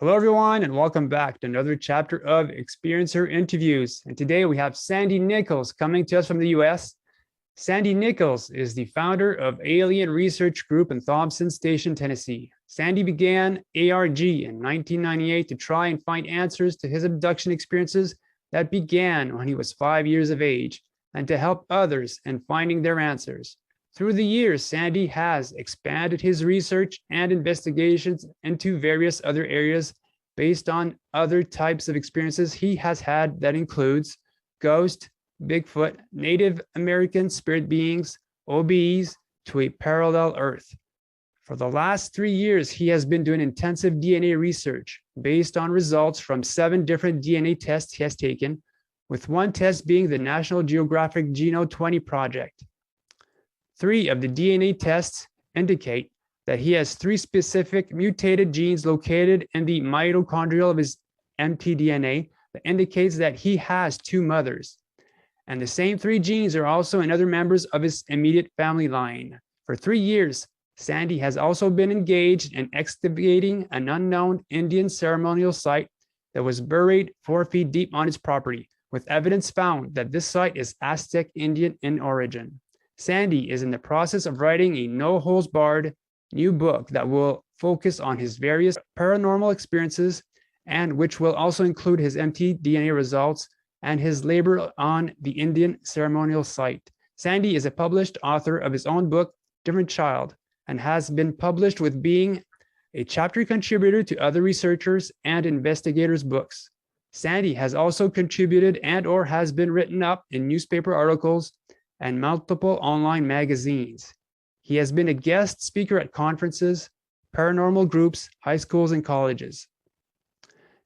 Hello, everyone, and welcome back to another chapter of Experiencer Interviews. And today we have Sandy Nichols coming to us from the US. Sandy Nichols is the founder of Alien Research Group in Thompsons Station, Tennessee. Sandy began ARG in 1998 to try and find answers to his abduction experiences that began when he was 5 years of age, and to help others in finding their answers. Through the years, Sandy has expanded his research and investigations into various other areas based on other types of experiences he has had that includes ghost, Bigfoot, Native American spirit beings, OBEs, to a parallel Earth. For the last 3 years, he has been doing intensive DNA research based on results from 7 different DNA tests he has taken, with one test being the National Geographic Geno 20 project. 3 of the DNA tests indicate that he has 3 specific mutated genes located in the mitochondrial of his mtDNA that indicates that he has 2 mothers. And the same 3 genes are also in other members of his immediate family line. For 3 years, Sandy has also been engaged in excavating an unknown Indian ceremonial site that was buried 4 feet deep on his property, with evidence found that this site is Aztec Indian in origin. Sandy is in the process of writing a no-holds-barred new book that will focus on his various paranormal experiences and which will also include his mtDNA results and his labor on the Indian ceremonial site. Sandy is a published author of his own book, Different Child, and has been published with being a chapter contributor to other researchers and investigators' books. Sandy has also contributed and/or has been written up in newspaper articles and multiple online magazines. He has been a guest speaker at conferences, paranormal groups, high schools, and colleges.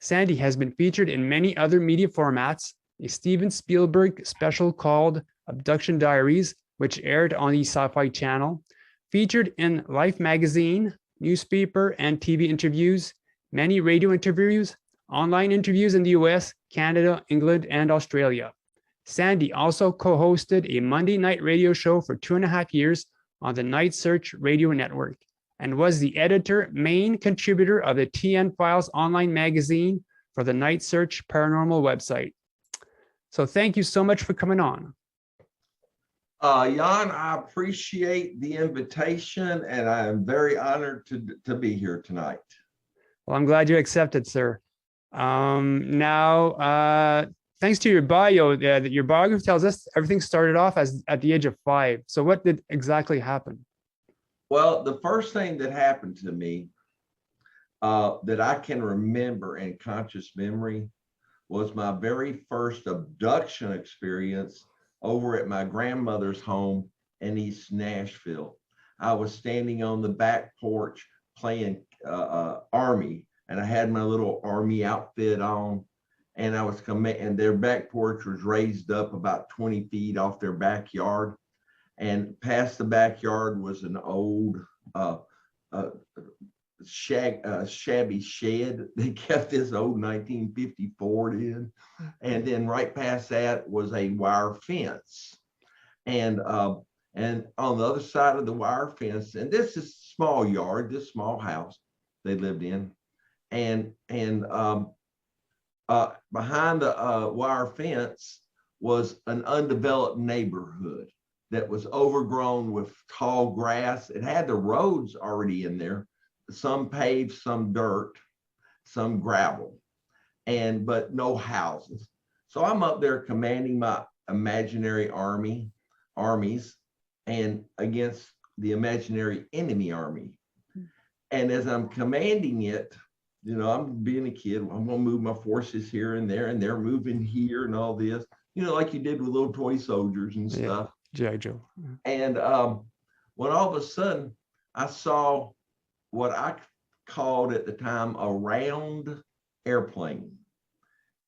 Sandy has been featured in many other media formats, a Steven Spielberg special called Abduction Diaries, which aired on the Sci-Fi Channel, featured in Life magazine, newspaper and TV interviews, many radio interviews, online interviews in the US, Canada, England, and Australia. Sandy also co-hosted a Monday night radio show for 2.5 years on the Night Search Radio Network and was the editor-main contributor of the TN Files online magazine for the Night Search Paranormal website. So thank you so much for coming on. Jan, I appreciate the invitation and I am very honored to be here tonight. Well, I'm glad you accepted, sir. Thanks to your bio, your biography tells us everything started off as at the age of 5. So what did exactly happen? Well, the first thing that happened to me that I can remember in conscious memory was my very first abduction experience over at my grandmother's home in East Nashville. I was standing on the back porch playing Army, and I had my little Army outfit on. And I was coming, and their back porch was raised up about 20 feet off their backyard. And past the backyard was an old shabby shed. They kept this old 1950 Ford in. And then right past that was a wire fence. And on the other side of the wire fence, and this is a small yard, this small house they lived in. And behind the wire fence was an undeveloped neighborhood that was overgrown with tall grass. It had the roads already in there, some paved, some dirt, some gravel, but no houses. So I'm up there commanding my imaginary armies and against the imaginary enemy army. And as I'm commanding it, you know, I'm being a kid, I'm gonna move my forces here and they're moving here and all this, you know, like you did with little toy soldiers and stuff. G.I. Joe. And when all of a sudden I saw what I called at the time a round airplane.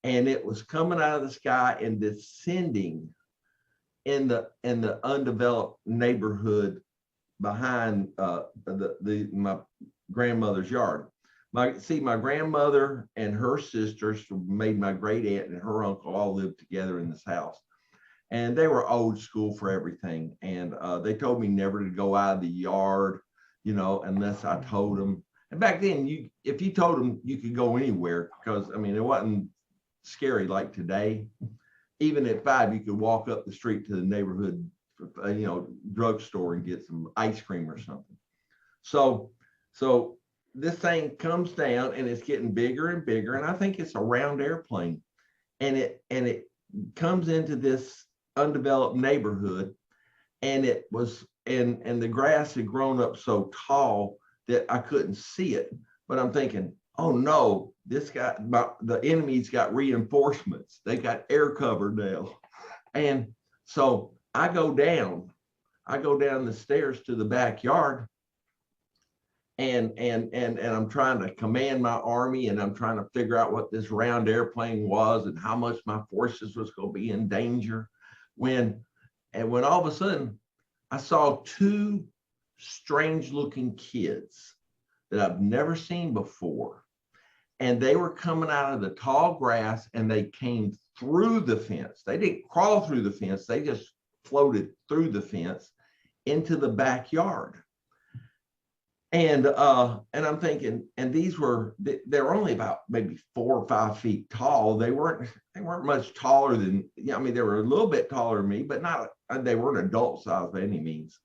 And it was coming out of the sky and descending in the undeveloped neighborhood behind my grandmother's yard. My grandmother and her sisters made my great aunt and her uncle all lived together in this house. And they were old school for everything. And they told me never to go out of the yard, you know, unless I told them. And back then, if you told them you could go anywhere, because I mean, it wasn't scary like today. Even at 5, you could walk up the street to the neighborhood, drugstore and get some ice cream or something. So this thing comes down and it's getting bigger and bigger, and I think it's a round airplane, and it comes into this undeveloped neighborhood, and it was and the grass had grown up so tall that I couldn't see it. But I'm thinking, oh no, the enemy's got reinforcements. They got air cover now. And so I go down the stairs to the backyard, and I'm trying to command my army, and I'm trying to figure out what this round airplane was and how much my forces was going to be in danger. When all of a sudden I saw 2 strange looking kids that I've never seen before. And they were coming out of the tall grass, and they came through the fence. They didn't crawl through the fence. They just floated through the fence into the backyard. And I'm thinking, and they're only about maybe 4 or 5 feet tall. They weren't much taller than, I mean, they were a little bit taller than me, but they weren't adult size by any means.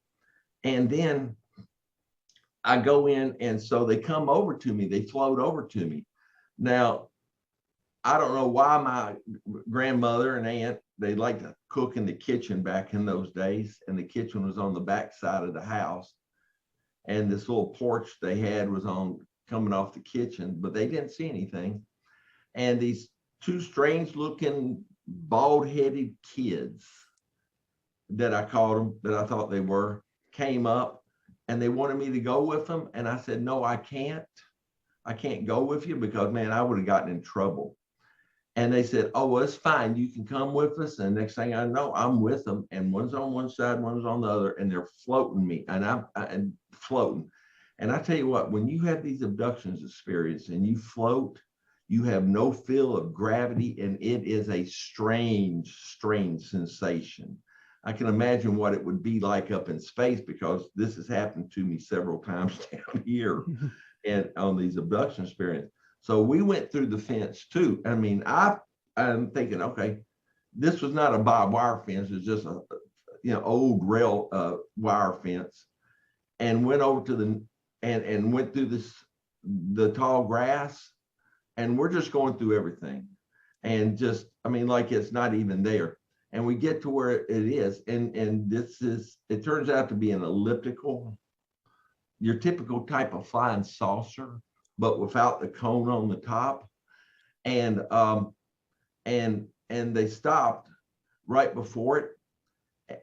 And then I go in, and so they come over to me, they float over to me. Now, I don't know why my grandmother and aunt, they liked to cook in the kitchen back in those days, and the kitchen was on the back side of the house. And this little porch they had was coming off the kitchen, but they didn't see anything. And these 2 strange looking bald-headed kids that I called them, that I thought they were, came up, and they wanted me to go with them. And I said, no, I can't go with you, because man, I would have gotten in trouble. And they said, oh, well, it's fine. You can come with us. And next thing I know, I'm with them. And one's on one side, one's on the other, and they're floating me. And I'm floating. And I tell you what, when you have these abductions experience and you float, you have no feel of gravity. And it is a strange, strange sensation. I can imagine what it would be like up in space, because this has happened to me several times down here and on these abduction experiences. So we went through the fence too. I mean, I'm thinking, okay, this was not a barbed wire fence. It's just a old rail wire fence, and went over to and went through the tall grass, and we're just going through everything, and just, I mean, like it's not even there. And we get to where it is, and it turns out to be an elliptical, your typical type of flying saucer, but without the cone on the top. And they stopped right before it.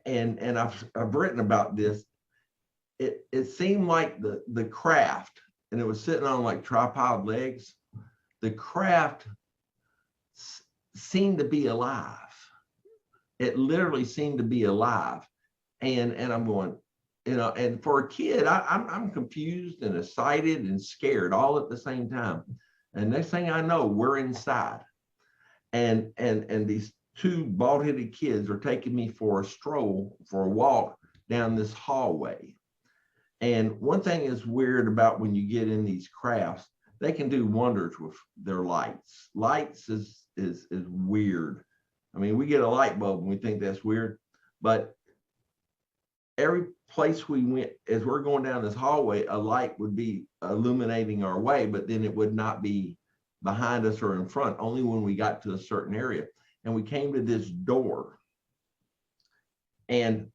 And I've written about this. It seemed like the craft, and it was sitting on like tripod legs. The craft seemed to be alive. It literally seemed to be alive. And I'm going, and for a kid, I'm confused and excited and scared all at the same time. And next thing I know, we're inside, and these 2 bald-headed kids are taking me for a walk down this hallway. And one thing is weird about when you get in these crafts, they can do wonders with their lights. Lights is weird. I mean, we get a light bulb and we think that's weird, but every place we went, as we're going down this hallway, a light would be illuminating our way, but then it would not be behind us or in front, only when we got to a certain area. And we came to this door, and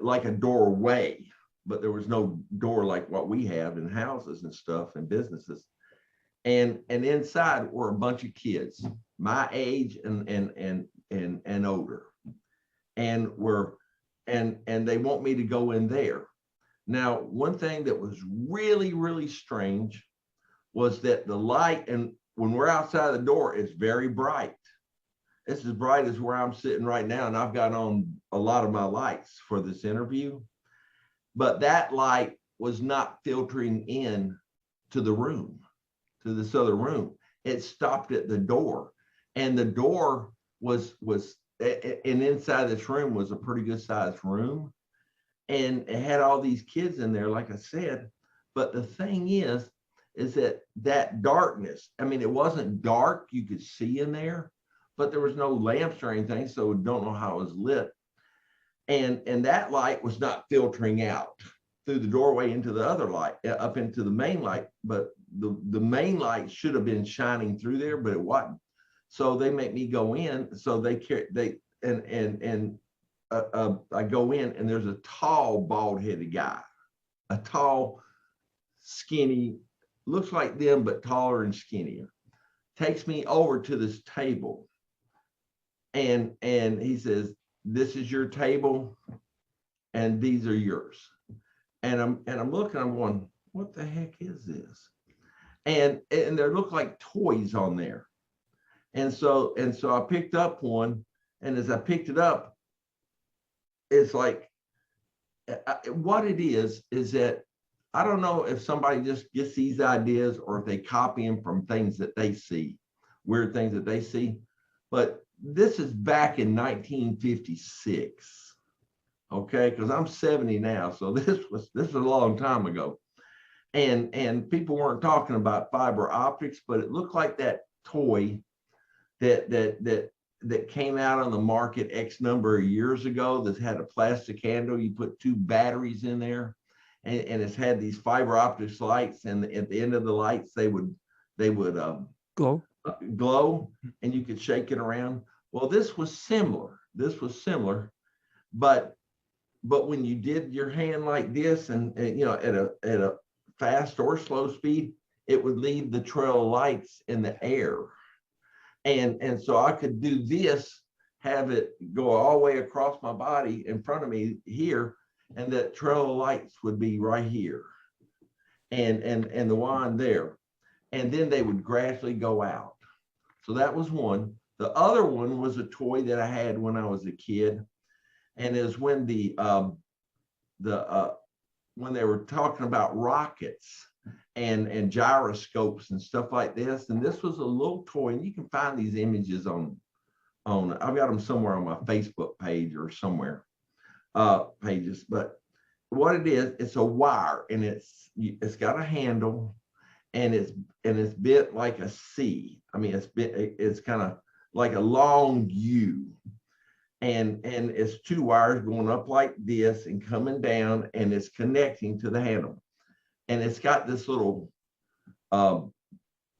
like a doorway, but there was no door like what we have in houses and stuff and businesses. And inside were a bunch of kids, my age and older, and they want me to go in there. Now, one thing that was really, really strange was that the light, and when we're outside the door, it's very bright. It's as bright as where I'm sitting right now, and I've got on a lot of my lights for this interview. But that light was not filtering in to the room, to this other room. It stopped at the door, and the door was and inside this room was a pretty good sized room, and it had all these kids in there, like I said, But the thing is that that darkness, I mean, it wasn't dark, you could see in there, but there was no lamps or anything, so don't know how it was lit. And that light was not filtering out through the doorway into the other light, up into the main light. But the main light should have been shining through there, but it wasn't. So they make me go in. So I go in, and there's a tall, bald-headed guy, a tall, skinny, looks like them, but taller and skinnier. Takes me over to this table, and he says, "This is your table, and these are yours." And I'm looking, I'm going, "What the heck is this?" And there look like toys on there. And so I picked up one, and as I picked it up, it's like, what it is that I don't know if somebody just gets these ideas or if they copy them from things that they see, weird things that they see. But this is back in 1956, okay? Because I'm 70 now, so this was a long time ago, and people weren't talking about fiber optics, but it looked like that toy that came out on the market X number of years ago that had a plastic handle. You put two batteries in there, and it's had these fiber optics lights, and at the end of the lights they would glow, and you could shake it around. Well, this was similar, but when you did your hand like this, and you know, at a fast or slow speed, it would leave the trail of lights in the air. And so I could do this, have it go all the way across my body in front of me here, and that trail of lights would be right here, and the wand there, and then they would gradually go out. So that was one. The other one was a toy that I had when I was a kid, and is when when they were talking about rockets and gyroscopes and stuff like this. And this was a little toy, and you can find these images on I've got them somewhere on my Facebook page or somewhere, pages. But what it is, it's a wire, and it's got a handle, and it's bent like a C. I mean, it's kind of like a long U, and it's two wires going up like this and coming down, and it's connecting to the handle. And it's got this little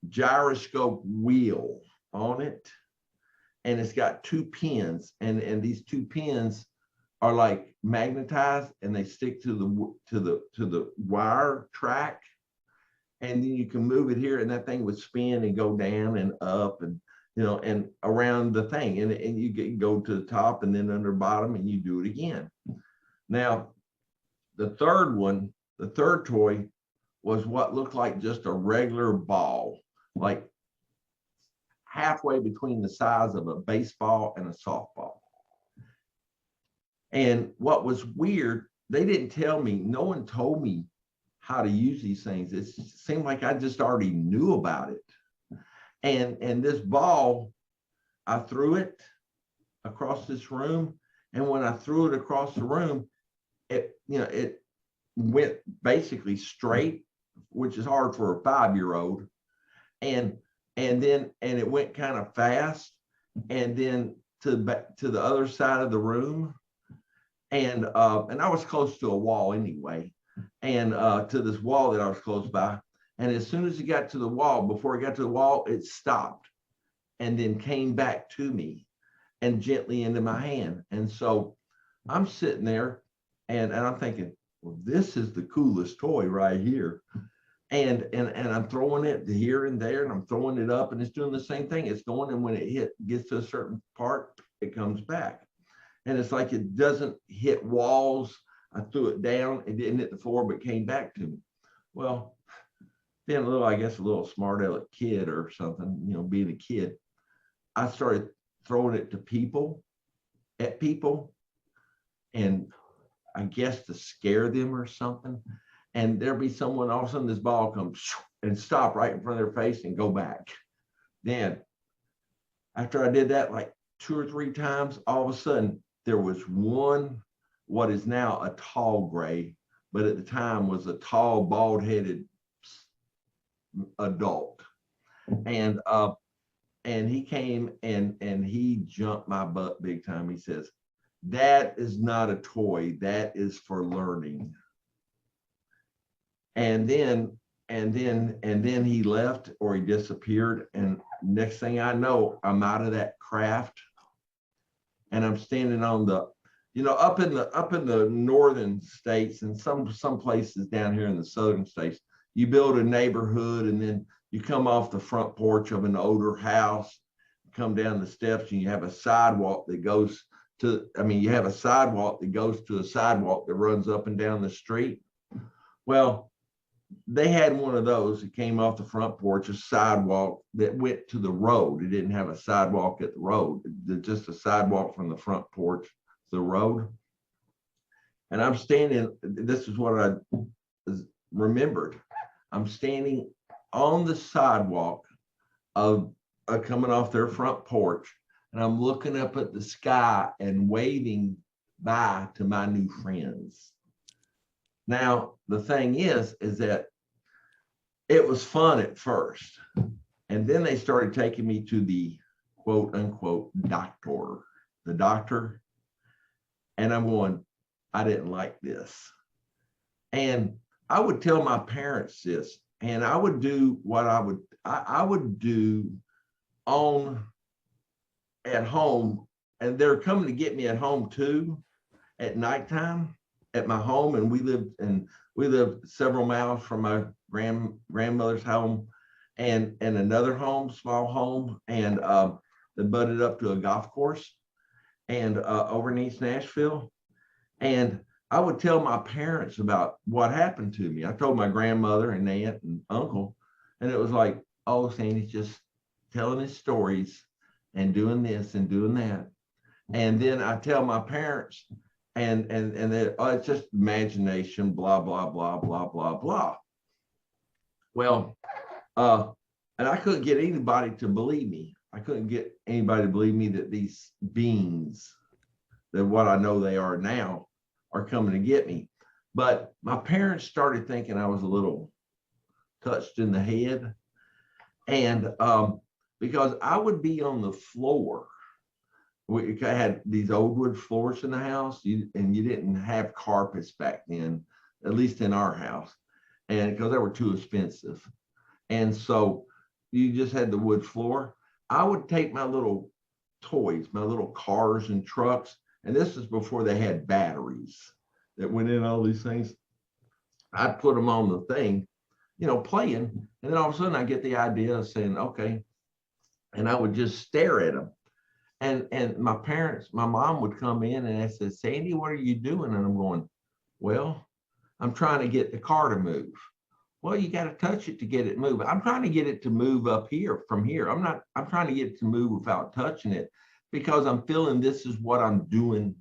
gyroscope wheel on it, and it's got two pins, and these two pins are like magnetized, and they stick to the wire track, and then you can move it here, and that thing would spin and go down and up, and you know, and around the thing, and you go to the top and then under bottom, and you do it again. Now, the third toy was what looked like just a regular ball, like halfway between the size of a baseball and a softball. And what was weird, they didn't tell me, no one told me how to use these things. It seemed like I just already knew about it. And this ball, I threw it across this room, and when I threw it across the room, it went basically straight, which is hard for a 5-year-old, and it went kind of fast, and then to the other side of the room, and I was close to a wall anyway, and to this wall that I was close by, and as soon as it got to the wall, before it got to the wall, it stopped, and then came back to me, and gently into my hand. And so I'm sitting there, and I'm thinking, well, this is the coolest toy right here. And I'm throwing it here and there, and I'm throwing it up, and it's doing the same thing. It's going, and when it gets to a certain part, it comes back. And it's like it doesn't hit walls. I threw it down, it didn't hit the floor, but came back to me. Well, being a little smart aleck kid or something, you know, being a kid, I started throwing it to people, and I guess to scare them or something. And there'd be someone, all of a sudden this ball comes and stop right in front of their face and go back. Then after I did that like 2 or 3 times, all of a sudden there was one, what is now a tall gray, but at the time was a tall, bald-headed adult. And he came and he jumped my butt big time. He says, "That is not a toy. That is for learning." And then he left, or he disappeared. And next thing I know, I'm out of that craft, and I'm standing on the, up in the northern states, and some places down here in the southern states, you build a neighborhood, and then you come off the front porch of an older house, come down the steps, and you have a sidewalk that goes to, you have a sidewalk that goes to a sidewalk that runs up and down the street. Well, they had one of those that came off the front porch, a sidewalk that went to the road. It didn't have a sidewalk at the road, just a sidewalk from the front porch to the road. And I'm standing, this is what I remembered. I'm standing on the sidewalk of coming off their front porch, and I'm looking up at the sky and waving bye to my new friends. Now, the thing is that it was fun at first. And then they started taking me to the quote unquote doctor, the doctor. And I'm going, I didn't like this. And I would tell my parents this, and I would do what I would do at home. And they're coming to get me at home too, at nighttime. At my home, and we lived several miles from my grandmother's home, and another home, small home, and that butted up to a golf course, and over in East Nashville. And I would tell my parents about what happened to me. I told my grandmother and aunt and uncle, and it was like, oh, Sandy's just telling his stories and doing this and doing that. And then I tell my parents, and it's just imagination, blah, blah, blah, blah, blah, blah. Well, and I couldn't get anybody to believe me. I couldn't get anybody to believe me that these beings, that what I know they are now, are coming to get me. But my parents started thinking I was a little touched in the head. And because I would be on the floor. We had these old wood floors in the house, and you didn't have carpets back then, at least in our house, and because they were too expensive. And so you just had the wood floor. I would take my little toys, my little cars and trucks, and this is before they had batteries that went in all these things. I'd put them on the thing, playing, and then all of a sudden I get the idea of saying, okay, and I would just stare at them. And my mom would come in and I said, Sandy, what are you doing? And I'm going, well, I'm trying to get the car to move. Well, you got to touch it to get it moving. I'm trying to get it to move up here from here. I'm trying to get it to move without touching it, because I'm feeling this is what I'm doing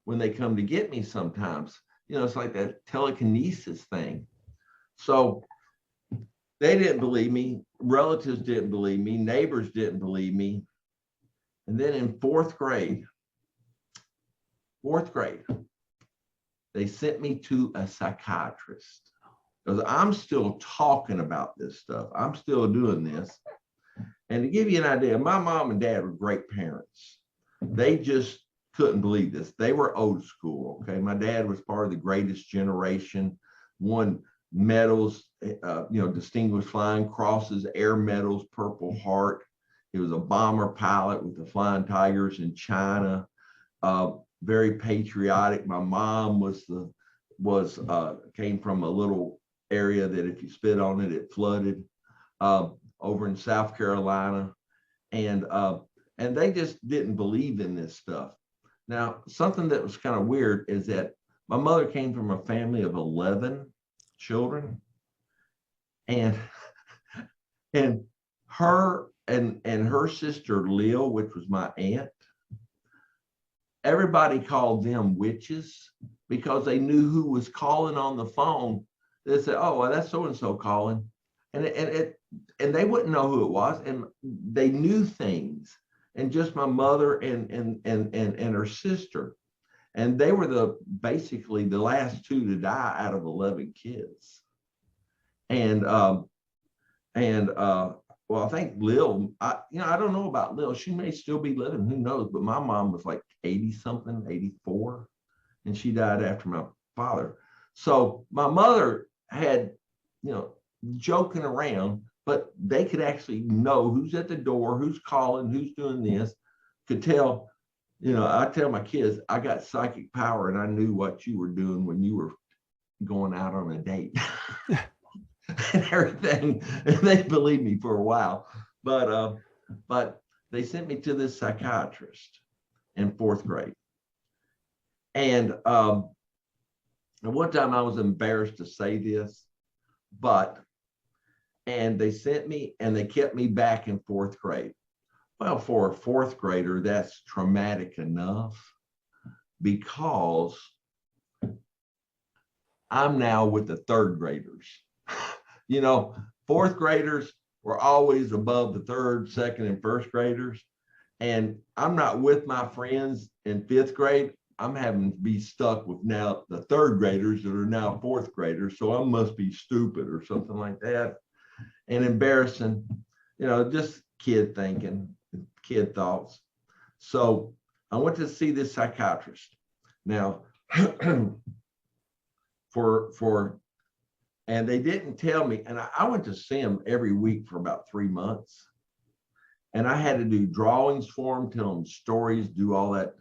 when they come to get me sometimes. It's like that telekinesis thing. So they didn't believe me. Relatives didn't believe me. Neighbors didn't believe me. And then in fourth grade, they sent me to a psychiatrist, because I'm still talking about this stuff. I'm still doing this. And to give you an idea, my mom and dad were great parents. They just couldn't believe this. They were old school. Okay. My dad was part of the greatest generation, won medals, distinguished flying crosses, air medals, Purple Heart. He was a bomber pilot with the Flying Tigers in China. Very patriotic. My mom came from a little area that if you spit on it, it flooded, over in South Carolina, and they just didn't believe in this stuff. Now, something that was kind of weird is that my mother came from a family of 11 children, and her and her sister Lil, which was my aunt, everybody called them witches because they knew who was calling on the phone. They said, "Oh, well, that's so and so calling," and they wouldn't know who it was, and they knew things. And just my mother and her sister, And they were basically the last two to die out of 11 kids. And well, I think Lil, I don't know about Lil. She may still be living, who knows? But my mom was like 80 something, 84, and she died after my father. So my mother had, joking around, but they could actually know who's at the door, who's calling, who's doing this, could tell. I tell my kids, I got psychic power and I knew what you were doing when you were going out on a date. And everything, and they believed me for a while, but they sent me to this psychiatrist in 4th grade, and at one time I was embarrassed to say this, and they sent me and they kept me back in 4th grade. Well, for a 4th grader, that's traumatic enough, because I'm now with the 3rd graders. 4th graders were always above the 3rd, 2nd, and 1st graders. And I'm not with my friends in 5th grade. I'm having to be stuck with now the 3rd graders that are now 4th graders. So I must be stupid or something like that. And embarrassing, just kid thinking, kid thoughts. So I went to see this psychiatrist. Now, and they didn't tell me, and I went to see him every week for about 3 months. And I had to do drawings for him, tell him stories, do all that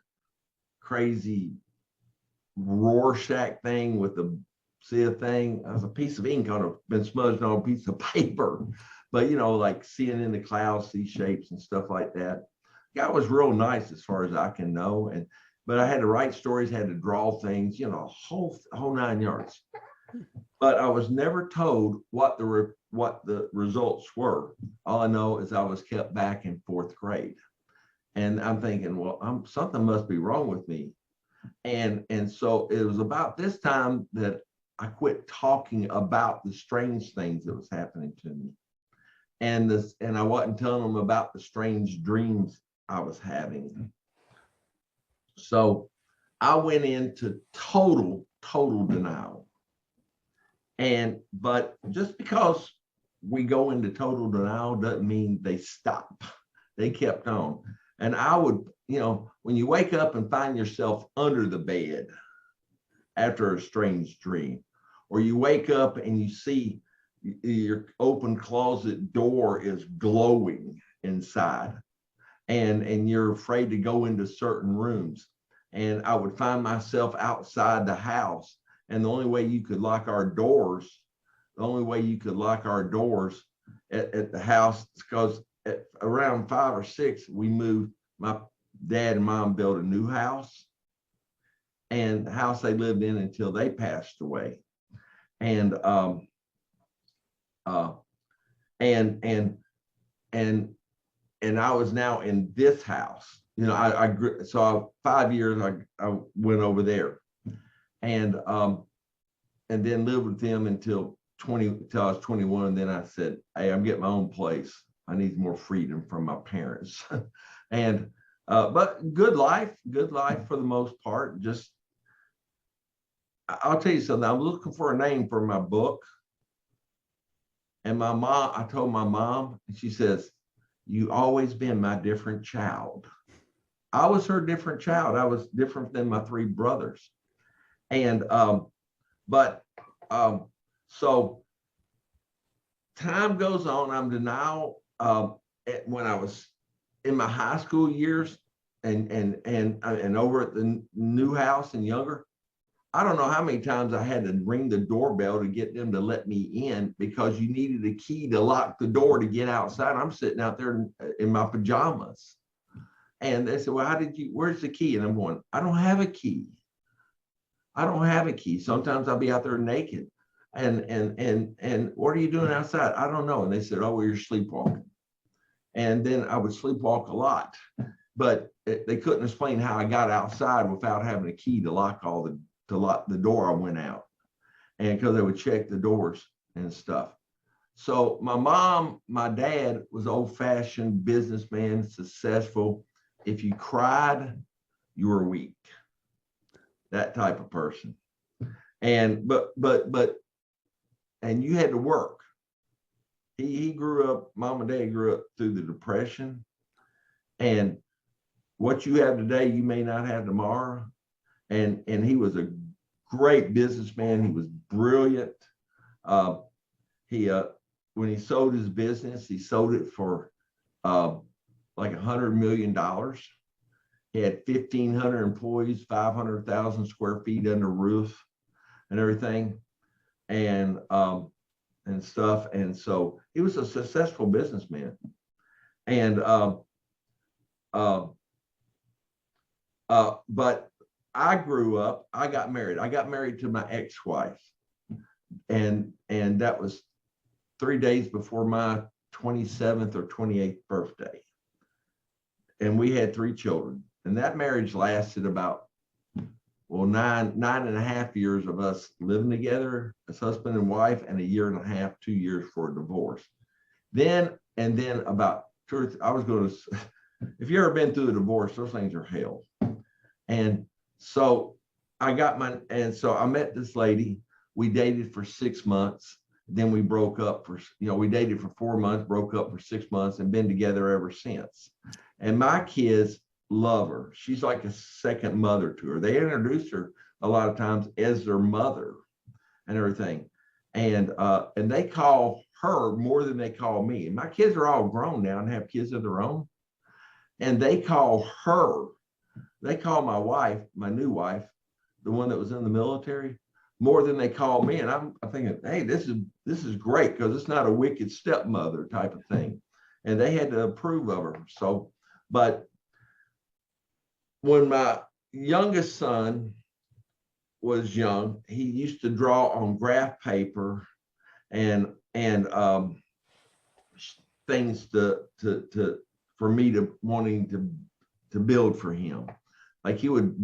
crazy Rorschach thing with the, see a thing, it was a piece of ink been smudged on a piece of paper, but like seeing in the clouds, see shapes and stuff like that. The guy was real nice as far as I can know. But I had to write stories, had to draw things, whole 9 yards. But I was never told what the results were. All I know is I was kept back in 4th grade. And I'm thinking, well, something must be wrong with me. And so it was about this time that I quit talking about the strange things that was happening to me. And I wasn't telling them about the strange dreams I was having. So I went into total denial. But just because we go into total denial doesn't mean they stop. They kept on. And I would, when you wake up and find yourself under the bed after a strange dream, or you wake up and you see your open closet door is glowing inside, and you're afraid to go into certain rooms. And I would find myself outside the house. And the only way you could lock our doors at the house, because at around 5 or 6, we moved. My dad and mom built a new house, and the house they lived in until they passed away. And I was now in this house. I grew, so 5 years I went over there. And then lived with them until I was 21. Then I said, hey, I'm getting my own place. I need more freedom from my parents. But good life for the most part. Just, I'll tell you something. I'm looking for a name for my book. And I told my mom, and she says, you always been my different child. I was her different child. I was different than my 3 brothers. And, so time goes on. I'm denial. When I was in my high school years and over at the new house and younger, I don't know how many times I had to ring the doorbell to get them to let me in, because you needed a key to lock the door to get outside. I'm sitting out there in my pajamas. And they said, well, where's the key? And I'm going, I don't have a key. Sometimes I'll be out there naked. And what are you doing outside? I don't know. And they said, oh, well, you're sleepwalking. And then I would sleepwalk a lot, but they couldn't explain how I got outside without having a key to lock the door I went out. And because they would check the doors and stuff. So my dad was old-fashioned businessman, successful. If you cried, you were weak. that type of person. And and you had to work. He grew up, mom and dad grew up through the Depression. And what you have today, you may not have tomorrow. And he was a great businessman. He was brilliant. When he sold his business, he sold it for like $100 million. He had 1,500 employees, 500,000 square feet under roof and everything, and stuff. And so he was a successful businessman. And but I grew up, I got married to my ex-wife, and that was 3 days before my 27th or 28th birthday. And we had 3 children. And that marriage lasted about, well, nine and a half years of us living together as husband and wife, and 1.5 years, 2 years for a divorce. Then about 2 or 3, I was going to, if you've ever been through a divorce, those things are hell. And so I met this lady. We dated for 6 months. Then we broke up we dated for 4 months, broke up for 6 months, and been together ever since. And my kids love her. She's like a second mother to her. They introduce her a lot of times as their mother and everything. And they call her more than they call me. And my kids are all grown now and have kids of their own. And they call my wife, my new wife, the one that was in the military, more than they call me. And I'm thinking, hey, this is great, because it's not a wicked stepmother type of thing. And they had to approve of her. So, but when my youngest son was young, he used to draw on graph paper and things for me to wanting to build for him. Like he would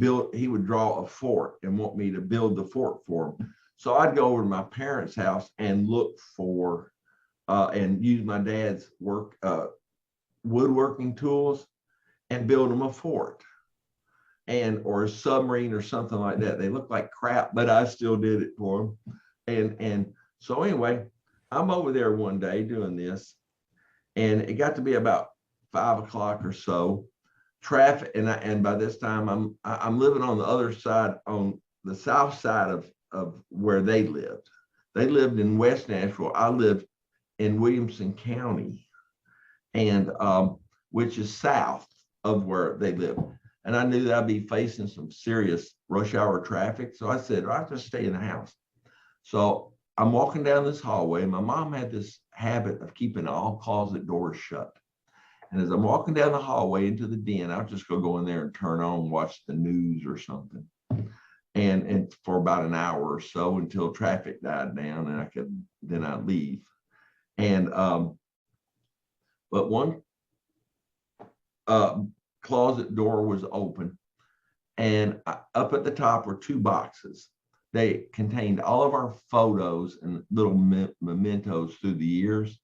draw a fort and want me to build the fort for him. So I'd go over to my parents' house and look for and use my dad's woodworking tools and build him a fort or a submarine or something like that. They looked like crap, but I still did it for them. And so anyway, I'm over there one day doing this, and it got to be about 5 o'clock or so. Traffic, and by this time I'm living on the other side, on the south side of where they lived. They lived in West Nashville. I lived in Williamson County, and which is south of where they lived. And I knew that I'd be facing some serious rush hour traffic. So I said, I'll just stay in the house. So I'm walking down this hallway. My mom had this habit of keeping all closet doors shut. And as I'm walking down the hallway into the den, I'll just go in there and turn on, watch the news or something. And for about an hour or so until traffic died down, and then I'd leave. And but one closet door was open, and up at the top were 2 boxes. They contained all of our photos and little mementos through the years.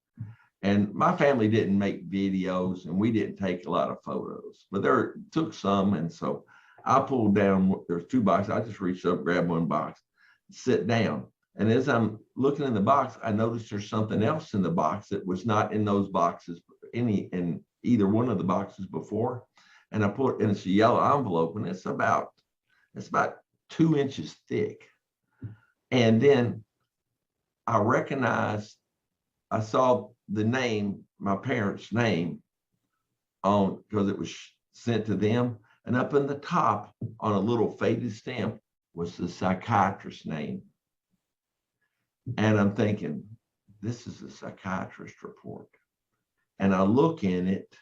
And my family didn't make videos, and we didn't take a lot of photos, but took some. And so I pulled down, there's 2 boxes. I just reached up, grabbed one box, sit down. And as I'm looking in the box, I noticed there's something else in the box that was not in those boxes, in either one of the boxes before. And it's a yellow envelope, and it's about 2 inches thick. And then I saw the name, my parents' name, because it was sent to them. And up in the top on a little faded stamp was the psychiatrist's name. And I'm thinking, this is a psychiatrist report. And I look in it,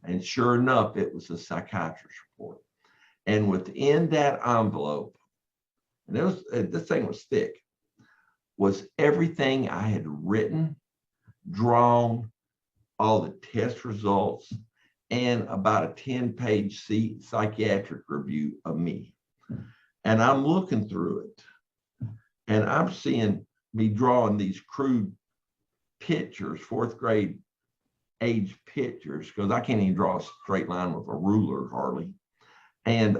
and sure enough, it was a psychiatrist report. And within that envelope, and this thing was thick, was everything I had written, drawn, all the test results, and about a 10-page psychiatric review of me. And I'm looking through it, and I'm seeing me drawing these crude pictures, 4th grade age pictures, because I can't even draw a straight line with a ruler hardly. And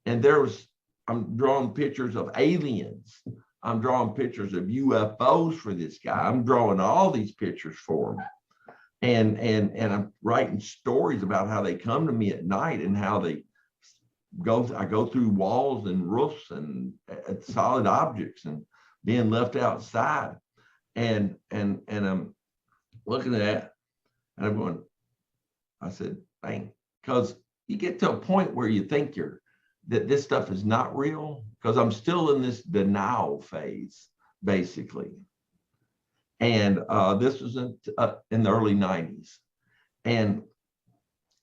there was I'm drawing pictures of aliens. I'm drawing pictures of UFOs for this guy. I'm drawing all these pictures for him. And I'm writing stories about how they come to me at night and how they I go through walls and roofs and solid objects and being left outside. And I'm looking at that and I'm going, I said, dang, because you get to a point where you think that this stuff is not real, because I'm still in this denial phase, basically. And this was in the early 90s and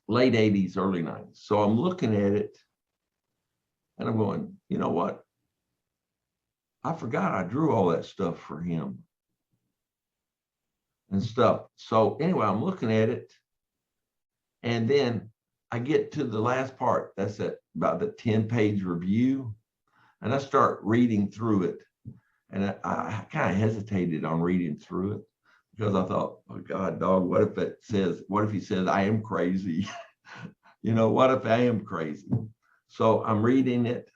late 80s, early 90s. So I'm looking at it and I'm going, you know what? I forgot I drew all that stuff for him and stuff. So anyway, I'm looking at it. And then I get to the last part. That's about the 10-page review. And I start reading through it. And I kind of hesitated on reading through it because I thought, oh God, dog, what if he says I am crazy? What if I am crazy? So I'm reading it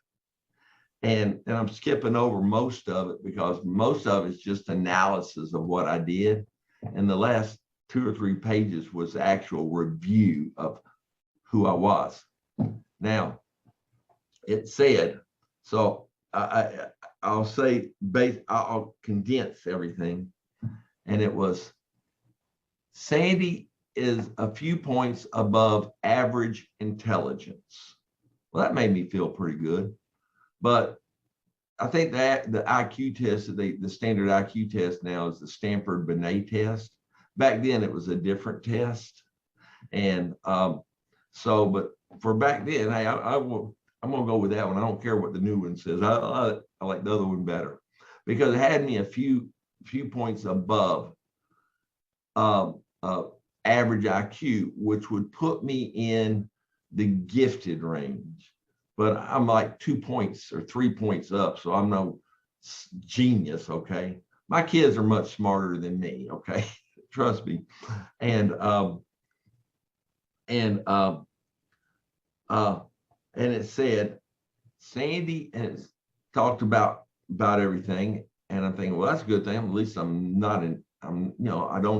and I'm skipping over most of it because most of it's just analysis of what I did. And the last 2 or 3 pages was the actual review of who I was. Now, it said, so I'll say, I'll condense everything. And it was, Sandy is a few points above average intelligence. Well, that made me feel pretty good. But I think that the IQ test, the standard IQ test now is the Stanford-Binet test. Back then, it was a different test. And but for back then, hey, I'm going to go with that one. I don't care what the new one says. I like the other one better because it had me a few points above average IQ, which would put me in the gifted range. But I'm like 2 points or 3 points up, so I'm no genius, okay? My kids are much smarter than me, okay? Trust me. And it said, Sandy has talked about everything. And I'm thinking, well, that's a good thing. At least I don't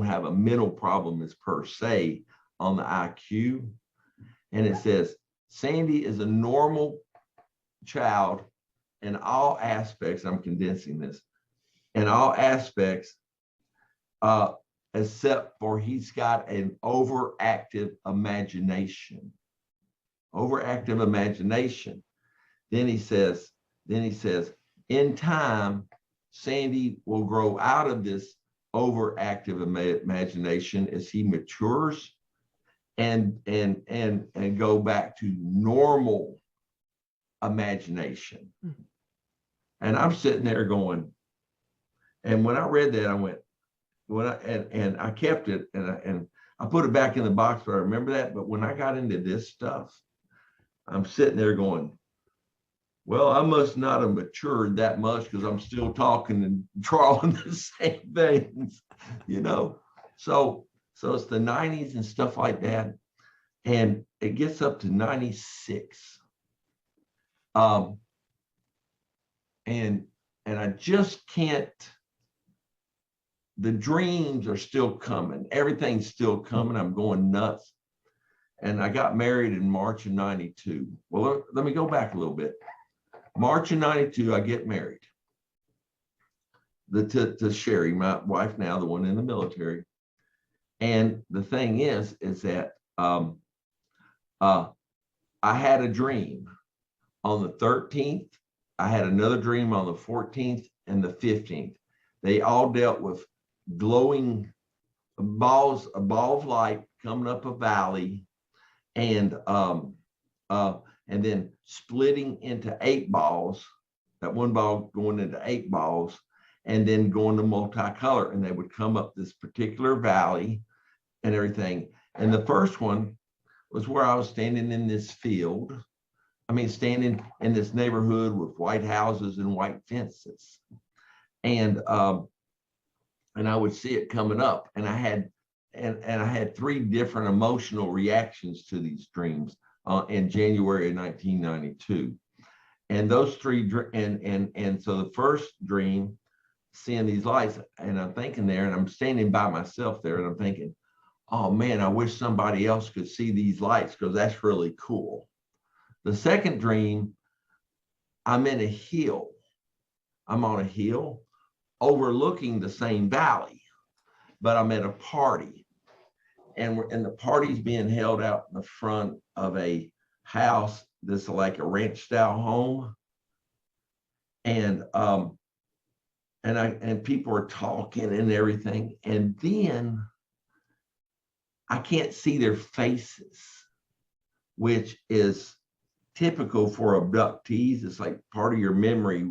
have a mental problem as per se on the IQ. And it says, Sandy is a normal child in all aspects. I'm condensing this in all aspects, except for he's got an overactive imagination. Overactive imagination. Then he says, in time, Sandy will grow out of this overactive imagination as he matures and go back to normal imagination. Mm-hmm. And I'm sitting there going, and when I read that, I went, and I kept it and I put it back in the box where I remember that. But when I got into this stuff, I'm sitting there going, well, I must not have matured that much because I'm still talking and drawing the same things, So it's the 90s and stuff like that. And it gets up to 96. And I just can't, the dreams are still coming. Everything's still coming. I'm going nuts. And I got married in March of 92. Well, let me go back a little bit. March of 92, I get married to Sherry, my wife now, the one in the military. And the thing is that I had a dream on the 13th. I had another dream on the 14th and the 15th. They all dealt with glowing balls, a ball of light coming up a valley, and then splitting into 8 balls, that one ball going into 8 balls, and then going to multicolor. And they would come up this particular valley and everything. And the first one was where I was standing in this field. Standing in this neighborhood with white houses and white fences. And I would see it coming up. And I had 3 different emotional reactions to these dreams in January of 1992. And those three, and so the first dream, seeing these lights, and I'm thinking there, and I'm standing by myself there, and I'm thinking, oh man, I wish somebody else could see these lights because that's really cool. The second dream, I'm in a hill. I'm on a hill overlooking the same valley, but I'm at a party, and the party's being held out in the front of a house that's like a ranch style home, and people are talking and everything, and then I can't see their faces, which is typical for abductees. It's like part of your memory,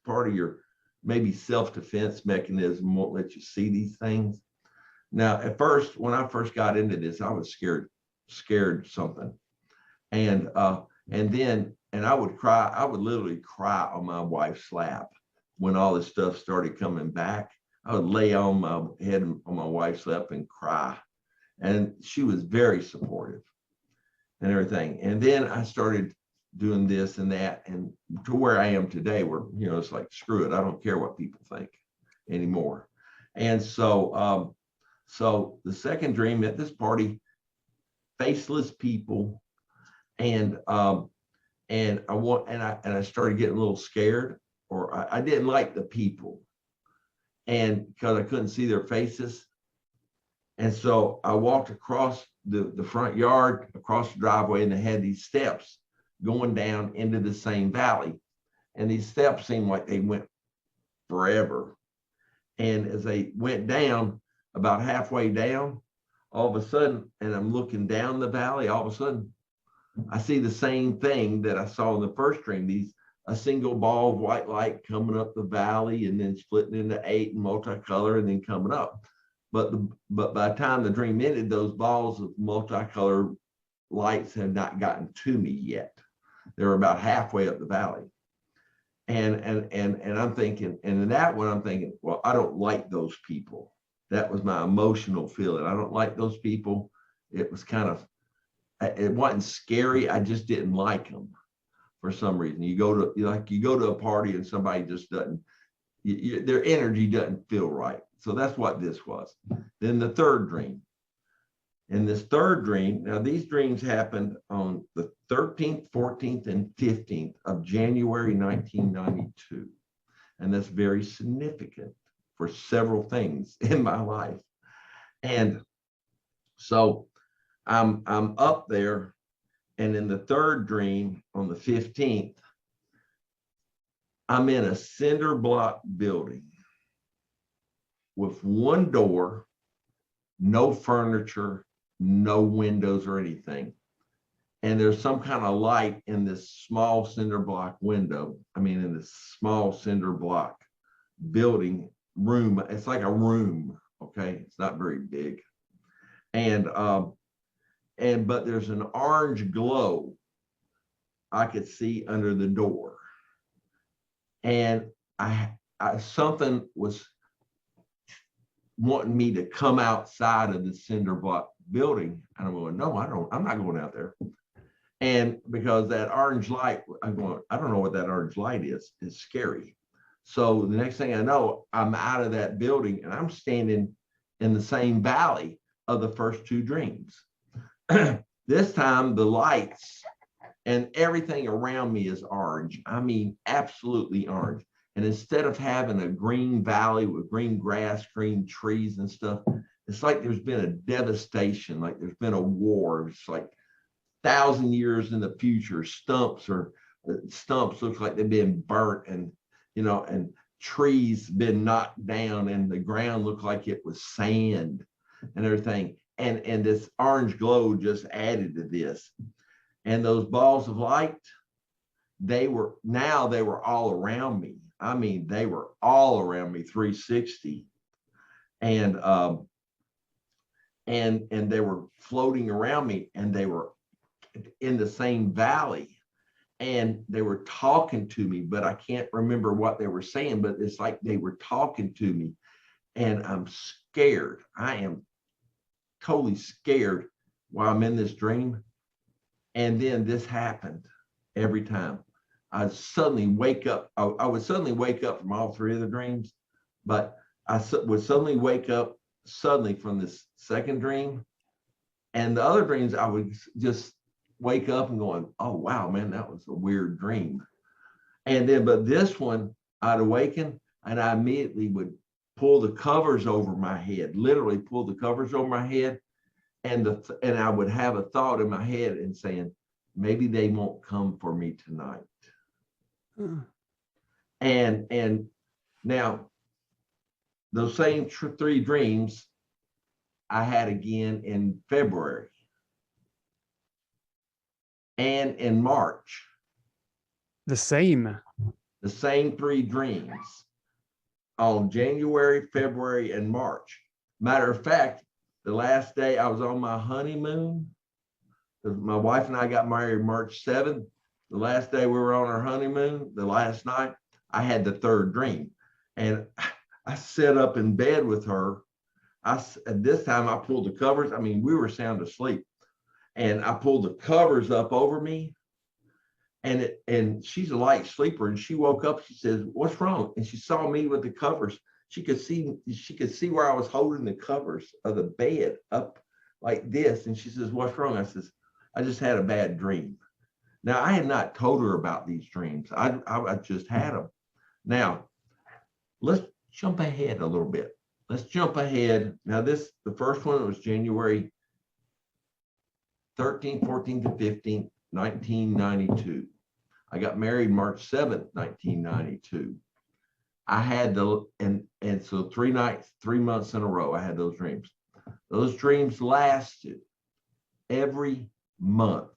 part of your maybe self-defense mechanism won't let you see these things. Now, at first, when I first got into this, I was scared something, and I would cry. I would literally cry on my wife's lap when all this stuff started coming back. I would lay on my head on my wife's lap and cry, and she was very supportive and everything. And then I started doing this and that, and to where I am today, where it's like, screw it, I don't care what people think anymore. And so so the second dream, at this party, faceless people, and I started getting a little scared, or I didn't like the people, and because I couldn't see their faces. And so I walked across the front yard, across the driveway, and they had these steps going down into the same valley. And these steps seemed like they went forever. And as they went down, about halfway down, all of a sudden, and I'm looking down the valley, all of a sudden, I see the same thing that I saw in the first dream, a single ball of white light coming up the valley and then splitting into 8 and multicolor and then coming up. But by the time the dream ended, those balls of multicolored lights had not gotten to me yet. They were about halfway up the valley. And I'm thinking, and in that one, I'm thinking, well, I don't like those people. That was my emotional feeling. I don't like those people. It was it wasn't scary. I just didn't like them for some reason. You go to a party and somebody just doesn't, their energy doesn't feel right. So that's what this was. Then the third dream. In this third dream, now these dreams happened on the 13th, 14th, and 15th of January 1992. And that's very significant for several things in my life. And so I'm up there, and in the third dream on the 15th, I'm in a cinder block building with one door, no furniture, no windows or anything. And there's some kind of light in this small cinder block window. In this small cinder block building room. It's like a room, okay? It's not very big. But there's an orange glow I could see under the door. And something was wanting me to come outside of the cinder block building. And I'm going, no, I'm not going out there. And because that orange light, I'm going, I don't know what that orange light is. It's scary. So the next thing I know, I'm out of that building and I'm standing in the same valley of the first two dreams. This time the lights and everything around me is orange. Absolutely orange. And instead of having a green valley with green grass, green trees and stuff, it's like there's been a devastation, like there's been a war. It's like 1,000 years in the future. Stumps look like they've been burnt, and and trees been knocked down, and the ground looked like it was sand and everything. And this orange glow just added to this. And those balls of light, they were all around me. They were all around me 360. And they were floating around me, and they were in the same valley, and they were talking to me, but I can't remember what they were saying, but it's like they were talking to me, and I'm scared. I am totally scared while I'm in this dream. And then this happened every time. I suddenly wake up. I would suddenly wake up from all three of the dreams, but would suddenly wake up suddenly from this second dream. And the other dreams, I would just wake up and going, oh, wow, man, that was a weird dream. And then, but this one, I'd awaken and I immediately would pull the covers over my head, literally pull the covers over my head. And I would have a thought in my head and saying, maybe they won't come for me tonight. And now those same three dreams I had again in February and in March. The same three dreams on January, February, and March. Matter of fact, the last day I was on my honeymoon, my wife and I got married March 7th. The last day we were on our honeymoon, the last night, I had the third dream. And I sat up in bed with her. At this time, I pulled the covers. I mean, we were sound asleep. And I pulled the covers up over me. And she's a light sleeper. And she woke up. She says, what's wrong? And she saw me with the covers. She could see where I was holding the covers of the bed up like this. And she says, what's wrong? I says, I just had a bad dream. Now, I had not told her about these dreams. I just had them. Now, let's jump ahead a little bit. Let's jump ahead. Now, the first one was January 13th, 14th, and 15th, 1992. I got married March 7th, 1992. I had and so 3 months in a row, I had those dreams. Those dreams lasted every month,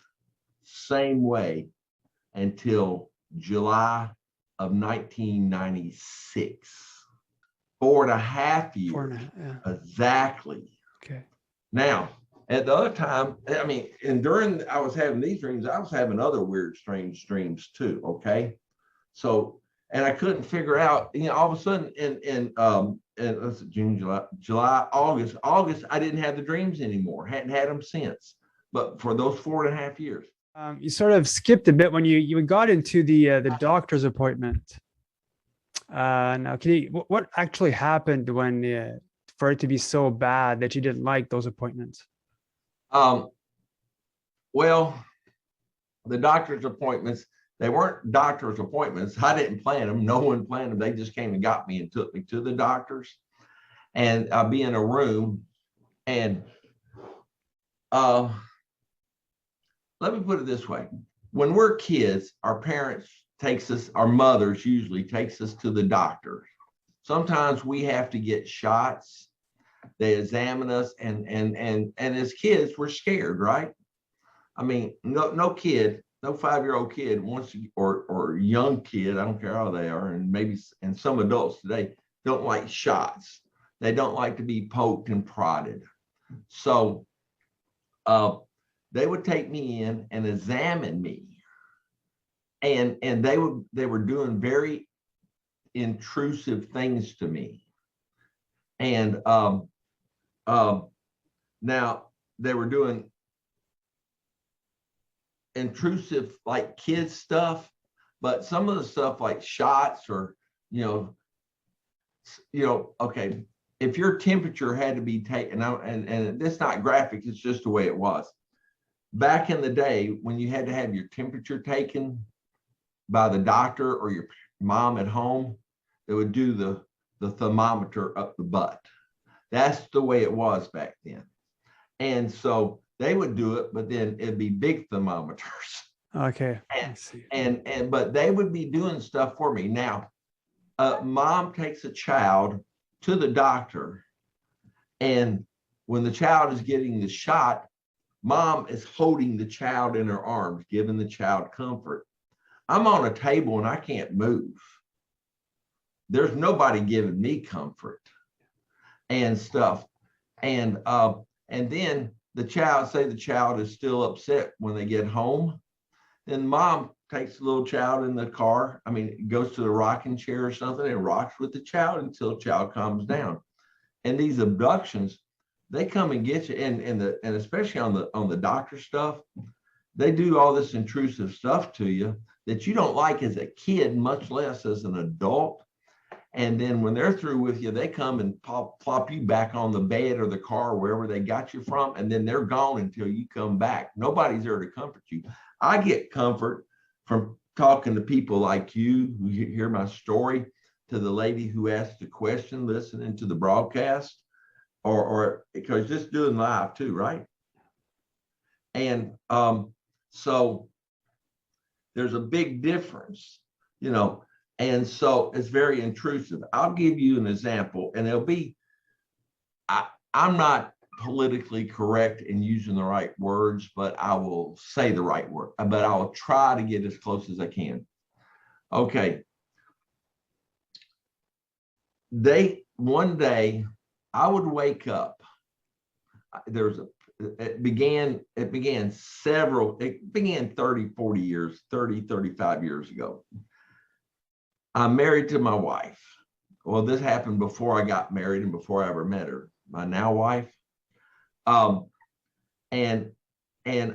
same way, until July of 1996. 4.5 years. Exactly. Okay. Now, at the other time, I mean, and during I was having these dreams, I was having other weird, strange dreams too. Okay. So, and I couldn't figure out, all of a sudden in let's see, June, July, August, I didn't have the dreams anymore. Hadn't had them since. But for those 4.5 years. You sort of skipped a bit when you got into the doctor's appointment. Now, what actually happened when for it to be so bad that you didn't like those appointments? Well, the doctor's appointments, they weren't doctor's appointments. I didn't plan them. No one planned them. They just came and got me and took me to the doctors. And I'd be in a room. And let me put it this way. When we're kids, our parents our mothers usually takes us to the doctor. Sometimes we have to get shots. They examine us, and as kids, we're scared, right? I mean, no kid, no 5-year-old kid wants to, or young kid, I don't care how they are, and some adults today don't like shots. They don't like to be poked and prodded. So they would take me in and examine me. And they were doing very intrusive things to me. And now they were doing intrusive like kids stuff, but some of the stuff like shots or okay, if your temperature had to be taken out, and it's not graphic, it's just the way it was. Back in the day when you had to have your temperature taken by the doctor or your mom at home, they would do the thermometer up the butt. That's the way it was back then. And so they would do it, but then it'd be big thermometers. Okay. But they would be doing stuff for me. Now, mom takes a child to the doctor, and when the child is getting the shot, mom is holding the child in her arms, giving the child comfort. I'm on a table and I can't move. There's nobody giving me comfort and stuff. And then the child is still upset when they get home. Then mom takes the little child in the car. I mean, goes to the rocking chair or something and rocks with the child until the child calms down. And these abductions, they come and get you. And especially on the doctor stuff, they do all this intrusive stuff to you. that you don't like as a kid, much less as an adult. And then when they're through with you, they come and plop you back on the bed or the car, wherever they got you from, and then they're gone until you come back. Nobody's there to comfort you. I get comfort from talking to people like you who hear my story, to the lady who asked the question, listening to the broadcast, or because just doing live too, right? And so there's a big difference, you know. And so it's very intrusive. I'll give you an example, and it'll be, I'm not politically correct in using the right words, but I will say the right word, but I'll try to get as close as I can. Okay. One day I would wake up. It began 30, 40 years, 30, 35 years ago. I'm married to my wife. Well, this happened before I got married and before I ever met her, my now wife. And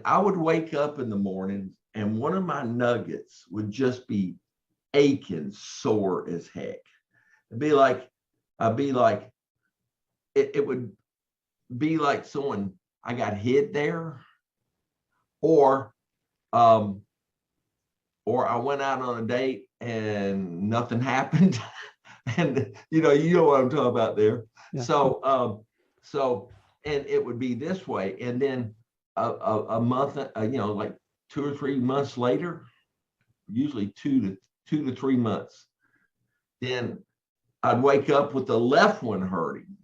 I would wake up in the morning and one of my nuggets would just be aching, sore as heck. It would be like someone, I got hit there, or I went out on a date and nothing happened. And you know what I'm talking about there. Yeah. So and it would be this way. And then a month, like 2 or 3 months later, usually 2 to 3 months, then I'd wake up with the left one hurting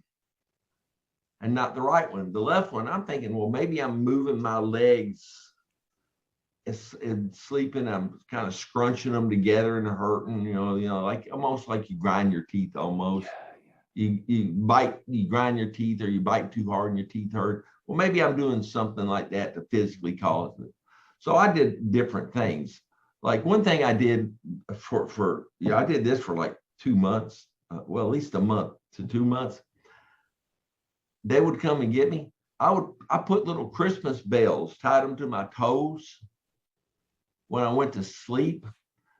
and not the right one. The left one, I'm thinking, well, maybe I'm moving my legs and sleeping. I'm kind of scrunching them together and hurting, like almost like you grind your teeth almost. Yeah. You grind your teeth, or you bite too hard and your teeth hurt. Well, maybe I'm doing something like that to physically cause it. So I did different things. Like one thing I did I did this for like 2 months, well, at least a month to 2 months. They would come and get me. I put little Christmas bells, tied them to my toes when I went to sleep.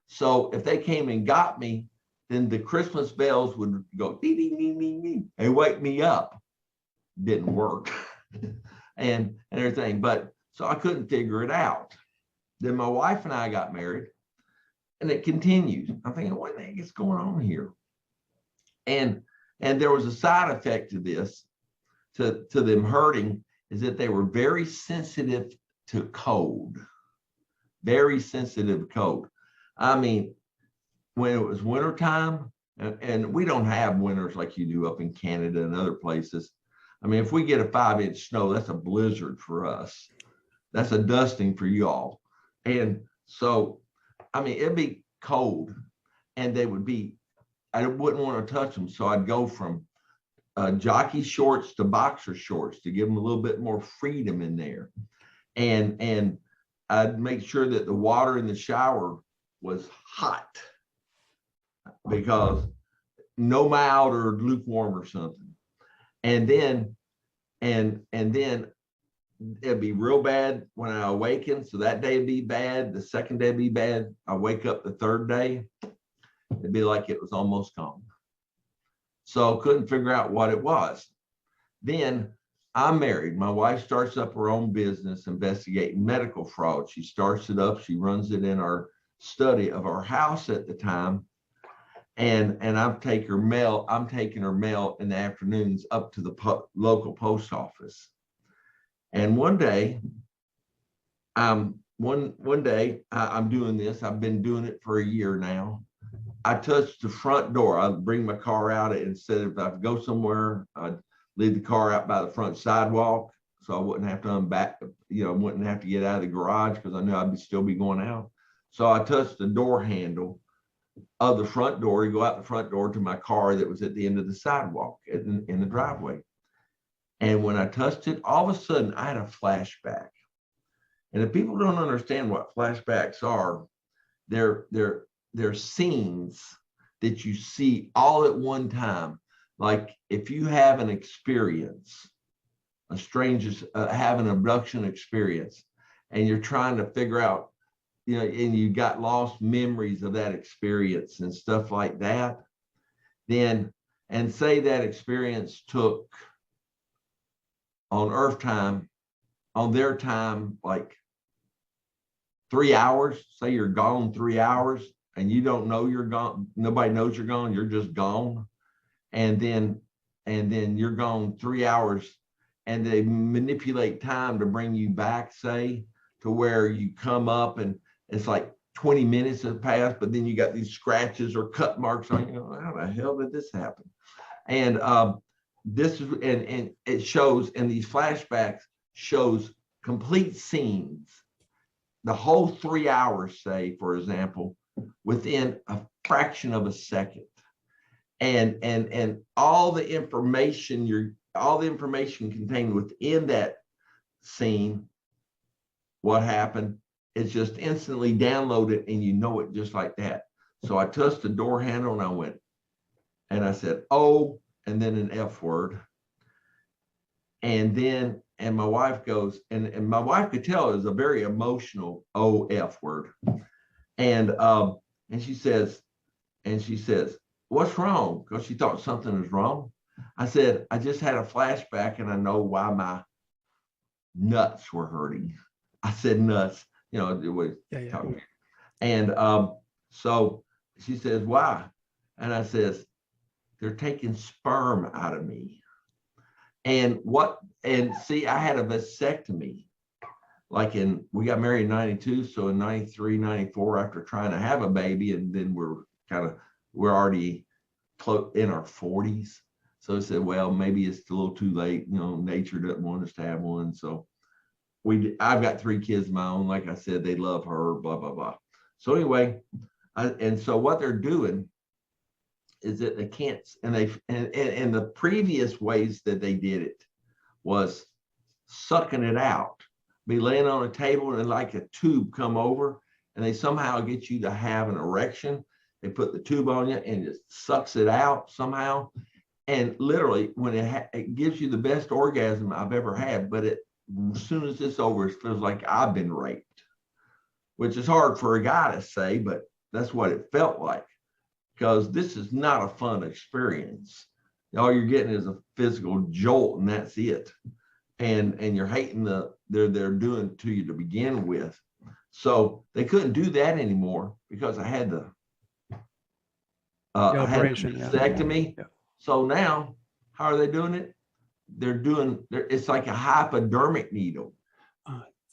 So if they came and got me, then the Christmas bells would go ding, ding, ding, ding, ding, and wake me up. Didn't work. and everything. But so I couldn't figure it out. Then my wife and I got married, and it continued. I'm thinking, what the heck is going on here? And there was a side effect to this, to them hurting, is that they were very sensitive to cold. Very sensitive to cold. I mean, when it was wintertime, and we don't have winters like you do up in Canada and other places. I mean, if we get a 5-inch snow, that's a blizzard for us. That's a dusting for you all. And so, I mean, it'd be cold, and I wouldn't want to touch them. So I'd go from jockey shorts to boxer shorts to give them a little bit more freedom in there. And I'd make sure that the water in the shower was hot, because no mild or lukewarm or something. And then it'd be real bad when I awaken. So that day would be bad. The second day would be bad. I wake up the third day, it'd be like it was almost gone. So couldn't figure out what it was. Then I'm married. My wife starts up her own business investigating medical fraud. She starts it up. She runs it in our study of our house at the time. And I'm taking her mail in the afternoons up to the local post office. And one day I'm doing this. I've been doing it for a year now. I touched the front door. I'd bring my car out. Instead of, if I go somewhere, I'd leave the car out by the front sidewalk, so I wouldn't have to unback, wouldn't have to get out of the garage, because I knew I'd still be going out. So I touched the door handle of the front door to go out the front door to my car that was at the end of the sidewalk in the driveway. And when I touched it, all of a sudden I had a flashback. And if people don't understand what flashbacks are, they're scenes that you see all at one time. Like if you have an experience, have an abduction experience, and you're trying to figure out you know, and you got lost memories of that experience and stuff like that, then, and say that experience took on Earth time, on their time, like 3 hours, say you're gone 3 hours and you don't know you're gone, nobody knows you're gone, you're just gone. And then you're gone 3 hours and they manipulate time to bring you back, say, to where you come up and it's like 20 minutes have passed, but then you got these scratches or cut marks on you. How the hell did this happen? And this is, and it shows, and these flashbacks shows complete scenes, the whole 3 hours, say, for example, within a fraction of a second. And all the information contained within that scene, what happened, it's just instantly downloaded and you know it just like that. So I touched the door handle and I went, and I said, oh, and then an F word. And then, and my wife goes, and my wife could tell it was a very emotional F word. And she says, what's wrong? Because she thought something was wrong. I said, I just had a flashback and I know why my nuts were hurting. I said nuts, you know, it was. Yeah. And so she says, why? And I says, they're taking sperm out of me. And see, I had a vasectomy. Like we got married in 92. So in 93, 94, after trying to have a baby, and then we're already in our 40s. So I said, well, maybe it's a little too late. You know, nature doesn't want us to have one. So I've got 3 kids of my own. Like I said, they love her, blah, blah, blah. So anyway, and so what they're doing is that they can't, and the previous ways that they did it was sucking it out, be laying on a table and like a tube come over, and they somehow get you to have an erection. They put the tube on you and it sucks it out somehow. And literally, when it gives you the best orgasm I've ever had, but as soon as it's over, it feels like I've been raped, which is hard for a guy to say, but that's what it felt like, because this is not a fun experience. All you're getting is a physical jolt, and that's it. And you're hating they're doing to you to begin with. So they couldn't do that anymore because I had the vasectomy. Yeah. So now, how are they doing it? It's like a hypodermic needle,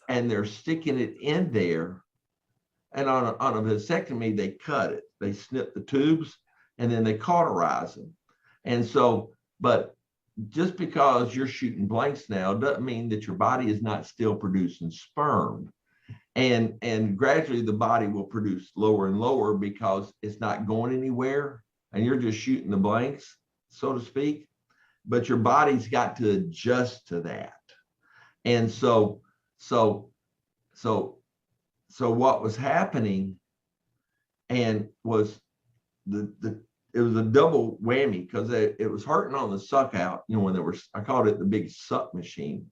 and they're sticking it in there. And on a vasectomy, they cut it. They snip the tubes, and then they cauterize them. And so, but just because you're shooting blanks now doesn't mean that your body is not still producing sperm. And gradually the body will produce lower and lower because it's not going anywhere, and you're just shooting the blanks, so to speak. But your body's got to adjust to that. And so what was happening, and was it was a double whammy, because it was hurting on the suck out, you know, when I called it the big suck machine.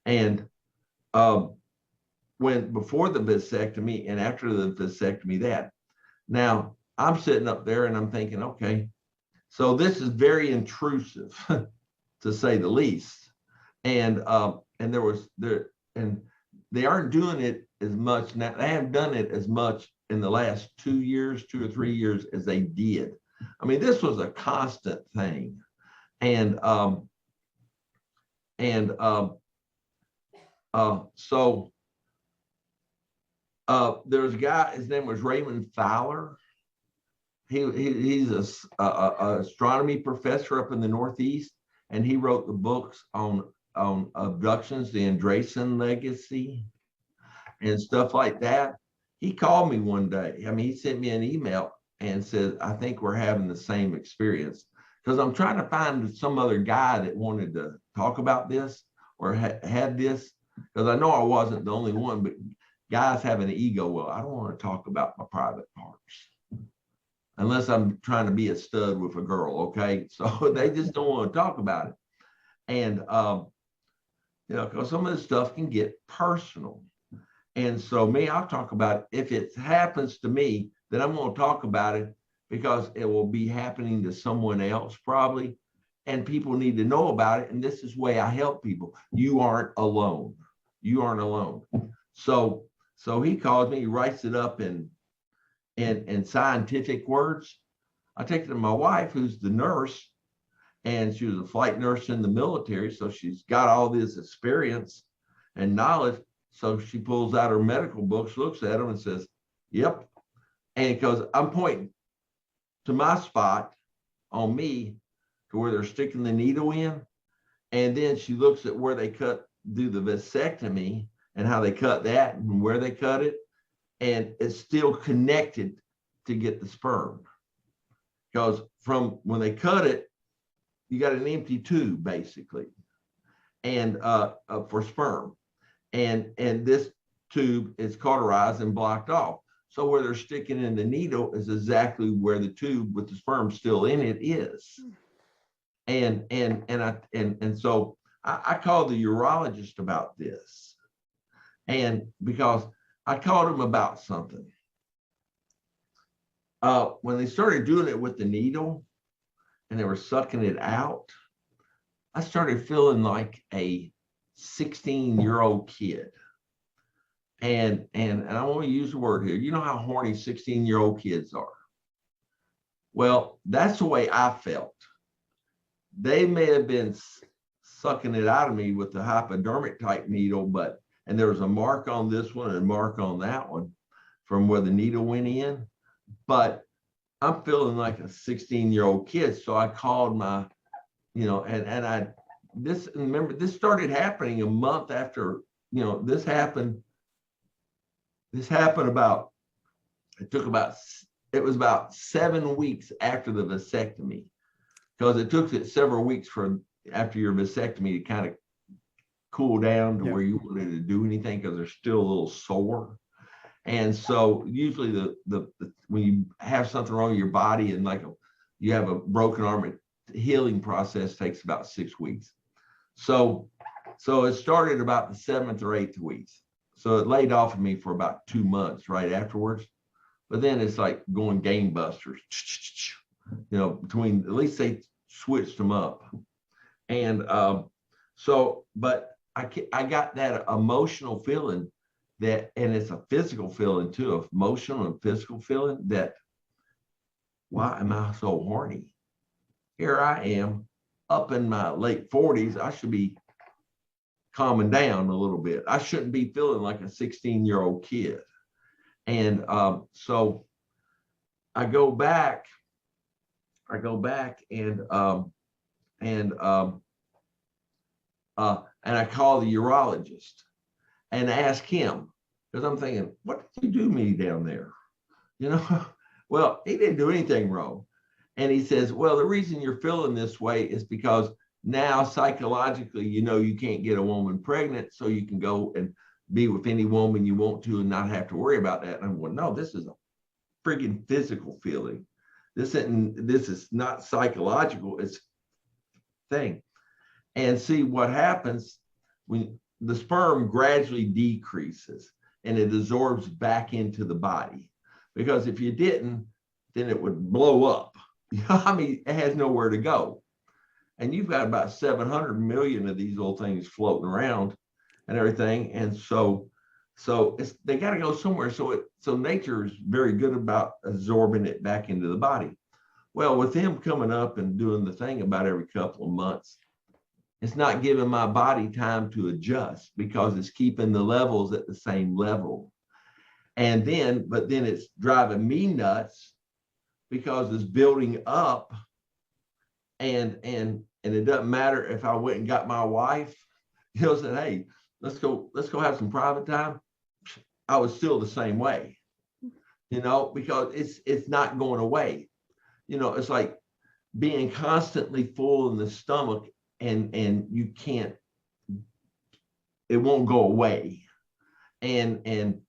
And when before the vasectomy and after the vasectomy, now I'm sitting up there and I'm thinking, okay, so this is very intrusive to say the least. And they aren't doing it as much now. They haven't done it as much in the last 2 years, 2 or 3 years, as they did. I mean, this was a constant thing. And so there's a guy, his name was Raymond Fowler. He's a astronomy professor up in the Northeast, and he wrote the books on abductions, the Andreessen legacy, and stuff like that. He called me one day. I mean, he sent me an email and said, I think we're having the same experience, because I'm trying to find some other guy that wanted to talk about this or had this, because I know I wasn't the only one, but guys have an ego. Well, I don't want to talk about my private parts unless I'm trying to be a stud with a girl. Okay. So they just don't want to talk about it. And, you know, because some of this stuff can get personal. And so me, I'll talk about it. If it happens to me, then I'm going to talk about it because it will be happening to someone else probably. And people need to know about it. And this is the way I help people. You aren't alone. You aren't alone. So he calls me, he writes it up in scientific words. I take it to my wife, who's the nurse, and she was a flight nurse in the military. So she's got all this experience and knowledge. So she pulls out her medical books, looks at them and says, yep. And because I'm pointing to my spot on me to where they're sticking the needle in. And then she looks at where they do the vasectomy and how they cut that and where they cut it. And it's still connected to get the sperm. Because from when they cut it, you got an empty tube basically, and for sperm. And this tube is cauterized and blocked off. So where they're sticking in the needle is exactly where the tube with the sperm still in it is. And so I called the urologist about this, and because I called him about something. When they started doing it with the needle and they were sucking it out, I started feeling like a 16-year-old kid. And I want to use the word here. You know how horny 16-year-old kids are. Well, that's the way I felt. They may have been sucking it out of me with the hypodermic type needle, and there was a mark on this one and a mark on that one from where the needle went in. But I'm feeling like a 16-year-old kid. So I called my, remember, this started happening a month after, this happened about, it was about 7 weeks after the vasectomy, because it took it several weeks after your vasectomy to kind of cool down to where you wanted to do anything, because they're still a little sore. And so usually the when you have something wrong with your body and you have a broken arm, the healing process takes about 6 weeks. So it started about the 7th or 8th week. So it laid off of me for about 2 months right afterwards. But then it's like going gangbusters, between, at least they switched them up. And but I got that emotional feeling and it's a physical feeling too, emotional and physical feeling that, why am I so horny? Here I am up in my late 40s. I should be calming down a little bit. I shouldn't be feeling like a 16-year-old kid. And so I go back and I call the urologist and ask him, because I'm thinking, what did you do me down there? Well, he didn't do anything wrong. And he says, well, the reason you're feeling this way is because now psychologically, you can't get a woman pregnant, so you can go and be with any woman you want to and not have to worry about that. And I'm going, no, this is a freaking physical feeling. This is not psychological, it's thing. And see what happens when the sperm gradually decreases and it absorbs back into the body. Because if you didn't, then it would blow up. It has nowhere to go. And you've got about 700 million of these little things floating around and everything. And so they got to go somewhere. So nature is very good about absorbing it back into the body. Well, with him coming up and doing the thing about every couple of months, it's not giving my body time to adjust, because it's keeping the levels at the same level. But then it's driving me nuts, because it's building up, and it doesn't matter if I went and got my wife, said, hey, let's go have some private time. I was still the same way, because it's not going away. It's like being constantly full in the stomach, and you can't, it won't go away. And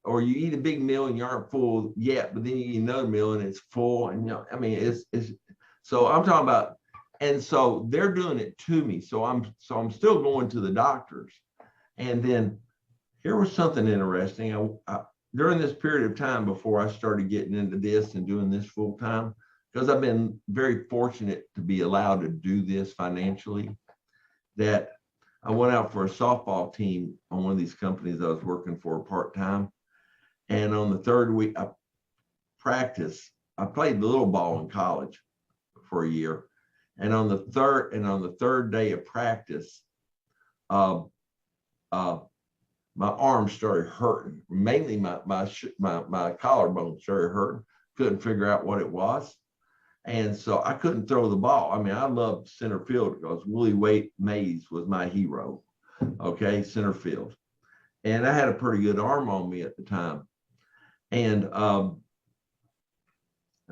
or you eat a big meal and you aren't full yet, but then you eat another meal and it's full. And it's so I'm talking about, and so they're doing it to me. So I'm still going to the doctors, and then here was something interesting. During this period of time before I started getting into this and doing this full time, because I've been very fortunate to be allowed to do this financially, that I went out for a softball team on one of these companies I was working for part-time. And on the third week, I played little ball in college for a year. And on the third day of practice, my arm started hurting. Mainly my collarbone started hurting. Couldn't figure out what it was. And so I couldn't throw the ball. I mean, I loved center field because Willie Waite Mays was my hero. Okay, center field. And I had a pretty good arm on me at the time. And of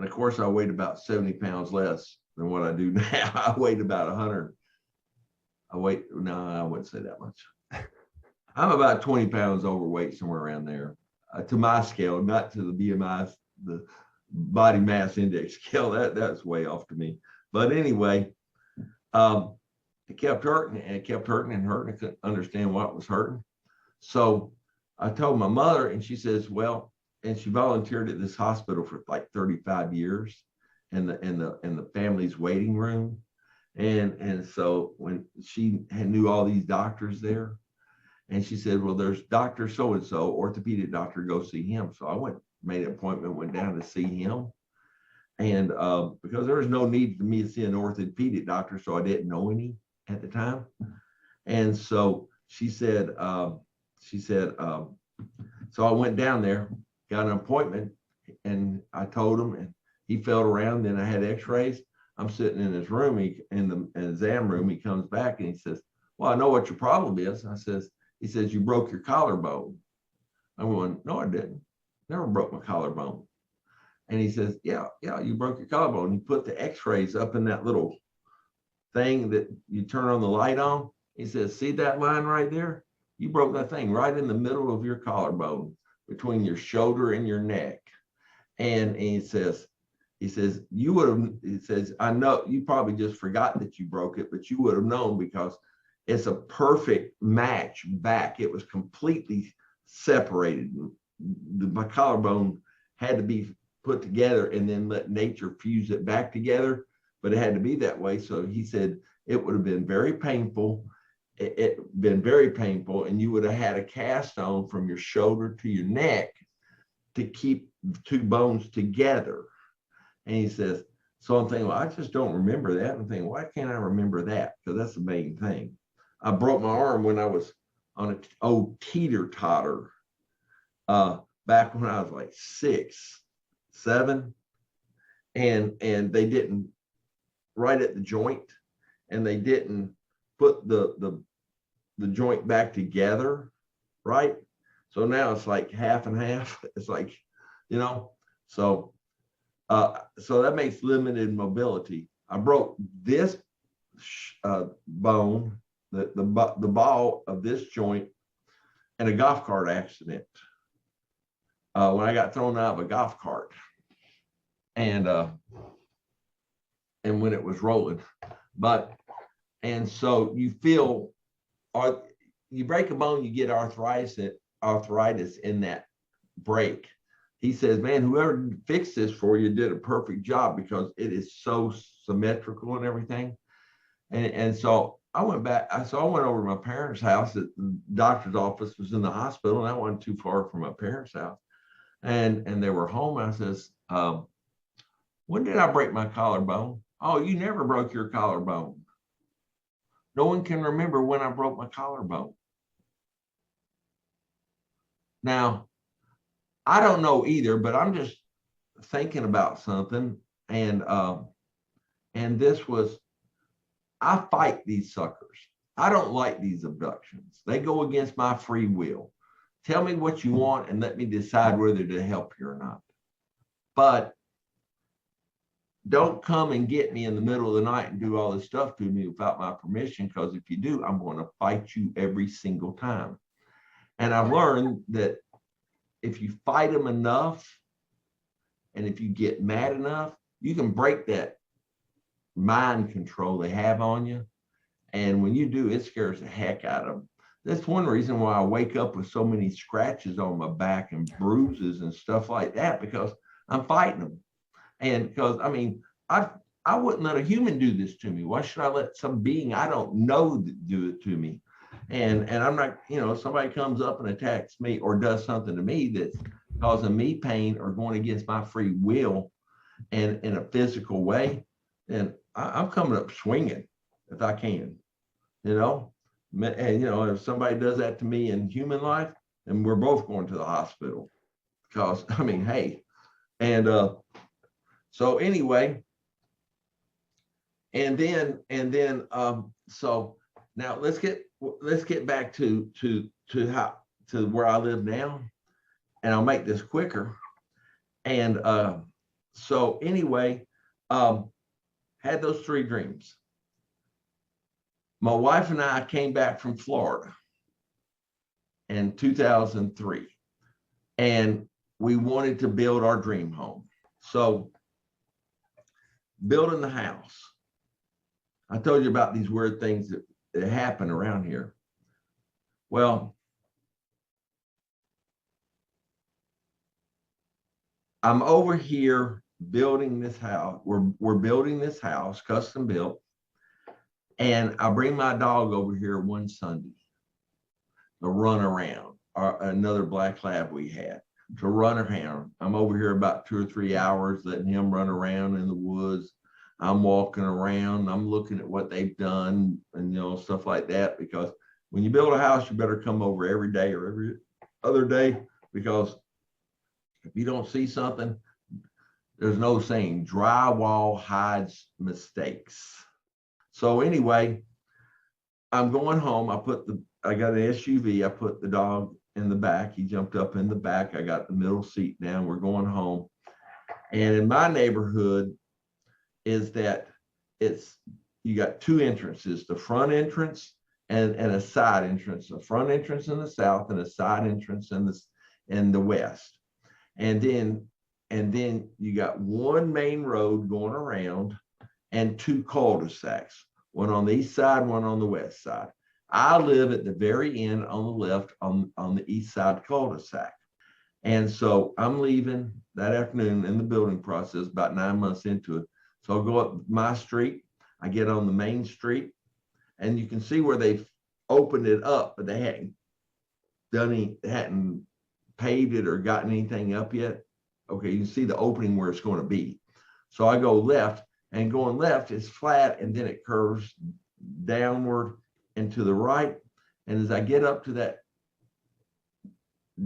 course, I weighed about 70 pounds less than what I do now. I weighed about 100. No, I wouldn't say that much. I'm about 20 pounds overweight, somewhere around there, to my scale, not to the BMI, the body mass index scale. That's way off to me. But anyway, it kept hurting and it kept hurting and hurting. I couldn't understand what was hurting. So I told my mother, and she says, well, and she volunteered at this hospital for like 35 years in the family's waiting room. And so when she knew all these doctors there, and she said, well, there's Dr. So-and-so, orthopedic doctor, go see him. So I made an appointment, went down to see him. And because there was no need for me to see an orthopedic doctor, so I didn't know any at the time. And so she said, so I went down there, got an appointment, and I told him, and he felt around. Then I had x-rays. I'm sitting in his room, in the exam room. He comes back and he says, well, I know what your problem is. He says, you broke your collarbone. I'm going, no, I didn't. Never broke my collarbone. And he says, yeah, you broke your collarbone. He put the x-rays up in that little thing that you turn on the light on. He says, see that line right there? You broke that thing right in the middle of your collarbone, between your shoulder and your neck. And he says, you would have, he says, I know you probably just forgot that you broke it, but you would have known because it's a perfect match back. It was completely separated. My collarbone had to be put together and then let nature fuse it back together, but it had to be that way. So he said it would have been very painful. It been very painful, and you would have had a cast on from your shoulder to your neck to keep the two bones together. And he says, so I'm thinking, well, I just don't remember that. I'm thinking, why can't I remember that? Because that's the main thing. I broke my arm when I was on an old teeter-totter back when I was like 6, 7, and they didn't right at the joint, and they didn't put the joint back together, right? So now it's like half and half. It's like, so that makes limited mobility. I broke this bone, the ball of this joint, in a golf cart accident. When I got thrown out of a golf cart, and when it was rolling, and so you feel, or you break a bone, you get arthritis in that break. He says, man, whoever fixed this for you did a perfect job because it is so symmetrical and everything. And so I went back. So I went over to my parents' house. The doctor's office was in the hospital, and I wasn't too far from my parents' house. And they were home. I says, when did I break my collarbone? Oh, you never broke your collarbone. No one can remember when I broke my collarbone. Now, I don't know either, but I'm just thinking about something. And this was, I fight these suckers. I don't like these abductions. They go against my free will. Tell me what you want and let me decide whether to help you or not. But don't come and get me in the middle of the night and do all this stuff to me without my permission, because if you do, I'm going to fight you every single time. And I've learned that if you fight them enough, and if you get mad enough, you can break that mind control they have on you. And when you do, it scares the heck out of them. That's one reason why I wake up with so many scratches on my back and bruises and stuff like that, because I'm fighting them. And because, I mean, I wouldn't let a human do this to me. Why should I let some being I don't know do it to me? And I'm not, you know, if somebody comes up and attacks me or does something to me that's causing me pain or going against my free will and in a physical way, then I'm coming up swinging if I can, you know. And you know, if somebody does that to me in human life, then we're both going to the hospital. Because I mean, hey, and so anyway, and then so now let's get back to how to where I live now, and I'll make this quicker. And so anyway, had those three dreams. My wife and I came back from Florida in 2003, and we wanted to build our dream home. So building the house. I told you about these weird things that happen around here. Well, I'm over here building this house. We're building this house, custom built. And I bring my dog over here one Sunday to run around, or another black lab we had to run around. I'm over here about 2 or 3 hours letting him run around in the woods. I'm walking around, I'm looking at what they've done and, you know, stuff like that. Because when you build a house, you better come over every day or every other day, because if you don't see something, there's no saying drywall hides mistakes. So anyway, I'm going home. I got an SUV. I put the dog in the back. He jumped up in the back. I got the middle seat down. We're going home. And in my neighborhood is that you got two entrances, the front entrance and a side entrance, a front entrance in the south and a side entrance in the west. And then you got one main road going around and two cul-de-sacs, one on the east side, one on the west side. I live at the very end on the left on the east side cul-de-sac. And so I'm leaving that afternoon in the building process, about 9 months into it. So I'll go up my street, I get on the main street, and you can see where they've opened it up, but they hadn't paved it or gotten anything up yet. Okay, you can see the opening where it's going to be. So I go left, and going left is flat, and then it curves downward and to the right. And as I get up to that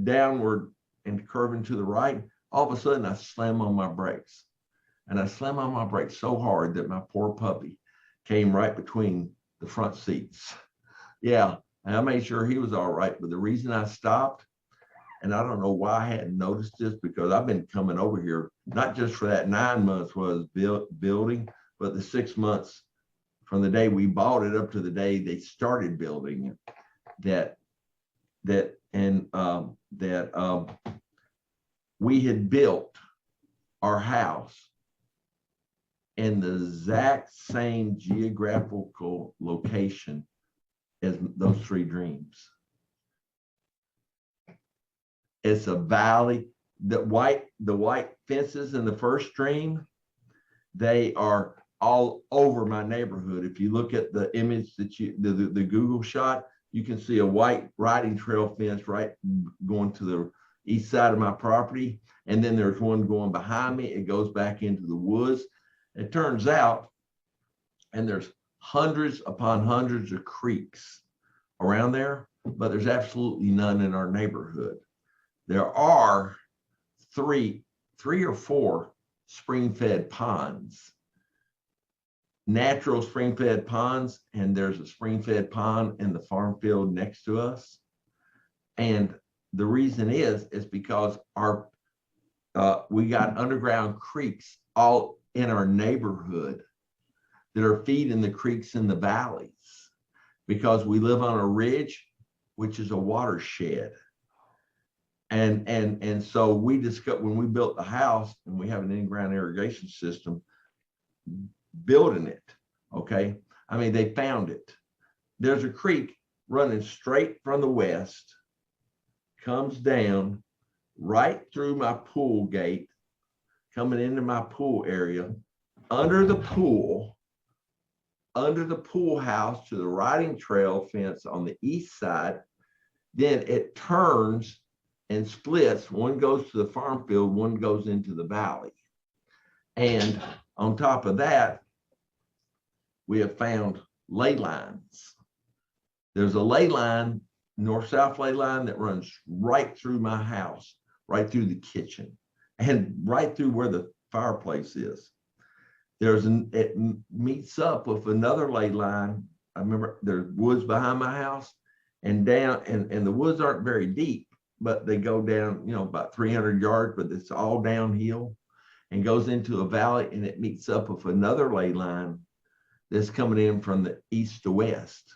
downward and curving to the right, all of a sudden I slam on my brakes. And I slammed on my brakes so hard that my poor puppy came right between the front seats. Yeah, and I made sure he was all right. But the reason I stopped, and I don't know why I hadn't noticed this, because I've been coming over here, not just for that 9 months was building, but the 6 months from the day we bought it up to the day they started building it, we had built our house in the exact same geographical location as those three dreams. It's a valley. The white fences in the first dream, they are all over my neighborhood. If you look at the image that the Google shot, you can see a white riding trail fence right going to the east side of my property. And then there's one going behind me. It goes back into the woods. It turns out, and there's hundreds upon hundreds of creeks around there, but there's absolutely none in our neighborhood. There are three or four spring-fed ponds, natural spring-fed ponds, and there's a spring-fed pond in the farm field next to us. And the reason is because we got underground creeks all in our neighborhood that are feeding the creeks in the valleys, because we live on a ridge, which is a watershed. And so we discovered when we built the house, and we have an in-ground irrigation system building it. Okay, I mean, they found it. There's a creek running straight from the west, comes down right through my pool gate, coming into my pool area, under the pool house to the riding trail fence on the east side. Then it turns and splits. One goes to the farm field, one goes into the valley. And on top of that, we have found ley lines. There's a ley line, north-south ley line, that runs right through my house, right through the kitchen, and right through where the fireplace is. It meets up with another ley line. I remember there's woods behind my house, and down, and the woods aren't very deep, but they go down, about 300 yards, but it's all downhill and goes into a valley, and it meets up with another ley line that's coming in from the east to west.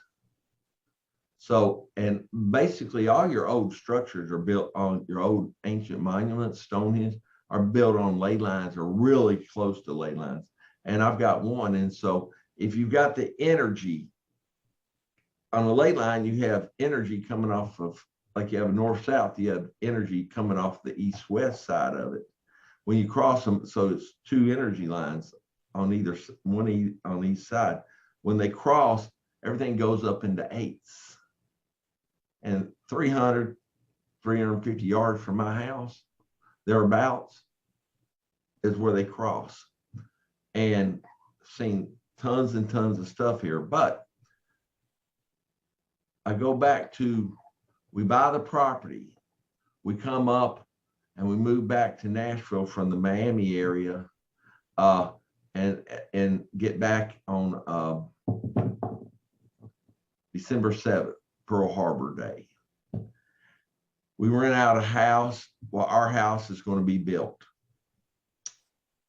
So, and basically all your old structures are built on, your old ancient monuments, Stonehenge, are built on ley lines, or really close to ley lines. And I've got one. And so if you've got the energy on a ley line, you have energy coming off of, like you have a north-south, you have energy coming off the east-west side of it. When you cross them, so it's two energy lines on either one on each side. When they cross, everything goes up into eighths. And 300, 350 yards from my house, thereabouts, is where they cross. And seen tons and tons of stuff here. But I go back to, we buy the property, we come up and we move back to Nashville from the Miami area, and get back on December 7th, Pearl Harbor Day. We rent out a house. Well, our house is going to be built.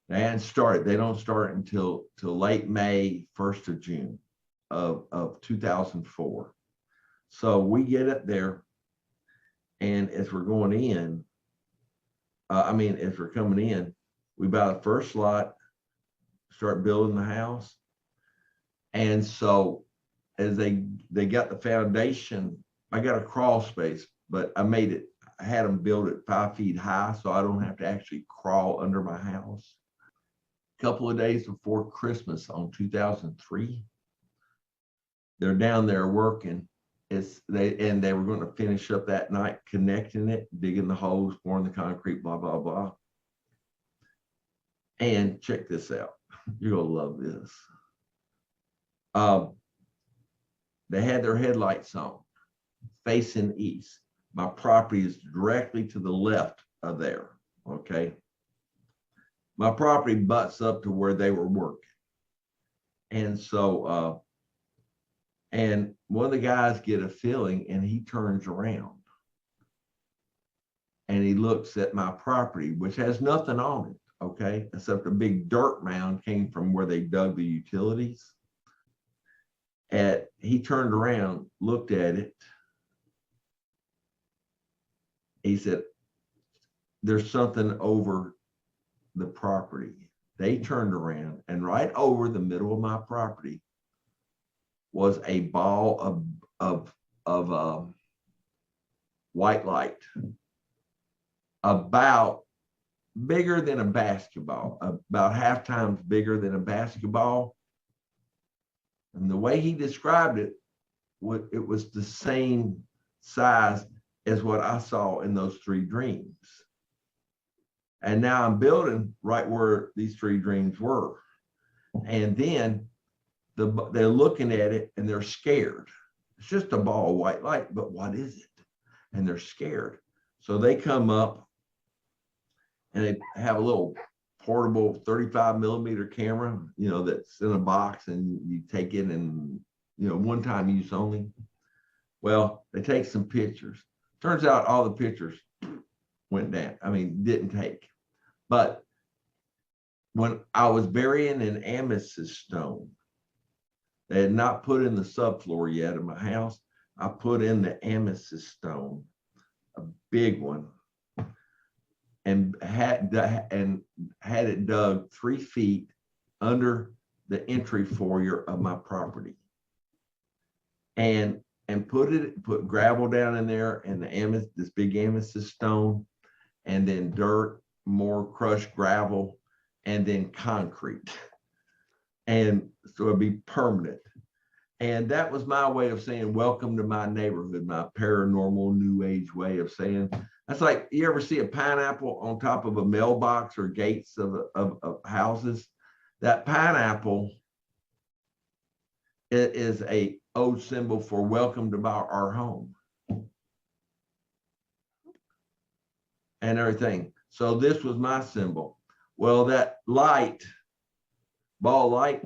They hadn't started. They don't start until late May, 1st of June of 2004. So we get up there, and as we're going in, as we're coming in, we buy the first lot, start building the house. And so as they got the foundation, I got a crawl space, but I had them build it 5 feet high, so I don't have to actually crawl under my house. A couple of days before Christmas on 2003, they're down there working. They were going to finish up that night, connecting it, digging the holes, pouring the concrete, blah, blah, blah. And check this out. You're going to love this. They had their headlights on, facing east. My property is directly to the left of there, okay? My property butts up to where they were working. And so, and one of the guys get a feeling, and he turns around and he looks at my property, which has nothing on it, okay, except a big dirt mound came from where they dug the utilities. And he turned around, looked at it. He said, "There's something over the property." They turned around, and right over the middle of my property was a ball of white light, about bigger than a basketball, about half times bigger than a basketball. And the way he described it, it was the same size as what I saw in those 3 dreams. And now I'm building right where these 3 dreams were. And then they're looking at it and they're scared. It's just a ball of white light, but what is it? And they're scared. So they come up and they have a little portable 35 millimeter camera, that's in a box, and you take it and, one-time use only. Well, they take some pictures. Turns out all the pictures went down. Didn't take. But when I was burying an amethyst stone, they had not put in the subfloor yet of my house. I put in the amethyst stone, a big one, and had it dug 3 feet under the entry foyer of my property. And and put gravel down in there, and this big amethyst stone, and then dirt, more crushed gravel, and then concrete. And so it'd be permanent. And that was my way of saying, welcome to my neighborhood, my paranormal new age way of saying. That's like, you ever see a pineapple on top of a mailbox or gates of houses? That pineapple is a old symbol for welcome to our home and everything. So this was my symbol. Well, that ball light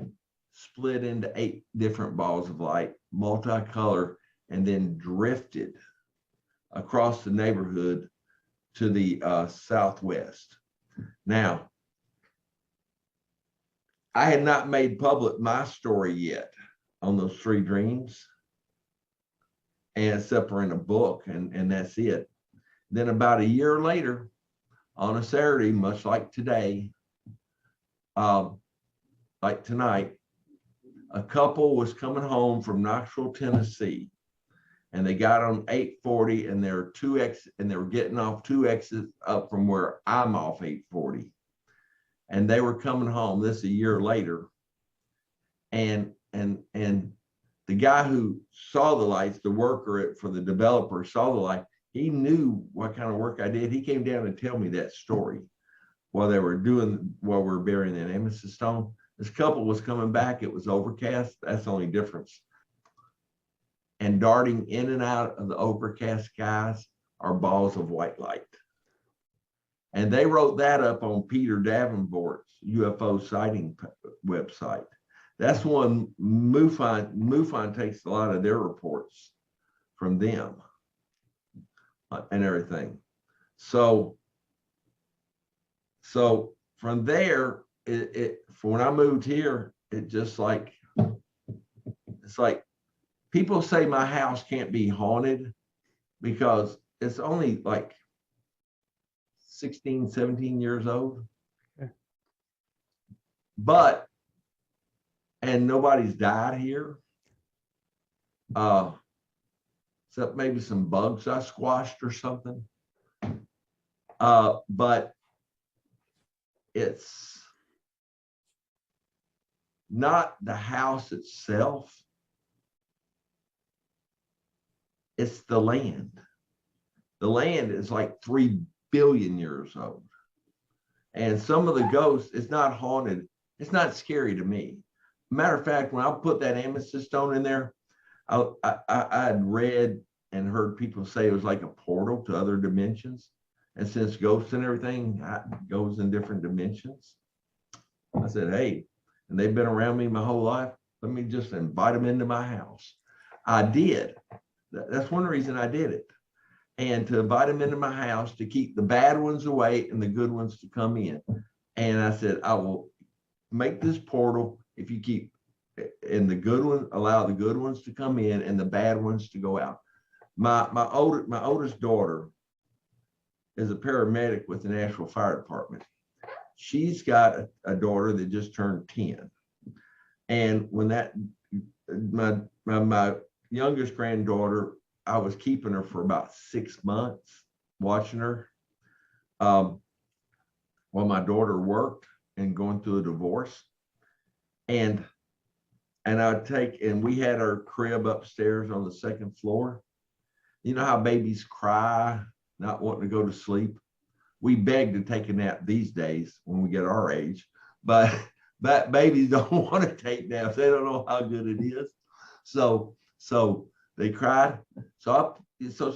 split into 8 different balls of light, multicolor, and then drifted across the neighborhood to the southwest. Now, I had not made public my story yet on those 3 dreams, and except for in a book, and that's it. Then about a year later, on a Saturday, much like today, like tonight, a couple was coming home from Knoxville, Tennessee, and they got on 840, and there were 2 exits, and they were getting off 2 exits up from where I'm off 840, and they were coming home. This a year later, and the guy who saw the lights, the worker for the developer, saw the light. He knew what kind of work I did. He came down and tell me that story while we were burying that amethyst stone. This couple was coming back. It was overcast. That's the only difference. And darting in and out of the overcast skies are balls of white light. And they wrote that up on Peter Davenport's UFO sighting website. That's one MUFON takes a lot of their reports from them and everything. So from there, when I moved here, it's like people say my house can't be haunted because it's only like 16, 17 years old. Okay. And nobody's died here. Except maybe some bugs I squashed or something. But it's not the house itself. It's the land. The land is like 3 billion years old. And some of the ghosts, it's not haunted. It's not scary to me. Matter of fact, when I put that amethyst stone in there, I had read and heard people say it was like a portal to other dimensions. And since ghosts and everything goes in different dimensions, I said, hey, and they've been around me my whole life, let me just invite them into my house. I did. That's one reason I did it. And to invite them into my house to keep the bad ones away and the good ones to come in. And I said, I will make this portal if you keep in the good one, allow the good ones to come in and the bad ones to go out. My oldest daughter is a paramedic with the National Fire Department. She's got a daughter that just turned 10. And when my youngest granddaughter, I was keeping her for about 6 months, watching her while my daughter worked and going through a divorce. And we had our crib upstairs on the 2nd floor. You know how babies cry, not wanting to go to sleep? We beg to take a nap these days when we get our age, but babies don't want to take naps. They don't know how good it is. So they cried. So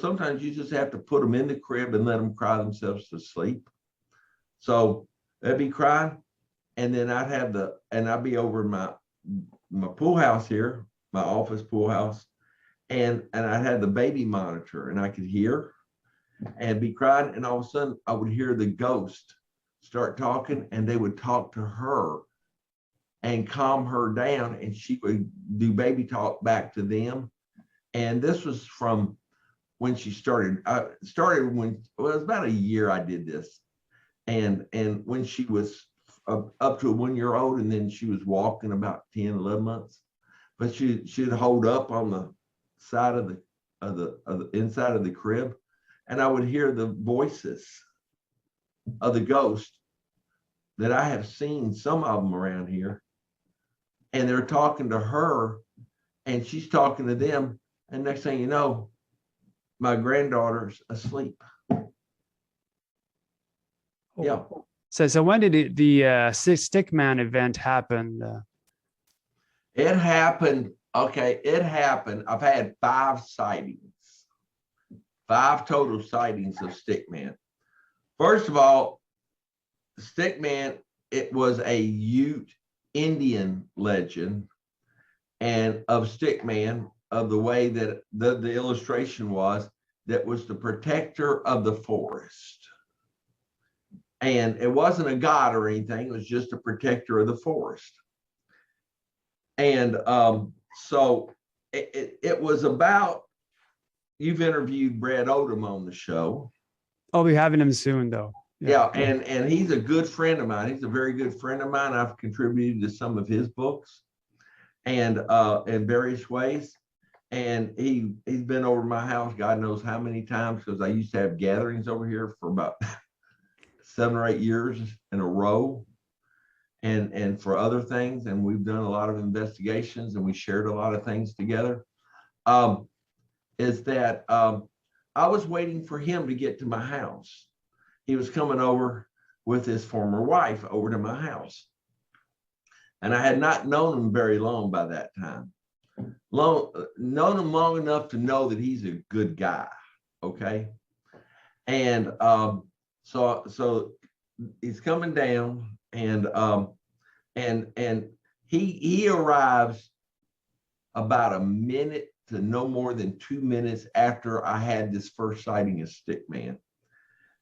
sometimes you just have to put them in the crib and let them cry themselves to sleep. So they'd be crying, and then I'd be over in my pool house here, my office pool house, and I had the baby monitor, and I could hear and be crying, and all of a sudden I would hear the ghost start talking, and they would talk to her and calm her down, and she would do baby talk back to them. And this was from when she started. It was about a year I did this, and when she was up to a 1-year-old, and then she was walking about 10, 11 months, but she'd hold up on the side of the inside of the crib, and I would hear the voices of the ghost that I have seen, some of them around here, and they're talking to her and she's talking to them, and next thing you know, my granddaughter's asleep. Yeah. So when did the Stickman event happen? It happened. Okay, it happened. I've had 5 sightings, 5 total sightings of Stickman. First of all, Stickman, it was a Ute Indian legend, and of Stickman, of the way that the illustration was, that was the protector of the forest. And it wasn't a god or anything, it was just a protector of the forest. And so it was about, you've interviewed Brad Odom on the show. I'll be having him soon, though. Yeah, and he's a good friend of mine. He's a very good friend of mine. I've contributed to some of his books, and in various ways. And he's been over my house, God knows how many times, because I used to have gatherings over here for about 7 or 8 years in a row, and for other things. And we've done a lot of investigations, and we shared a lot of things together. Is that I was waiting for him to get to my house. He was coming over with his former wife over to my house. And I had not known him very long by that time. Known him long enough to know that he's a good guy. Okay. And so he's coming down, and he arrives about a minute to no more than 2 minutes after I had this first sighting of Stickman.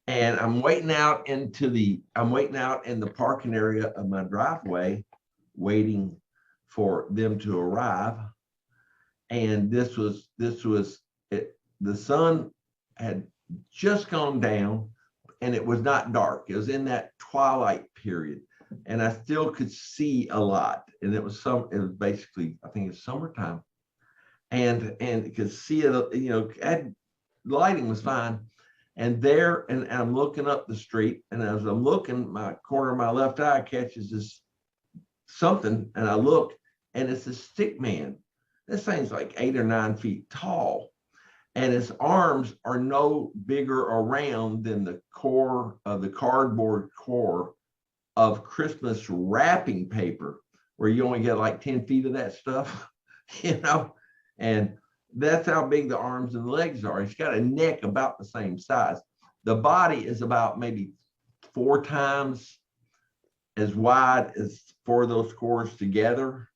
And I'm waiting out in the parking area of my driveway, waiting for them to arrive. And this was it. The sun had just gone down, and it was not dark. It was in that twilight period, and I still could see a lot. And it was basically, I think it's summertime, and could see it. Lighting was fine. And I'm looking up the street, and as I'm looking, my corner of my left eye catches this something, and I look, and it's a Stickman. This thing's like 8 or 9 feet tall, and his arms are no bigger around than the core of the cardboard core of Christmas wrapping paper, where you only get like 10 feet of that stuff, and that's how big the arms and legs are. He's got a neck about the same size. The body is about maybe 4 times as wide as 4 of those cores together.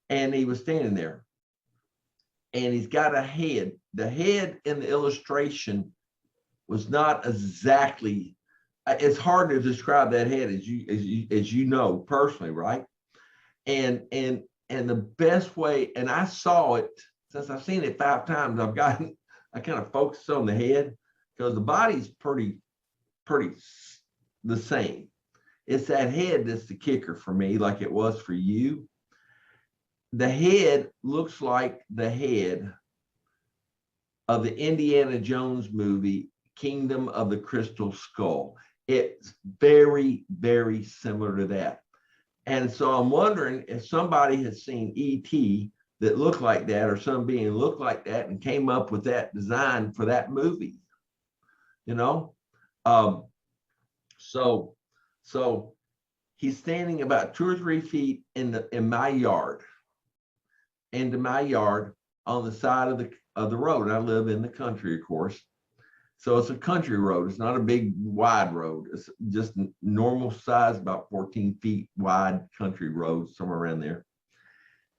And he was standing there. And he's got a head. The head in the illustration was not exactly, it's hard to describe that head as you know personally, right? And the best way, and I saw it, since I've seen it 5 times, I kind of focused on the head, because the body's pretty the same. It's that head that's the kicker for me, like it was for you. The head looks like the head of the Indiana Jones movie, Kingdom of the Crystal Skull. It's very, very similar to that. And so I'm wondering if somebody has seen E.T. that looked like that, or some being looked like that, and came up with that design for that movie, So he's standing about 2 or 3 feet in my yard, into my yard, on the side of the road. And I live in the country, of course. So it's a country road. It's not a big wide road. It's just normal size, about 14 feet wide country road, somewhere around there.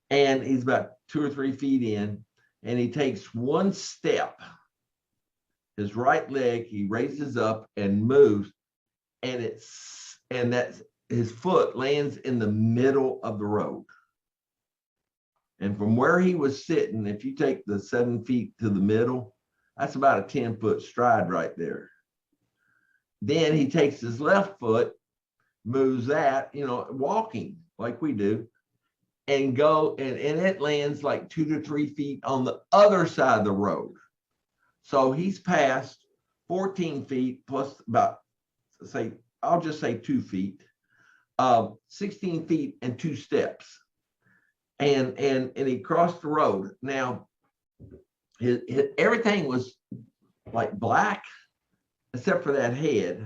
And he's about 2 or 3 feet in, and he takes 1 step, his right leg, he raises up and moves, and that's his foot lands in the middle of the road. And from where he was sitting, if you take the 7 feet to the middle, that's about a 10-foot stride right there. Then he takes his left foot, moves that, walking like we do, and go, and it lands like 2 to 3 feet on the other side of the road. So he's passed 14 feet plus about, say, I'll just say 2 feet, 16 feet and 2 steps. And he crossed the road. Now, everything was like black, except for that head.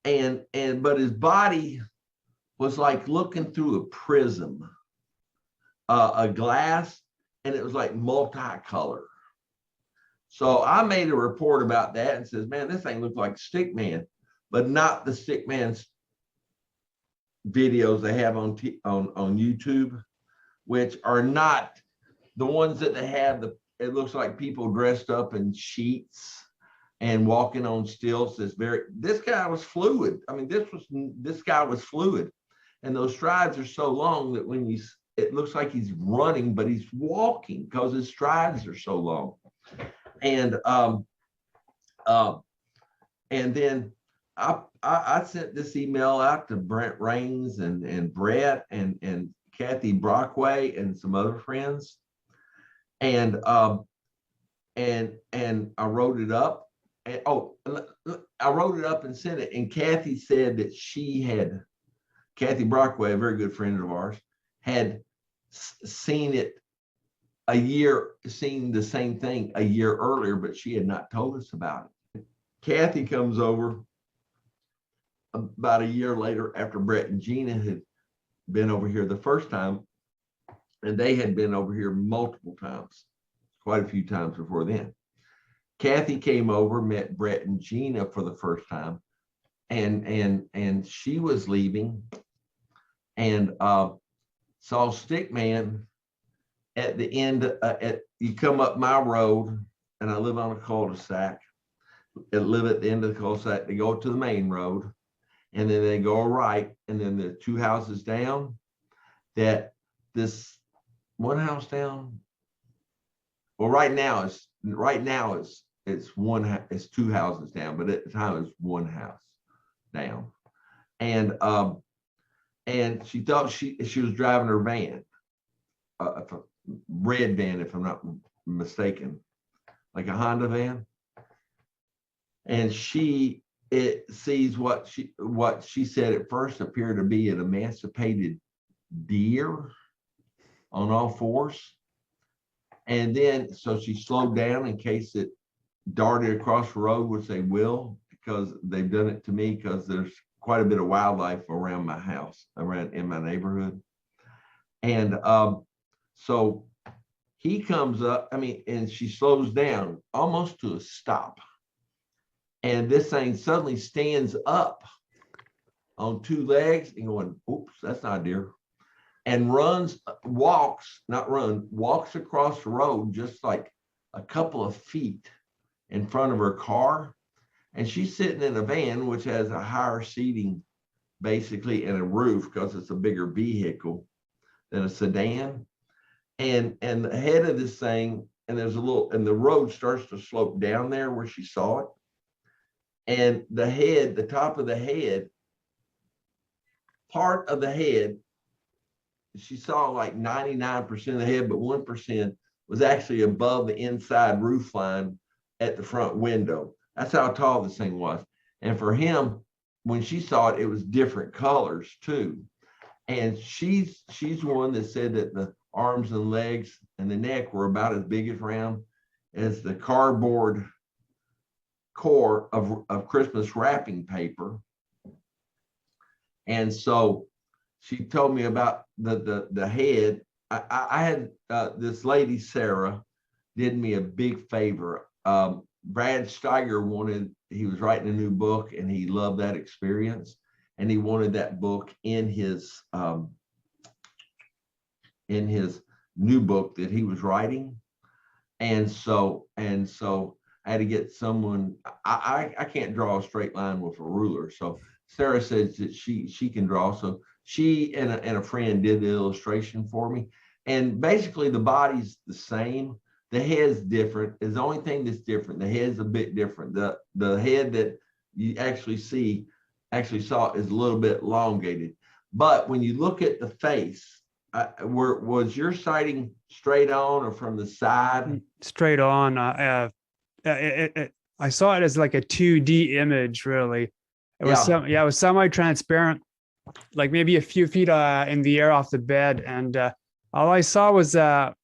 But his body was like looking through a prism, a glass, and it was like multicolor. So I made a report about that and says, man, this thing looks like Stickman, but not the Stickman's videos they have on YouTube, which are not the ones that they have. It looks like people dressed up in sheets and walking on stilts. This guy was fluid. I mean, this guy was fluid, and those strides are so long that it looks like he's running, but he's walking because his strides are so long. And then I sent this email out to Brent Rains and Brett and Kathy Brockway and some other friends, and I wrote it up. I wrote it up and sent it. And Kathy said that Kathy Brockway, a very good friend of ours, had seen the same thing a year earlier, but she had not told us about it. Kathy comes over about a year later after Brett and Gina had been over here the first time, and they had been over here multiple times, quite a few times before then. Kathy came over, met Brett and Gina for the first time, and she was leaving, and saw Stickman at the end. You come up my road, and I live on a cul-de-sac. I live at the end of the cul-de-sac. They go to the main road, and then they go right, and then the 2 houses down. That this one house down. Well, right now it's 2 houses down, but at the time it's 1 house down. And she thought she was driving her van, a red van, if I'm not mistaken, like a Honda van. And it sees what she said at first appeared to be an emancipated deer on all fours. And then, so she slowed down in case it darted across the road, which they will, because they've done it to me, because there's quite a bit of wildlife around my house, around in my neighborhood. And so he comes up, and she slows down almost to a stop. And this thing suddenly stands up on 2 legs and going, oops, that's not a deer. And walks across the road just like a couple of feet in front of her car. And she's sitting in a van, which has a higher seating, basically, and a roof, because it's a bigger vehicle than a sedan. And the head of this thing, and the road starts to slope down there where she saw it. And the top of the head, part of the head, she saw like 99% of the head, but 1% was actually above the inside roof line at the front window. That's how tall this thing was. And for him, when she saw it, it was different colors too. And she's one that said that the arms and legs and the neck were about as big as the cardboard core of Christmas wrapping paper. And so she told me about the head. I had this lady, Sarah, did me a big favor. Brad Steiger he was writing a new book, and he loved that experience, and he wanted that book in his new book that he was writing. And so I had to get someone. I can't draw a straight line with a ruler, so Sarah says that she can draw. So she and a friend did the illustration for me. And basically the body's the same. The head's different. It's the only thing that's different. The head's a bit different. The head that you actually saw is a little bit elongated. But when you look at the face, Was your sighting straight on or from the side? Straight on. I saw it as like a 2D image, really. It was Yeah, it was semi-transparent, like maybe a few feet in the air off the bed, and all I saw was I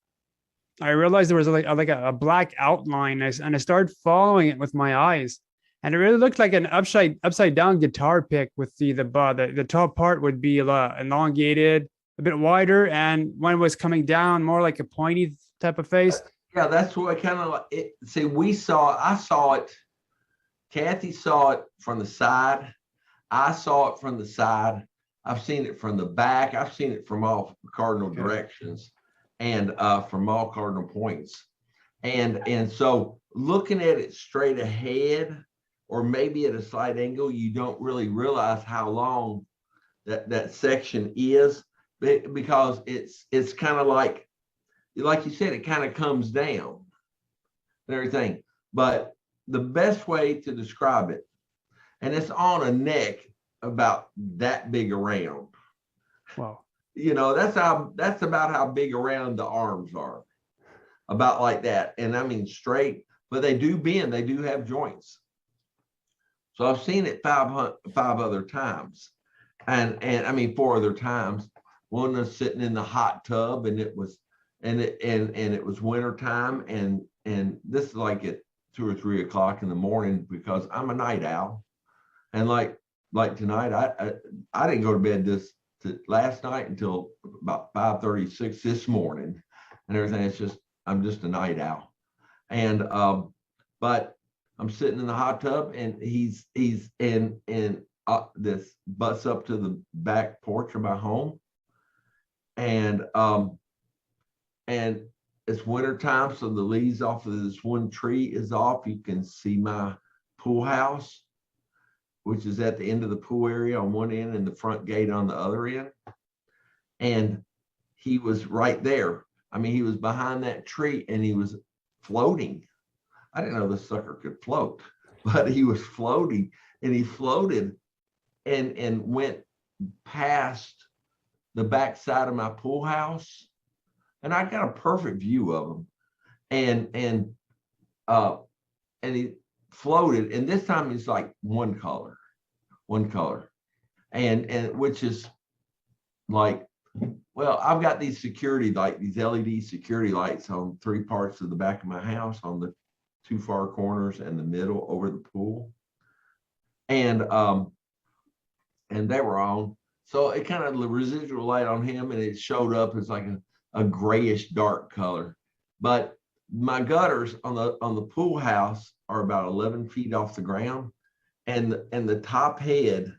realized there was like a black outline, and I started following it with my eyes, and it really looked like an upside down guitar pick with the top part would be elongated, a bit wider, and when it was coming down, more like a pointy type of face. yeah, that's what kind of like it. See, I saw it. Kathy saw it from the side. I saw it from the side. I've seen it from the back. I've seen it from all cardinal Okay. directions and from all cardinal points. And so looking at it straight ahead, or maybe at a slight angle, you don't really realize how long that section is, because it's kind of like you said, it kind of comes down and everything. But the best way to describe it, and it's on a neck about that big around. Wow. That's about how big around the arms are, about like that. And I mean straight, but they do bend, they do have joints. So I've seen it five other times. And I mean 4 other times. One was sitting in the hot tub, and it was it was winter time, and this is like at 2 or 3 o'clock in the morning, because I'm a night owl. And like tonight, I didn't go to bed last night until about 5:36 this morning, and everything. It's just, I'm just a night owl. And but I'm sitting in the hot tub, and he's in this butts up to the back porch of my home, and it's winter time, so the leaves off of this one tree is off. You can see my pool house, which is at the end of the pool area on one end and the front gate on the other end. And he was right there. I mean, he was behind that tree, and he was floating. I didn't know this sucker could float, but he was floating, and he floated and went past the back side of my pool house. And I got a perfect view of him. And he floated, and this time it's like one color, and which is like, well, I've got these these LED security lights on 3 parts of the back of my house, on the 2 far corners and the middle over the pool, and they were on. So it kind of, the residual light on him, and it showed up as like a grayish dark color. But my gutters on the pool house are about 11 feet off the ground, and the top head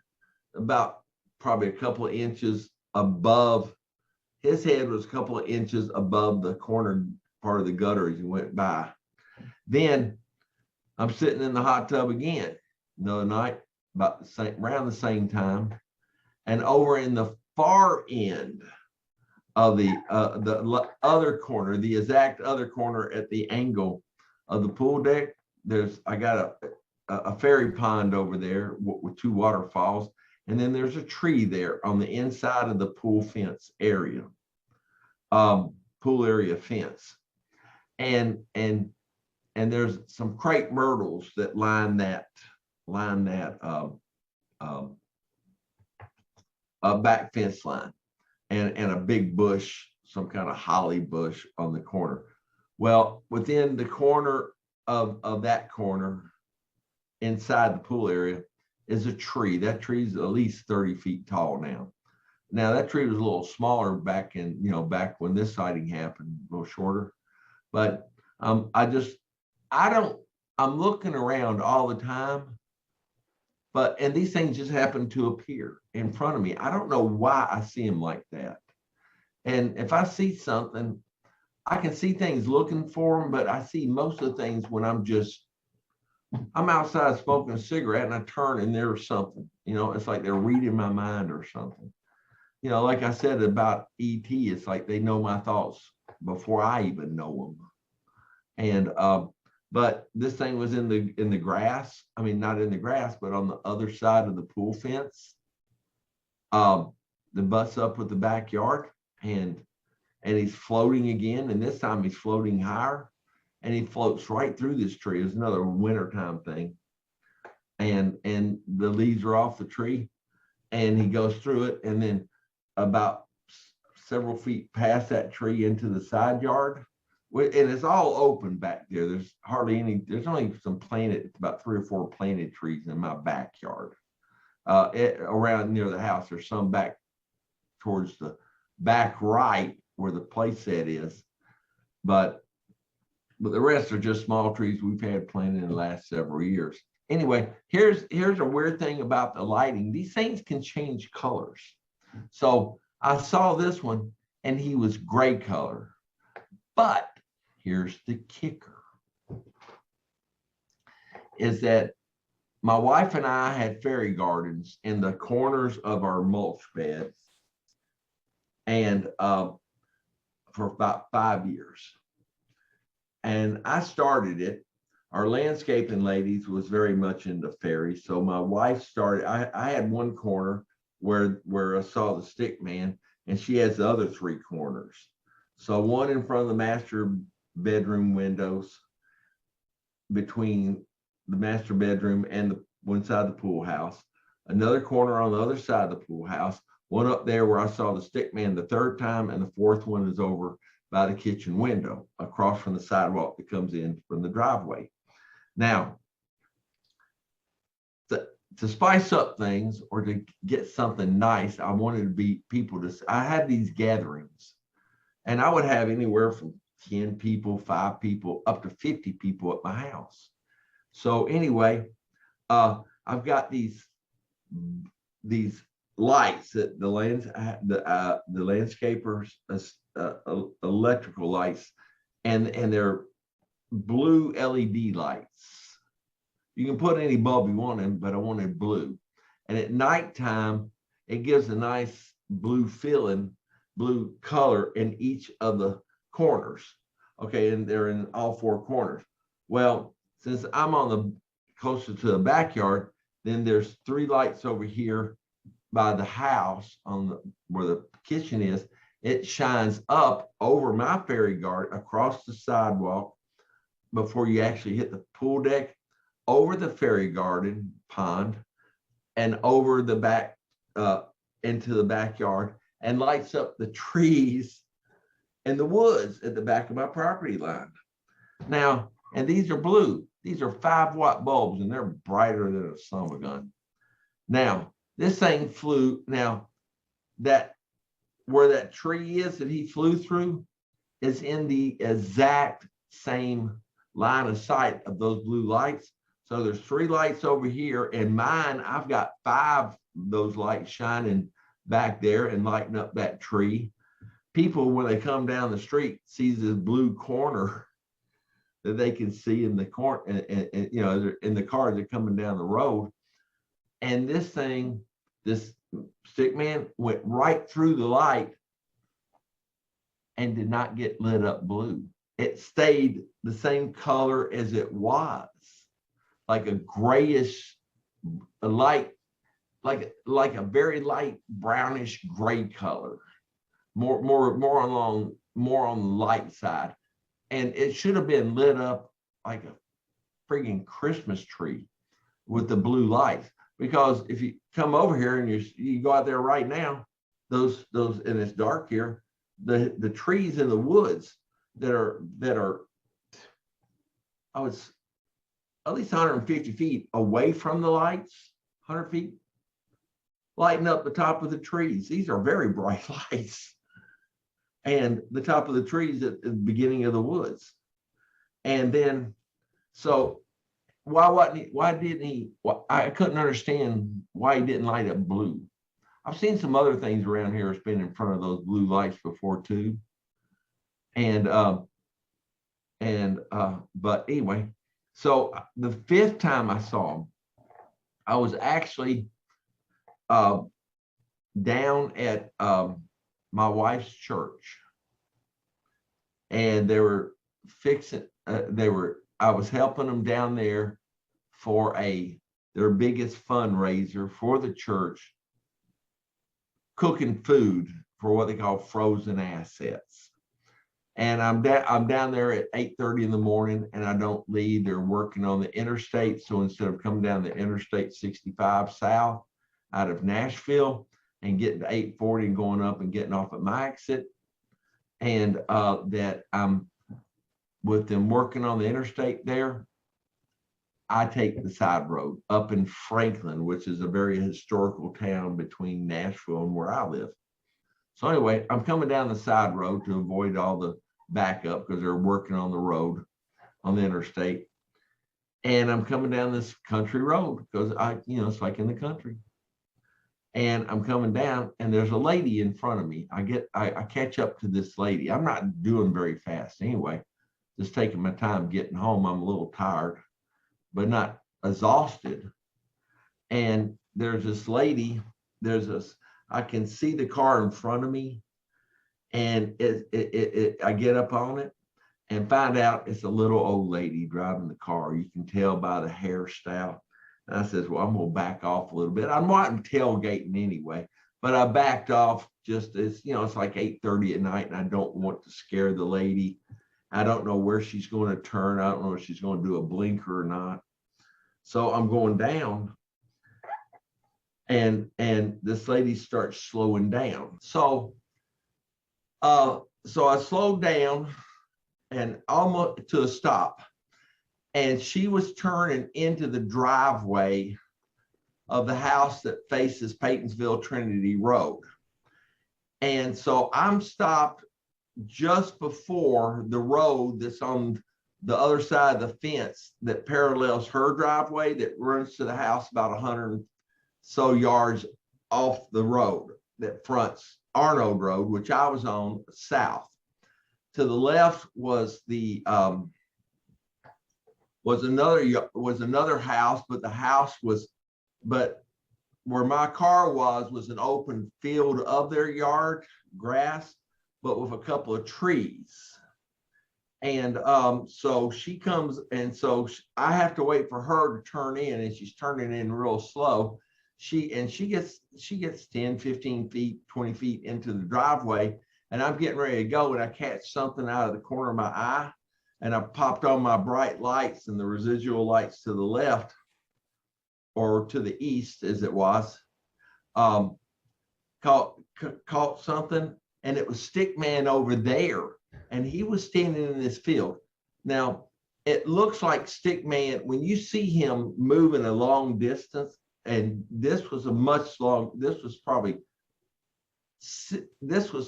about probably a couple of inches above. His head was a couple of inches above the corner part of the gutter as he went by. Then I'm sitting in the hot tub again another night, about around the same time, and over in the far end of the other corner, the exact other corner at the angle of the pool deck, I got a fairy pond over there with 2 waterfalls, and then there's a tree there on the inside of the pool fence area, pool area fence, and there's some crepe myrtles that line that back fence line, and a big bush, some kind of holly bush on the corner. Well, within the corner of that corner, inside the pool area, is a tree. That tree is at least 30 feet tall now. Now that tree was a little smaller back when this sighting happened, a little shorter. But I'm looking around all the time, and these things just happen to appear in front of me. I don't know why I see them like that. And if I see something, I can see things looking for them, but I see most of the things when I'm outside smoking a cigarette, and I turn and there's something, it's like they're reading my mind or something. Like I said about ET, it's like they know my thoughts before I even know them. And but this thing was in the grass. I mean, not in the grass, but on the other side of the pool fence. The butts up with the backyard. and he's floating again, and this time he's floating higher, and he floats right through this tree. It's another wintertime thing, and the leaves are off the tree, and he goes through it, and then about several feet past that tree into the side yard, and it's all open back there. There's hardly any. There's only some planted, about 3 or 4 planted trees in my backyard. Around near the house, there's some back towards the back right where the playset is, but the rest are just small trees we've had planted in the last several years. Anyway, here's a weird thing about the lighting. These things can change colors. So I saw this one, and he was gray color. But here's the kicker, is that my wife and I had fairy gardens in the corners of our mulch beds, and for about 5 years. And I started it. Our landscaping ladies was very much into fairies. So my wife started, I had one corner where I saw the Stickman, and she has the other 3 corners. So one in front of the master bedroom windows, between the master bedroom and the one side of the pool house, another corner on the other side of the pool house, one up there where I saw the Stickman the 3rd time, and the 4th one is over by the kitchen window, across from the sidewalk that comes in from the driveway. Now, to spice up things, or to get something nice, I wanted to be people to, I had these gatherings, and I would have anywhere from 10 people, 5 people, up to 50 people at my house. So anyway, I've got these lights that the landscapers, electrical lights, and they're blue LED lights. You can put any bulb you want in, but I wanted blue. And at nighttime, it gives a nice blue feeling, blue color in each of the corners. Okay, and they're in all 4 corners. Well, since I'm on the closer to the backyard, then there's 3 lights over here by the house where the kitchen is. It shines up over my fairy garden, across the sidewalk before you actually hit the pool deck, over the fairy garden pond, and over the back into the backyard, and lights up the trees and the woods at the back of my property line. Now, and these are blue. These are 5-watt bulbs, and they're brighter than a son of a gun. Now, this thing flew. Now, that where that tree is that he flew through is in the exact same line of sight of those blue lights. So there's 3 lights over here, and mine, I've got 5 of those lights shining back there and lighting up that tree. People, when they come down the street, sees this blue corner that they can see in the corner, and you know, in the cars that are coming down the road. And this thing, this Stickman, went right through the light and did not get lit up blue. It stayed the same color as it was, like a grayish light, like a very light brownish gray color, more on the light side. And it should have been lit up like a freaking Christmas tree with the blue lights. Because if you come over here and you go out there right now, those and it's dark here, the trees in the woods that are I was at least 150 feet away from the lights, 100 feet, lighting up the top of the trees. These are very bright lights. And the top of the trees at the beginning of the woods. And then, so why didn't he, I couldn't understand why he didn't light up blue. I've seen some other things around here that's been in front of those blue lights before too. But anyway, so the 5th time I saw him, I was actually down at my wife's church, and they were fixing, I was helping them down there for their biggest fundraiser for the church, cooking food for what they call frozen assets. And I'm down there at 8:30 in the morning, and I don't leave. They're working on the interstate. So instead of coming down the Interstate 65 south out of Nashville and getting to 840 and going up and getting off at my exit, and that I'm with them working on the interstate there, I take the side road up in Franklin, which is a very historical town between Nashville and where I live. So anyway, I'm coming down the side road to avoid all the backup because they're working on the road on the interstate. And I'm coming down this country road because it's like in the country. And I'm coming down, and there's a lady in front of me. I catch up to this lady. I'm not doing very fast anyway, just taking my time getting home. I'm a little tired, but not exhausted. And there's this lady, I can see the car in front of me, and I get up on it and find out it's a little old lady driving the car. You can tell by the hairstyle. And I says, well, I'm going to back off a little bit. I'm not tailgating anyway, but I backed off just as, it's like 8:30 at night, and I don't want to scare the lady. I don't know where she's going to turn. I don't know if she's going to do a blinker or not. So I'm going down, and this lady starts slowing down. So I slowed down and almost to a stop. And she was turning into the driveway of the house that faces Paytonsville Trinity Road. And so I'm stopped just before the road that's on the other side of the fence that parallels her driveway that runs to the house about 100 so yards off the road that fronts Arnold Road, which I was on south. To the left was another house, but where my car was an open field of their yard, grass, but with a couple of trees. And so she comes, and so I have to wait for her to turn in, and she's turning in real slow. She gets 10, 15 feet, 20 feet into the driveway, and I'm getting ready to go, and I catch something out of the corner of my eye, and I popped on my bright lights, and the residual lights to the left or to the east as it was, caught something, and it was Stickman over there, and he was standing in this field. Now, it looks like Stickman, when you see him moving a long distance, and this was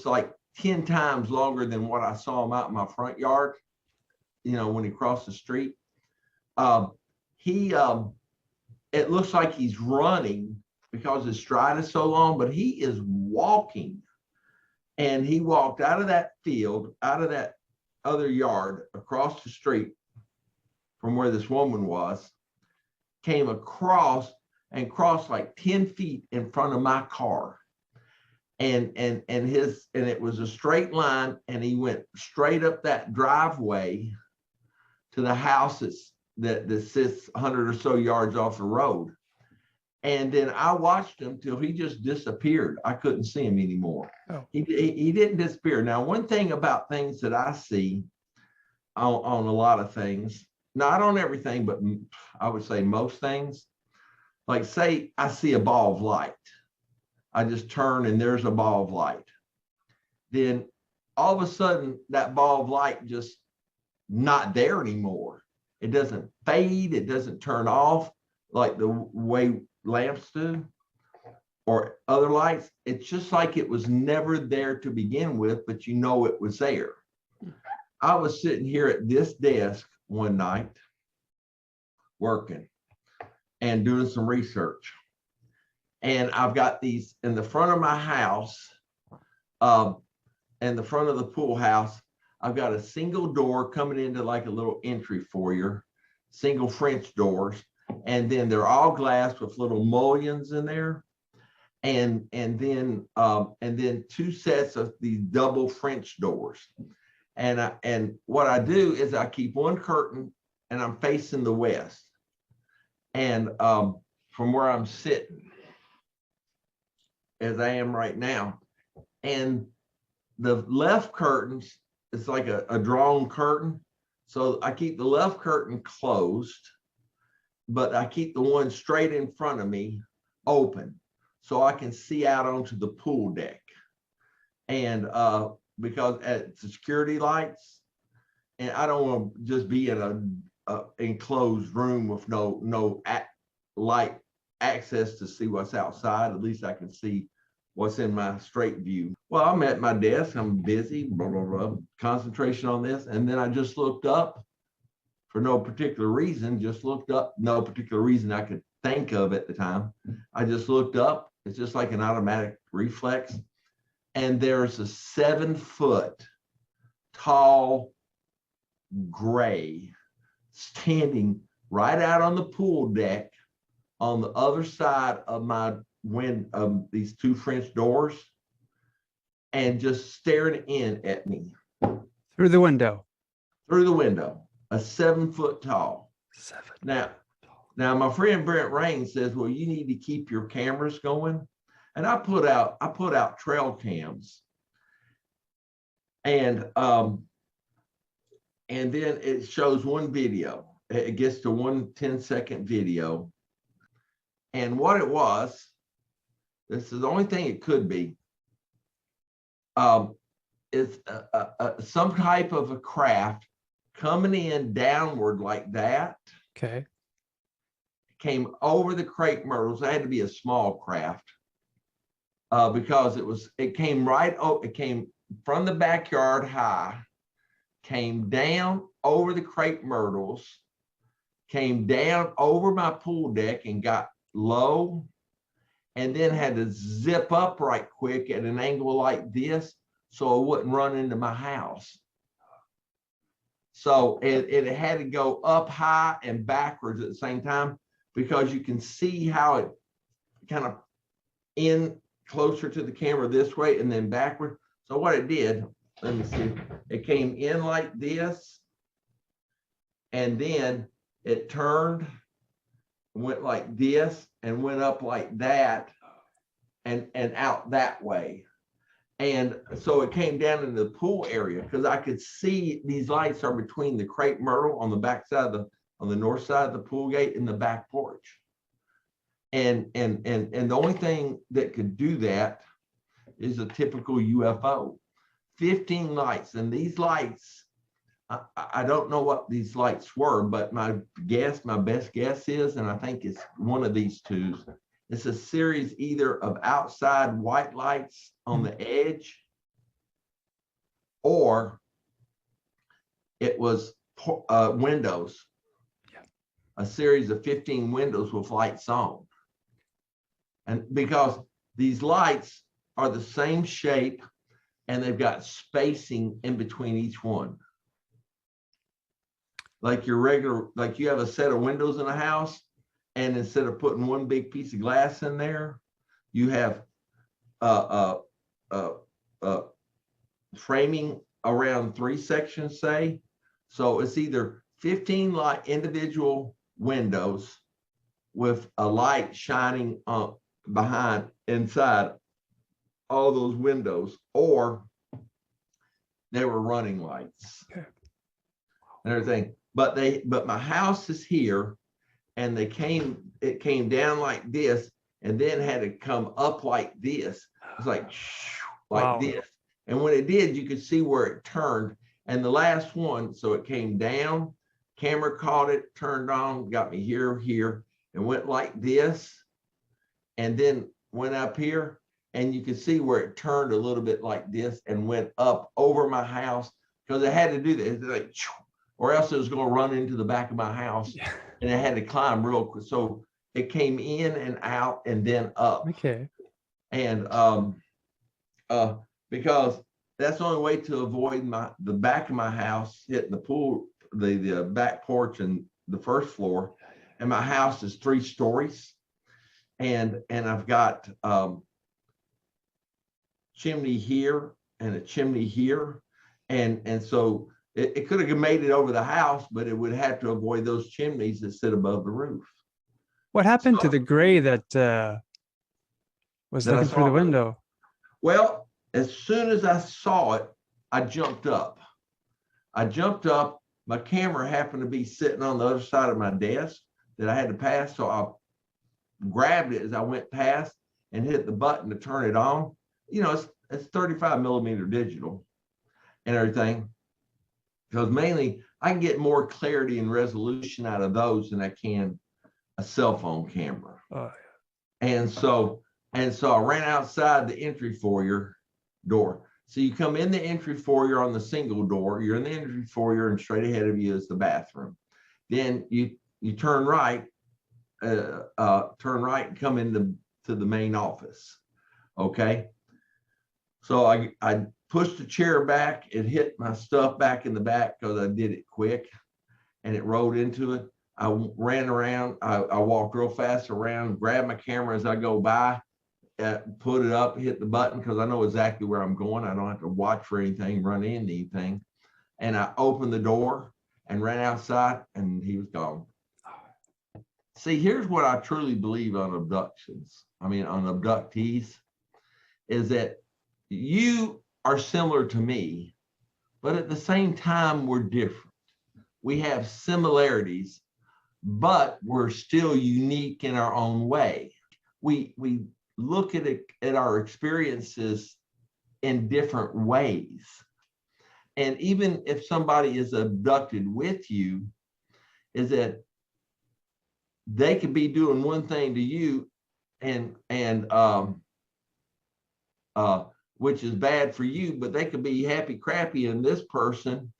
like 10 times longer than what I saw him out in my front yard, when he crossed the street. It looks like he's running because his stride is so long, but he is walking. And he walked out of that field, out of that other yard, across the street from where this woman was, came across and crossed like 10 feet in front of my car. And it was a straight line, and he went straight up that driveway to the houses that sits 100 or so yards off the road. And then I watched him till he just disappeared. I couldn't see him anymore. Oh. He didn't disappear. Now, one thing about things that I see on a lot of things, not on everything, but I would say most things, like say I see a ball of light. I just turn and there's a ball of light. Then all of a sudden that ball of light just not there anymore. It doesn't fade. It doesn't turn off like the way lamps do or other lights. It's just like it was never there to begin with, but it was there. I was sitting here at this desk one night working and doing some research. And I've got these in the front of my house, and the front of the pool house. I've got a single door coming into like a little entry foyer, single French doors, and then they're all glass with little mullions in there, and then two sets of these double French doors. And what I do is I keep one curtain, and I'm facing the west, and from where I'm sitting, as I am right now, And the left curtains, it's like a drawn curtain. So I keep the left curtain closed, but I keep the one straight in front of me open so I can see out onto the pool deck. And because at the security lights, and I don't want to just be in a enclosed room with no light access to see what's outside. At least I can see what's in my straight view. Well, I'm at my desk, I'm busy, blah, blah, blah, concentration on this. And then I just looked up for no particular reason, no particular reason I could think of at the time. I just looked up, it's just like an automatic reflex. And there's a 7-foot tall gray standing right out on the pool deck on the other side of these 2 French doors, and just staring in at me Through the window. A 7-foot tall. Now my friend Brent Rain says, well, you need to keep your cameras going. And I put out trail cams. And then it shows one video. It gets to one 10-second video. And what it was, this is the only thing it could be, is some type of a craft coming in downward like that. Okay. Came over the crepe myrtles. It had to be a small craft because it came from the backyard high, came down over the crepe myrtles, came down over my pool deck and got low, and then had to zip up right quick at an angle like this so it wouldn't run into my house. So it had to go up high and backwards at the same time, because you can see how it kind of in closer to the camera this way and then backward. So what it did, let me see, it came in like this, and then it turned, went like this, and went up like that, and out that way. And so it came down into the pool area, because I could see these lights are between the crepe myrtle on the back side on the north side of the pool gate and the back porch. And the only thing that could do that is a typical UFO. 15 lights, and these lights, I don't know what these lights were, but my best guess is, and I think it's one of these two, it's a series either of outside white lights on the edge, or it was windows, a series of 15 windows with lights on. And because these lights are the same shape and they've got spacing in between each one. Like your regular, like you have a set of windows in a house, and instead of putting one big piece of glass in there, you have framing around 3 sections, say. So it's either 15 individual windows with a light shining behind inside all those windows, or they were running lights and everything. But my house is here, and it came down like this, and then had to come up like this. It's like Wow. this. And when it did, you could see where it turned. And the last one, so it came down, camera caught it, turned on, got me here, and went like this, and then went up here, and you could see where it turned a little bit like this and went up over my house, because it had to do that. It's like, or else it was going to run into the back of my house, and it had to climb real quick. So it came in and out and then up. Okay. And because that's the only way to avoid the back of my house hitting the pool, the back porch and the first floor. And my house is 3 stories, and I've got chimney here and a chimney here, and so it could have made it over the house, but it would have to avoid those chimneys that sit above the roof. What happened to the gray that was looking through the window? Well, as soon as I saw it, I jumped up. My camera happened to be sitting on the other side of my desk that I had to pass. So I grabbed it as I went past and hit the button to turn it on. You know, it's 35 millimeter digital and everything. Because mainly I can get more clarity and resolution out of those than I can a cell phone camera. Oh, And so I ran outside the entry foyer door. So you come in the entry foyer on the single door, you're in the entry foyer, and straight ahead of you is the bathroom. Then you turn right and come into the main office. Okay. So I pushed the chair back, it hit my stuff back in the back because I did it quick, and it rolled into it. I ran around, I walked real fast around, grabbed my camera as I go by, put it up, hit the button because I know exactly where I'm going. I don't have to watch for anything, run into anything. And I opened the door and ran outside, and he was gone. See, here's what I truly believe on abductions. I mean, on abductees, is that you are similar to me, but at the same time, we're different. We have similarities, but we're still unique in our own way. We look at it, at our experiences in different ways. And even if somebody is abducted with you, is that they could be doing one thing to you and which is bad for you, but they could be happy crappy in this person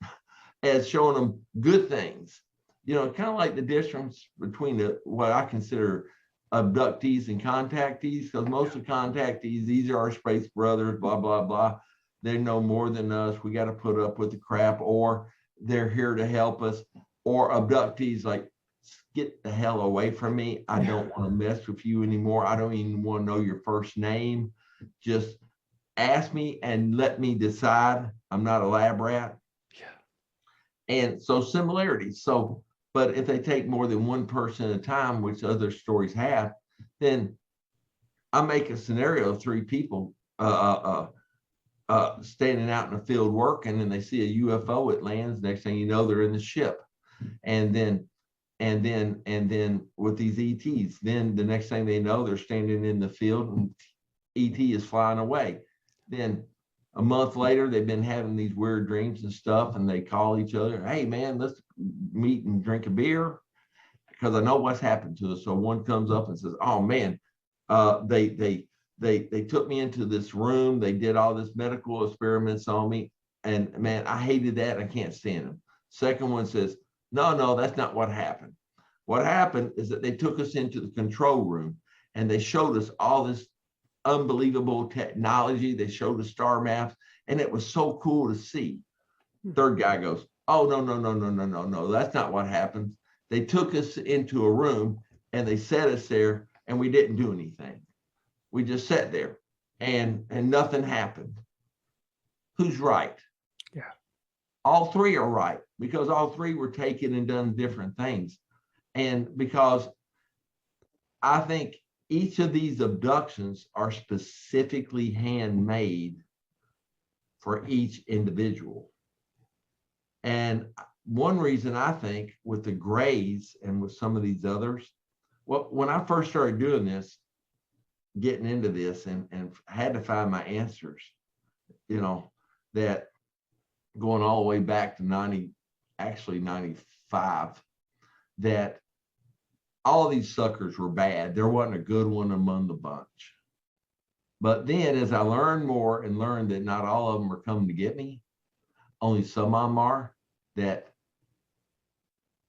as showing them good things. You know, kind of like the difference between what I consider abductees and contactees, because most of contactees, these are our space brothers, blah, blah, blah. They know more than us. We got to put up with the crap, or they're here to help us. Or abductees, like, get the hell away from me. I don't want to mess with you anymore. I don't even want to know your first name. Just ask me and let me decide. I'm not a lab rat. yeah. And so similarities. So, but if they take more than one person at a time, which other stories have, then I make a scenario of three people standing out in the field working, and they see a UFO, it lands. Next thing you know, they're in the ship. And then with these ETs, then the next thing they know, they're standing in the field and ET is flying away. Then a month later, they've been having these weird dreams and stuff, and they call each other, hey man, let's meet and drink a beer, because I know what's happened to us. So one comes up and says, oh man, they took me into this room, they did all this medical experiments on me, and man, I hated that. I can't stand them. Second one says, no, that's not what happened. What happened is that they took us into the control room and they showed us all this unbelievable technology. They showed us star maps, and it was so cool to see. Third guy goes, oh, no, that's not what happened. They took us into a room and they set us there, and we didn't do anything. We just sat there and nothing happened. Who's right? Yeah. All three are right, because all three were taken and done different things. And because I think each of these abductions are specifically handmade for each individual. And one reason I think with the Grays and with some of these others, well, when I first started doing this, getting into this and had to find my answers, you know, that going all the way back to 95, that all of these suckers were bad. There wasn't a good one among the bunch. But then as I learned more and learned that not all of them are coming to get me, only some of them are, that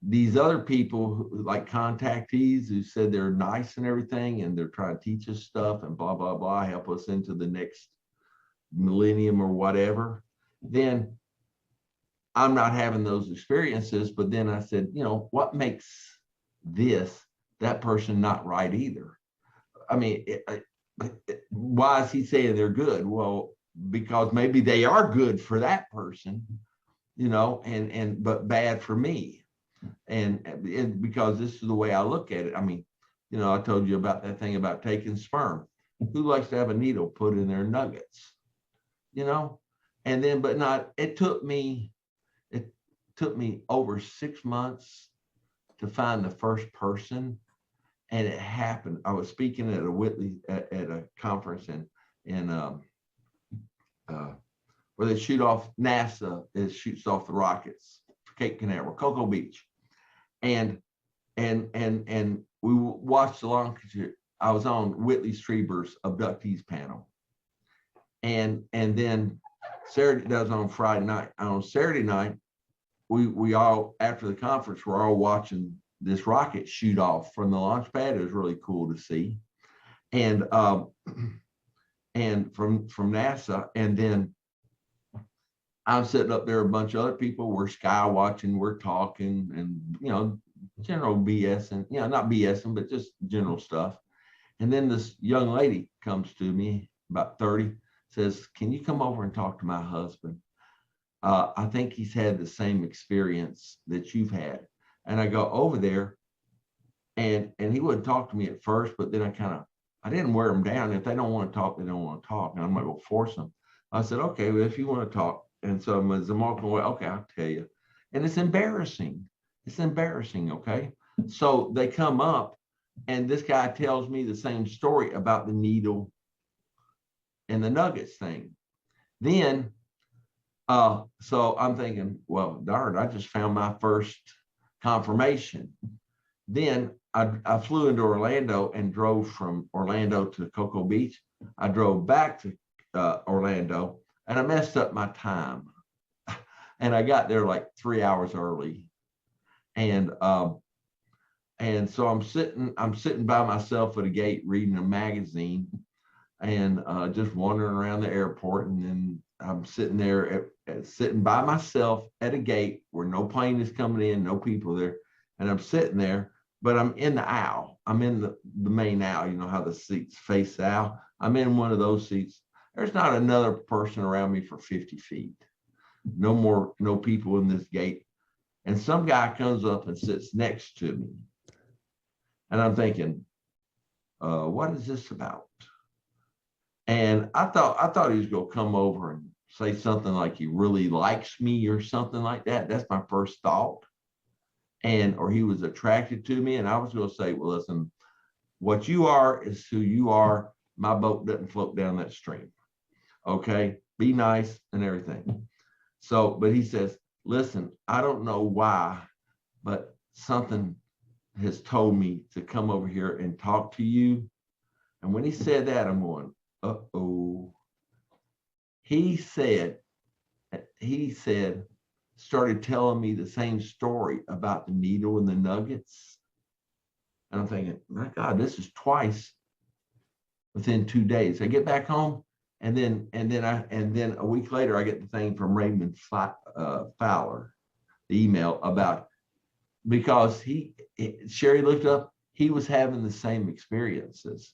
these other people who, like contactees who said they're nice and everything, and they're trying to teach us stuff and blah, blah, blah, help us into the next millennium or whatever, then I'm not having those experiences. But then I said, you know, what makes that person not right either? I mean, why is he saying they're good? Well, because maybe they are good for that person, you know, but bad for me. And because this is the way I look at it. I mean, you know, I told you about that thing about taking sperm. Who likes to have a needle put in their nuggets? you know, and then, but not, it took me over 6 months to find the first person. And it happened. I was speaking at a Whitley at a conference in where they shoot off, NASA shoots off the rockets for Cape Canaveral, Cocoa Beach. And we watched along. I was on Whitley Strieber's abductees panel. And then Saturday, that was on Friday night. On Saturday night, we all, after the conference, we're all watching this rocket shoot off from the launch pad. It was really cool to see. And from NASA, and then I'm sitting up there, a bunch of other people, we're sky watching, we're talking, and, you know, general BS, and, you know, not BSing, but just general stuff. And then this young lady comes to me, about 30, says, "Can you come over and talk to my husband? I think he's had the same experience that you've had." And I go over there, and he wouldn't talk to me at first, but then I didn't wear them down. If they don't want to talk, they don't want to talk. And I'm not going to force them. I said, "Okay, well, if you want to talk." And so as I'm walking away, "Okay, I'll tell you." And it's embarrassing. It's embarrassing, okay? So they come up, and this guy tells me the same story about the needle and the nuggets thing. Then, so I'm thinking, well, darn, I just found my first confirmation. Then I flew into Orlando and drove from Orlando to Cocoa Beach. I drove back to Orlando, and I messed up my time. And I got there like 3 hours early. And so I'm sitting by myself at a gate reading a magazine, and just wandering around the airport. And then I'm sitting there sitting by myself at a gate where no plane is coming in, no people there. And I'm sitting there, but I'm in the aisle. I'm in the main aisle. You know how the seats face the aisle? I'm in one of those seats. There's not another person around me for 50 feet. No people in this gate. And some guy comes up and sits next to me. And I'm thinking, what is this about? And I thought he was going to come over and say something like he really likes me or something like that. That's my first thought. Or he was attracted to me. And I was going to say, well, listen, what you are is who you are. My boat doesn't float down that stream. Okay, be nice and everything. So, but he says, "Listen, I don't know why, but something has told me to come over here and talk to you." And when he said that, I'm going, uh-oh. He said, started telling me the same story about the needle and the nuggets. And I'm thinking, my God, this is twice within 2 days. I get back home, and then a week later, I get the thing from Raymond Fowler, the email about, because Sherry looked up, he was having the same experiences,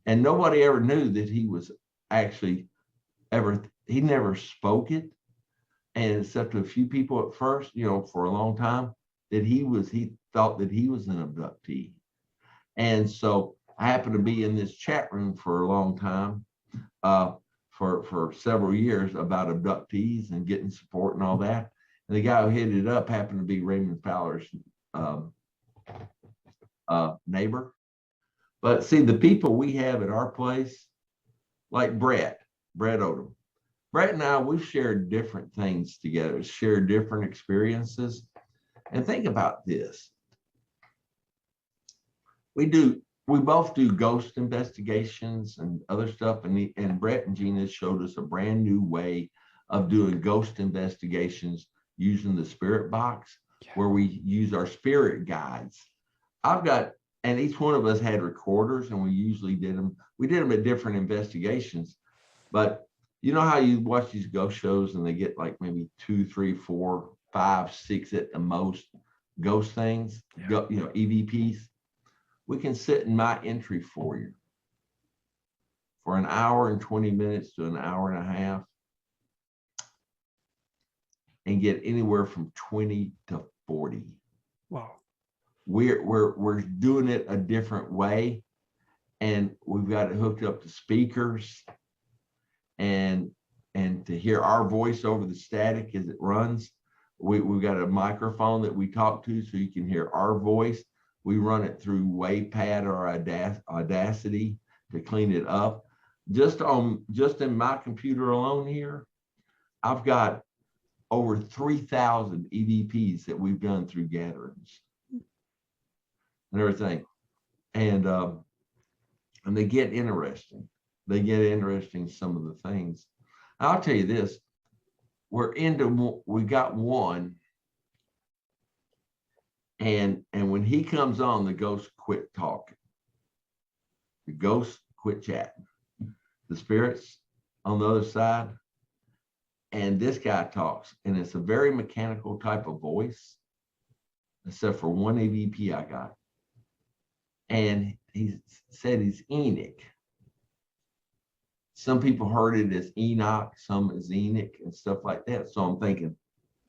and nobody ever knew that he was actually he never spoke it, and except to a few people at first, you know, for a long time, that he thought that he was an abductee. And so I happened to be in this chat room for a long time, for several years, about abductees and getting support and all that. And the guy who headed it up happened to be Raymond Fowler's neighbor. But see, the people we have at our place, like Brett Odom. Brett and I, we've shared different things together, shared different experiences. And think about this. We both do ghost investigations and other stuff. And Brett and Gina showed us a brand new way of doing ghost investigations using the spirit box, where we use our spirit guides. And each one of us had recorders, and we usually did them. We did them at different investigations. But you know how you watch these ghost shows and they get like maybe 2, 3, 4, 5, 6 at the most ghost things, EVPs. We can sit in my entry for you for an hour and 20 minutes to an hour and a half, and get anywhere from 20 to 40. Wow. We're doing it a different way, and we've got it hooked up to speakers, and to hear our voice over the static as it runs. We've got a microphone that we talk to so you can hear our voice. We run it through WavePad or Audacity to clean it up. Just in my computer alone here, I've got over 3,000 EVPs that we've done through gatherings and everything. And they get interesting. Some of the things. I'll tell you this, we got one, and when he comes on, the ghost quit talking. The ghost quit chatting. The spirits on the other side, and this guy talks, and it's a very mechanical type of voice, except for one EVP I got. And he said he's Enoch. Some people heard it as Enoch, some as Enoch and stuff like that. So I'm thinking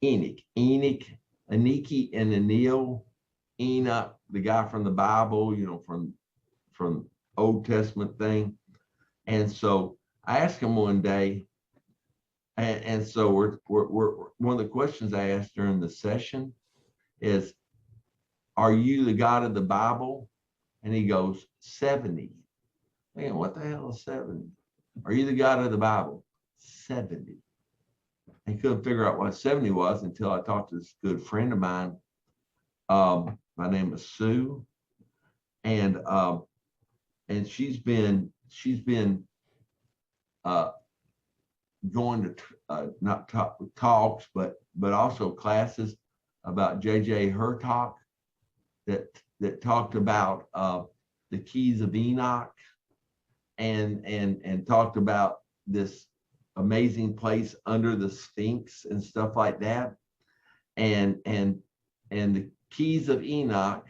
Enoch, Aniki and Anil, Enoch, the guy from the Bible, from Old Testament thing. And so I asked him one day, and so we're one of the questions I asked during the session is, are you the God of the Bible? And he goes, 70. Man, what the hell is 70? Are you the God of the Bible? 70. I couldn't figure out what 70 was until I talked to this good friend of mine. My name is Sue, and she's been going to not talks, but also classes about J.J. Hurtak that talked about the keys of Enoch, and talked about this amazing place under the Sphinx and stuff like that. And the keys of Enoch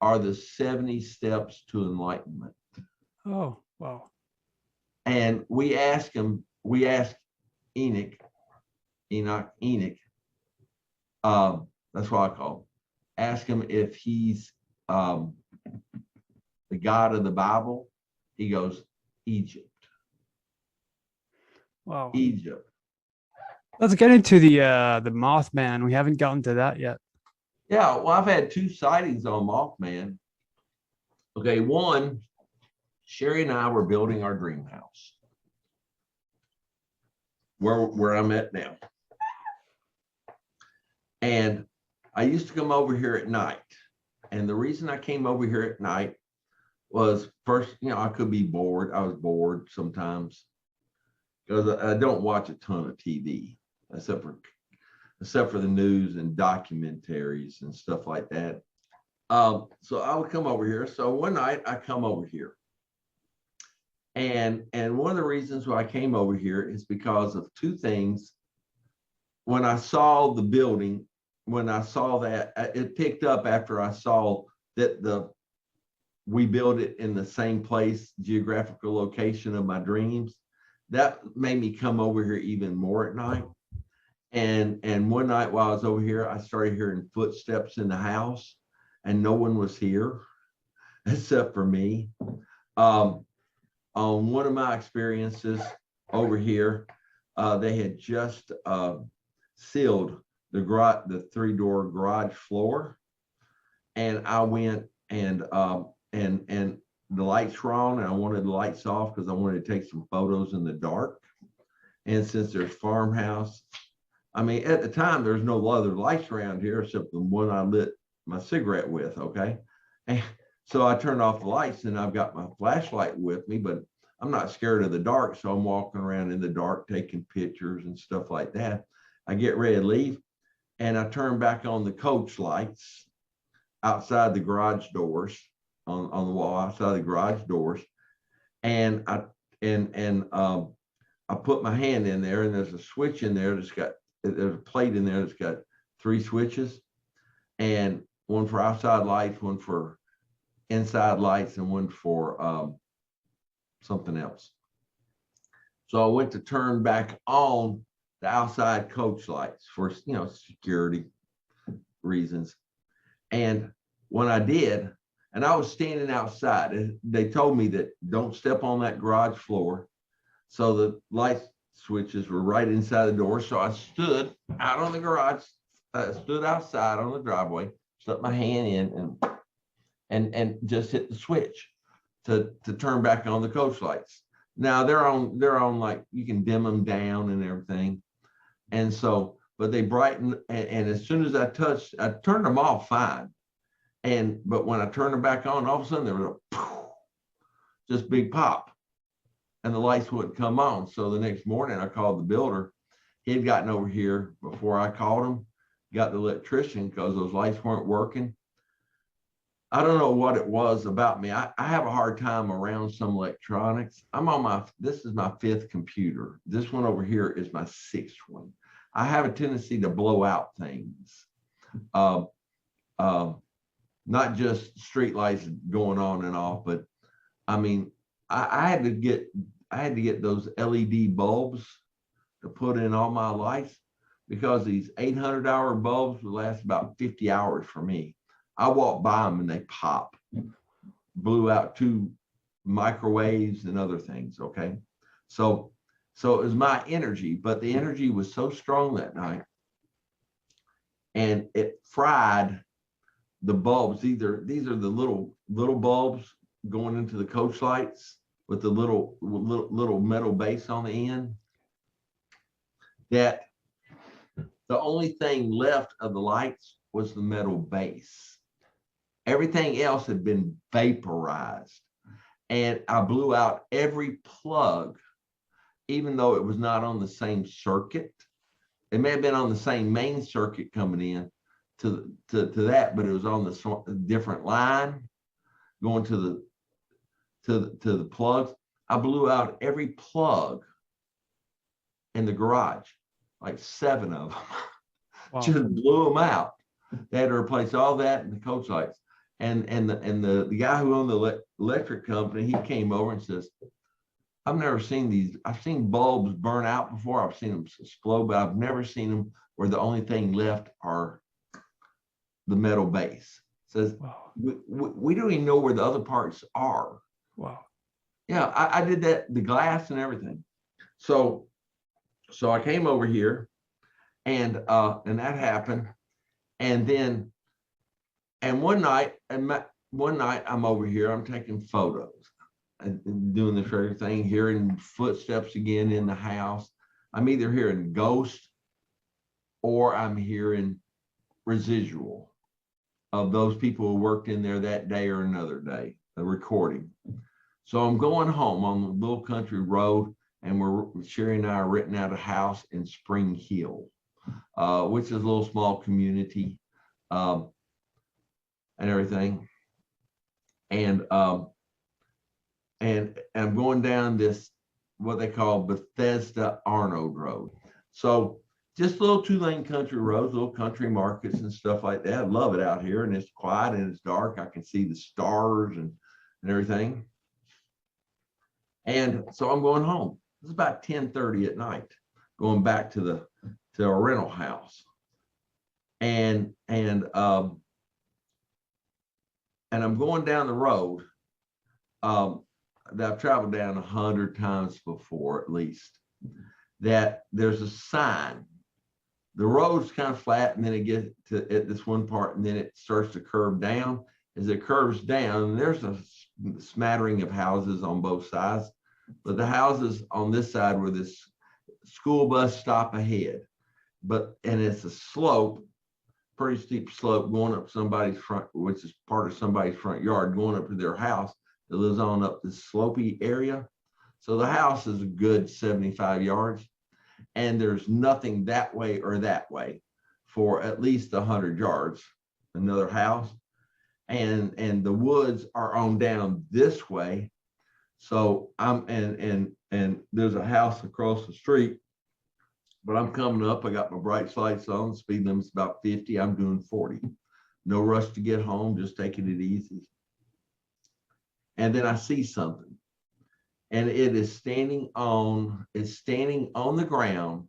are the 70 steps to enlightenment. Oh, wow. And we asked Enoch, that's what I call him. Ask him if he's the God of the Bible. He goes, Egypt. Wow. Egypt. Let's get into the Mothman. We haven't gotten to that yet. Yeah, well, I've had 2 sightings on Mothman. Okay, one, Sherry and I were building our dream house where I'm at now. And I used to come over here at night. And the reason I came over here at night was, first, I could be bored. I was bored sometimes because I don't watch a ton of TV, except for the news and documentaries and stuff like that. So I would come over here. So one night I come over here. And one of the reasons why I came over here is because of 2 things. When I saw the building, when I saw that, it picked up after I saw that we built it in the same place, geographical location of my dreams. That made me come over here even more at night. And one night while I was over here, I started hearing footsteps in the house, and no one was here except for me. On one of my experiences over here, they had just sealed the 3-door garage floor, and I went and the lights were on, and I wanted the lights off because I wanted to take some photos in the dark. And since there's farmhouse, at the time there's no other lights around here except the one I lit my cigarette with. Okay, and so I turned off the lights, and I've got my flashlight with me, but I'm not scared of the dark, so I'm walking around in the dark taking pictures and stuff like that. I get ready to leave, and I turn back on the coach lights outside the garage doors, on the wall outside the garage doors, and I put my hand in there, and there's a switch in there there's a plate in there that's got 3 switches, and one for outside lights, one for inside lights, and one for something else. So I went to turn back on the outside coach lights for security reasons. And when I did, and I was standing outside, they told me that don't step on that garage floor. So the lights switches were right inside the door. So I stood out on the garage, stood outside on the driveway, stuck my hand in and just hit the switch to turn back on the coach lights. Now they're on like, you can dim them down and everything. And so, but they brighten, and as soon as I turned them off fine. But when I turned them back on, all of a sudden there was a just big pop, and the lights wouldn't come on. So the next morning I called the builder. He had gotten over here before I called him, got the electrician, because those lights weren't working. I don't know what it was about me. I have a hard time around some electronics. This is my 5th computer. This one over here is my 6th one. I have a tendency to blow out things. Not just street lights going on and off, but I mean, I had to get those LED bulbs to put in all my lights, because these 800-hour bulbs would last about 50 hours for me. I walk by them and they pop, blew out 2 microwaves and other things. Okay. So it was my energy, but the energy was so strong that night, and it fried the bulbs. These are the little bulbs going into the coach lights with the little metal base on the end. That the only thing left of the lights was the metal base. Everything else had been vaporized, and I blew out every plug, even though it was not on the same circuit. It may have been on the same main circuit coming in to that, but it was on the different line going to the plugs. I blew out every plug in the garage, like 7 of them. Wow. Just blew them out. They had to replace all that in the coach lights. And the guy who owned the electric company, he came over and says, I've never seen these. I've seen bulbs burn out before. I've seen them explode, but I've never seen them where the only thing left are the metal base. Says, wow. We don't even know where the other parts are. Wow. Yeah, I did that, the glass and everything. So I came over here, and that happened. And one night I'm over here, I'm taking photos and doing this regular thing, hearing footsteps again in the house. I'm either hearing ghosts or I'm hearing residual of those people who worked in there that day or another day, the recording. So I'm going home on the little country road, and Sherry and I are renting out a house in Spring Hill, which is a little small community. And everything, and I'm going down this, what they call Bethesda Arnold Road. So just little 2-lane country roads, little country markets and stuff like that. I love it out here, and it's quiet and it's dark. I can see the stars and everything. And so I'm going home. It's about 10:30 at night, going back to our rental house, and I'm going down the road that I've traveled down 100 times before, at least, that there's a sign. The road's kind of flat, and then it gets to at this one part, and then it starts to curve down. As it curves down, there's a smattering of houses on both sides, but the houses on this side were this school bus stop ahead. And it's a slope, pretty steep slope going up somebody's front, which is part of somebody's front yard, going up to their house that lives on up this slopey area. So the house is a good 75 yards, and there's nothing that way or that way for at least 100 yards, another house. And the woods are on down this way. So and there's a house across the street. But I'm coming up, I got my bright lights on, speed limit's about 50, I'm doing 40. No rush to get home, just taking it easy. And then I see something, and it is standing on the ground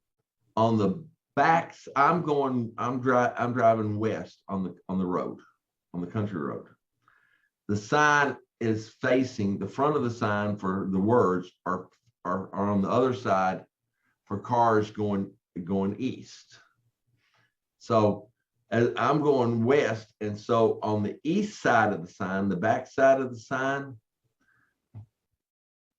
on the backs. I'm driving west on the road, on the country road. The sign is facing, the front of the sign for the words are on the other side for cars going east. So as I'm going west, and so on the east side of the sign, the back side of the sign,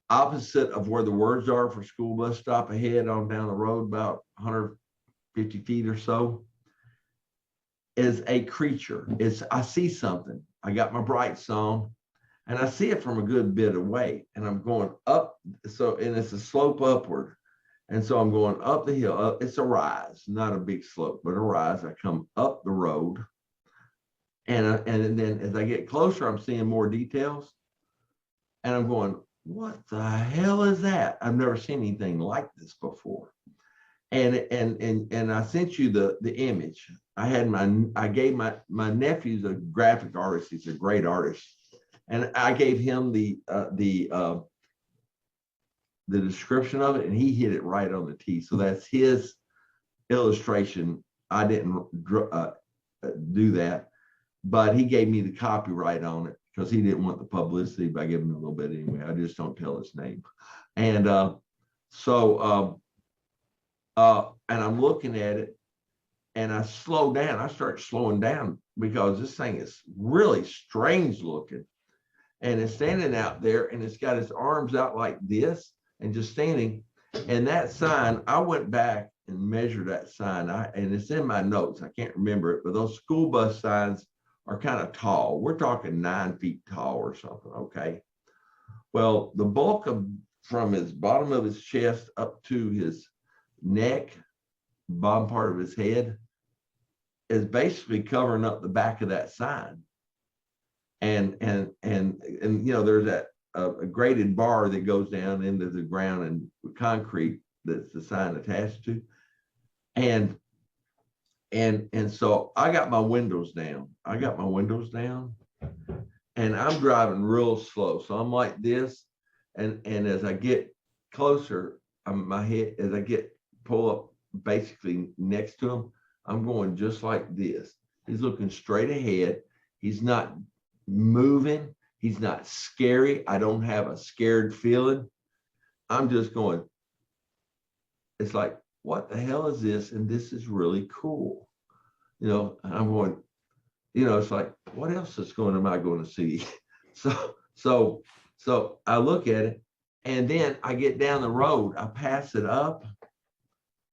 opposite of where the words are for school bus stop ahead on down the road about 150 feet or so, is a creature. I see something. I got my brights on and I see it from a good bit away, and I'm going up. So, and it's a slope upward. And so I'm going up the hill. It's a rise, not a big slope, but a rise. I come up the road, and then as I get closer, I'm seeing more details, and I'm going, what the hell is that? I've never seen anything like this before. And I sent you the image. I gave my nephew's a graphic artist. He's a great artist, and I gave him the description of it, and he hit it right on the T. So that's his illustration. I didn't do that, but he gave me the copyright on it because he didn't want the publicity by giving him a little bit anyway. I just don't tell his name. And and I'm looking at it, and I slow down. I start slowing down because this thing is really strange looking, and it's standing out there, and it's got its arms out like this, and just standing. And that sign, I went back and measured that sign, and it's in my notes. I can't remember it, but those school bus signs are kind of tall. We're talking 9 feet tall or something, okay? Well, the bulk of from his bottom of his chest up to his neck, bottom part of his head, is basically covering up the back of that sign. And you know, there's that a graded bar that goes down into the ground and concrete that's the sign attached to. And so I got my windows down. And I'm driving real slow. So I'm like this. And as I get closer, as I pull up basically next to him, I'm going just like this. He's looking straight ahead. He's not moving. He's not scary. I don't have a scared feeling. I'm just going, it's like, what the hell is this? And this is really cool. You know, I'm going, you know, it's like, what else am I going to see? So I look at it, and then I get down the road. I pass it up.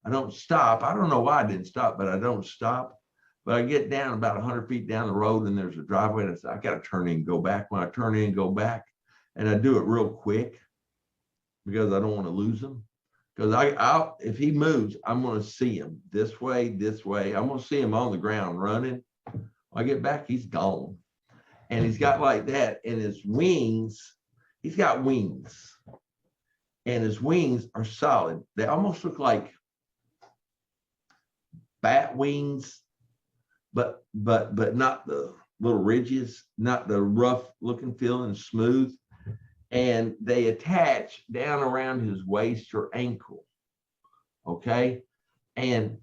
I don't stop. I don't know why I didn't stop, but I don't stop. But I get down about 100 feet down the road, and there's a driveway, and I got to turn in and go back. When I turn in and go back, and I do it real quick because I don't want to lose him. Because if he moves, I'm going to see him this way. I'm going to see him on the ground running. When I get back, he's gone. And he's got like that, and his wings, he's got wings. And his wings are solid. They almost look like bat wings, but not the little ridges, not the rough looking feeling, smooth. And they attach down around his waist or ankle. Okay. And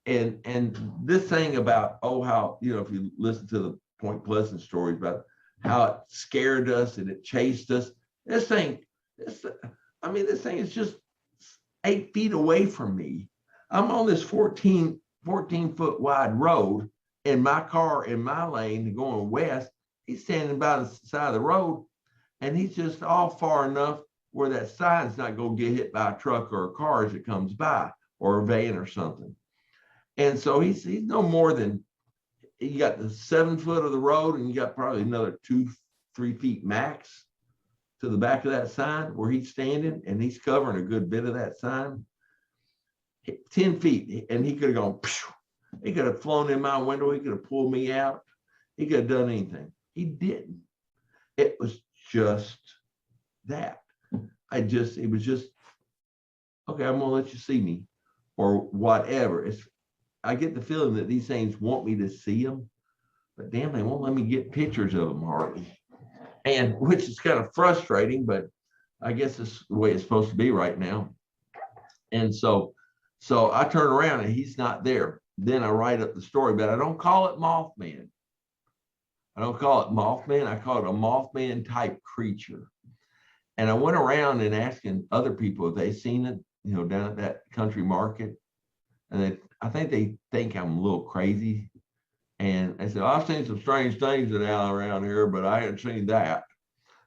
this thing about, how, you know, if you listen to the Point Pleasant stories about how it scared us and it chased us, this thing is just 8 feet away from me. I'm on this 14 foot wide road in my car, in my lane, going west. He's standing by the side of the road, and he's just off far enough where that sign's not going to get hit by a truck or a car as it comes by, or a van or something. And so he's no more than, you got the 7 foot of the road, and you got probably another 2-3 feet max to the back of that sign where he's standing, and he's covering a good bit of that sign. 10 feet, and he could have gone, phew. He could have flown in my window. He could have pulled me out. He could have done anything. He didn't. It was just that. It was just, okay, I'm going to let you see me, or whatever. I get the feeling that these things want me to see them, but damn, they won't let me get pictures of them hardly. And which is kind of frustrating, but I guess it's the way it's supposed to be right now. And so I turn around and he's not there. Then I write up the story, but I don't call it Mothman. I call it a Mothman type creature. And I went around and asking other people if they seen it. down at that country market. And I think they think I'm a little crazy. And they said, I've seen some strange things around here, but I hadn't seen that.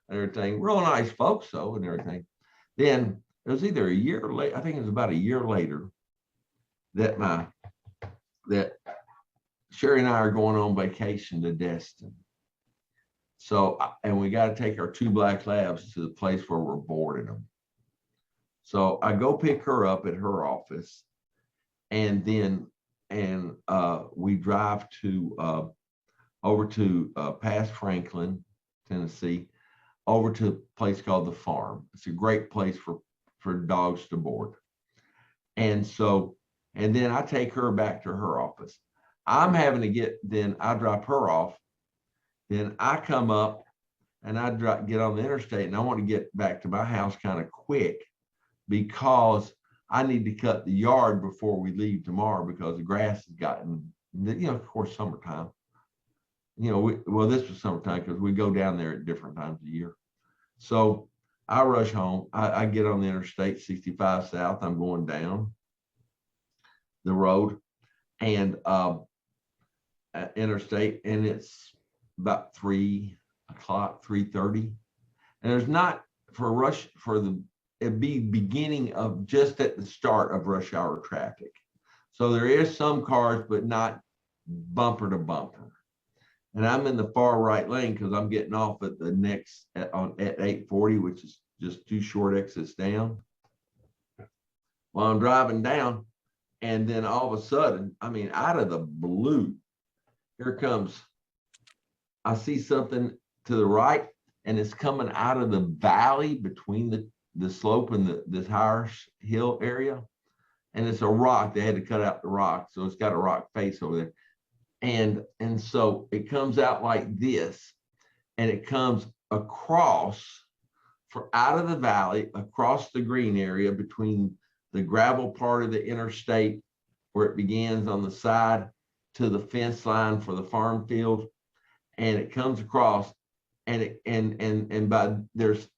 And everything. Real nice folks, though, and everything. Then it was either a year later, I think it was about a year later, that Sherry and I are going on vacation to Destin. So, and we got to take our 2 black labs to the place where we're boarding them. So I go pick her up at her office, and then we drive to over to past Franklin, Tennessee, over to a place called the Farm. It's a great place for dogs to board. And then I take her back to her office. Then I drop her off. Then I come up and I get on the interstate, and I want to get back to my house kind of quick because I need to cut the yard before we leave tomorrow because the grass has gotten, of course, summertime. This was summertime because we go down there at different times of year. So I rush home. I get on the Interstate 65 South. I'm going down the road and interstate, and it's about 3 o'clock, 3:30. And there's not it'd be beginning of just at the start of rush hour traffic. So there is some cars, but not bumper to bumper. And I'm in the far right lane because I'm getting off at the next at 840, which is just 2 short exits down. Well, I'm driving down, and then all of a sudden, out of the blue, I see something to the right, and it's coming out of the valley between the slope and this higher hill area. And it's a rock. They had to cut out the rock, so it's got a rock face over there. And so it comes out like this, and it comes across out of the valley, across the green area between the gravel part of the interstate where it begins on the side to the fence line for the farm field. And it comes across, and there's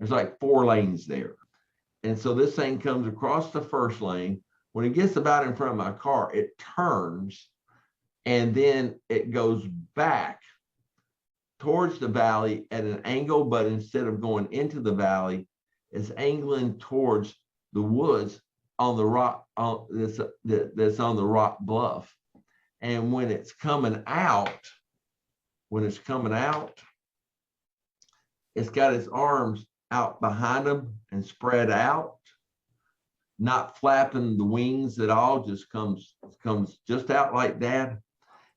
like 4 lanes there. And so this thing comes across the first lane. When it gets about in front of my car, it turns, and then it goes back towards the valley at an angle, but instead of going into the valley, it's angling towards the woods on the rock that's on the rock bluff. And when it's coming out, it's got its arms out behind them and spread out, not flapping the wings at all, just comes just out like that.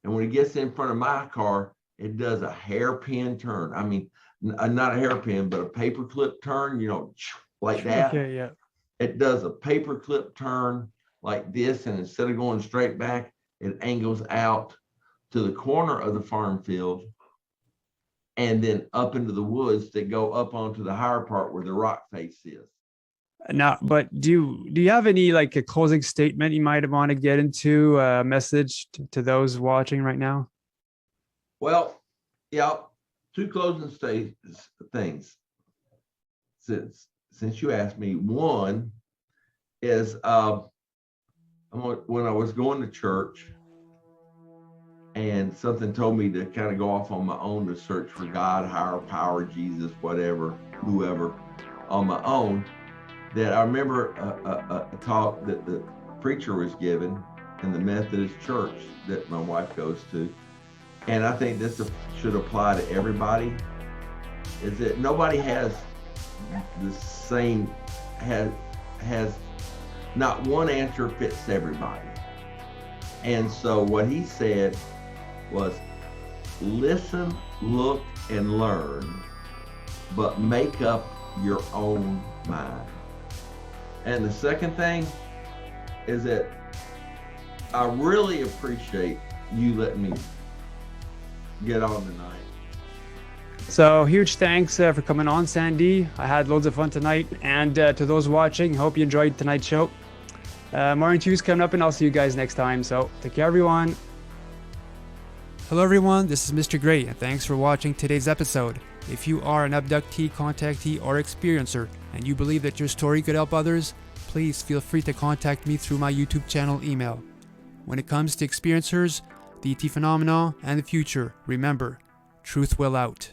And when it gets in front of my car, it does a hairpin turn. Not a hairpin, but a paperclip turn, like that. Okay, yeah. It does a paperclip turn like this, and instead of going straight back, it angles out to the corner of the farm field and then up into the woods that go up onto the higher part where the rock face is. Now, but do you have any like a closing statement you might want to get into, a message to those watching right now? Well, yeah, 2 closing things. Since you asked me, one is when I was going to church, and something told me to kind of go off on my own to search for God, higher power, Jesus, whatever, whoever, on my own, that I remember a talk that the preacher was giving in the Methodist church that my wife goes to. And I think this should apply to everybody, is that nobody has the same, has not one answer fits everybody. And so what he said was, listen, look, and learn, but make up your own mind. And the second thing is that I really appreciate you letting me get on tonight. So huge thanks for coming on, Sandy. I had loads of fun tonight. And to those watching, hope you enjoyed tonight's show. More interviews coming up, and I'll see you guys next time. So take care, everyone. Hello, everyone. This is Mr. Gray, and thanks for watching today's episode. If you are an abductee, contactee, or experiencer, and you believe that your story could help others, please feel free to contact me through my YouTube channel email. When it comes to experiencers, the ET phenomena, and the future, remember, truth will out.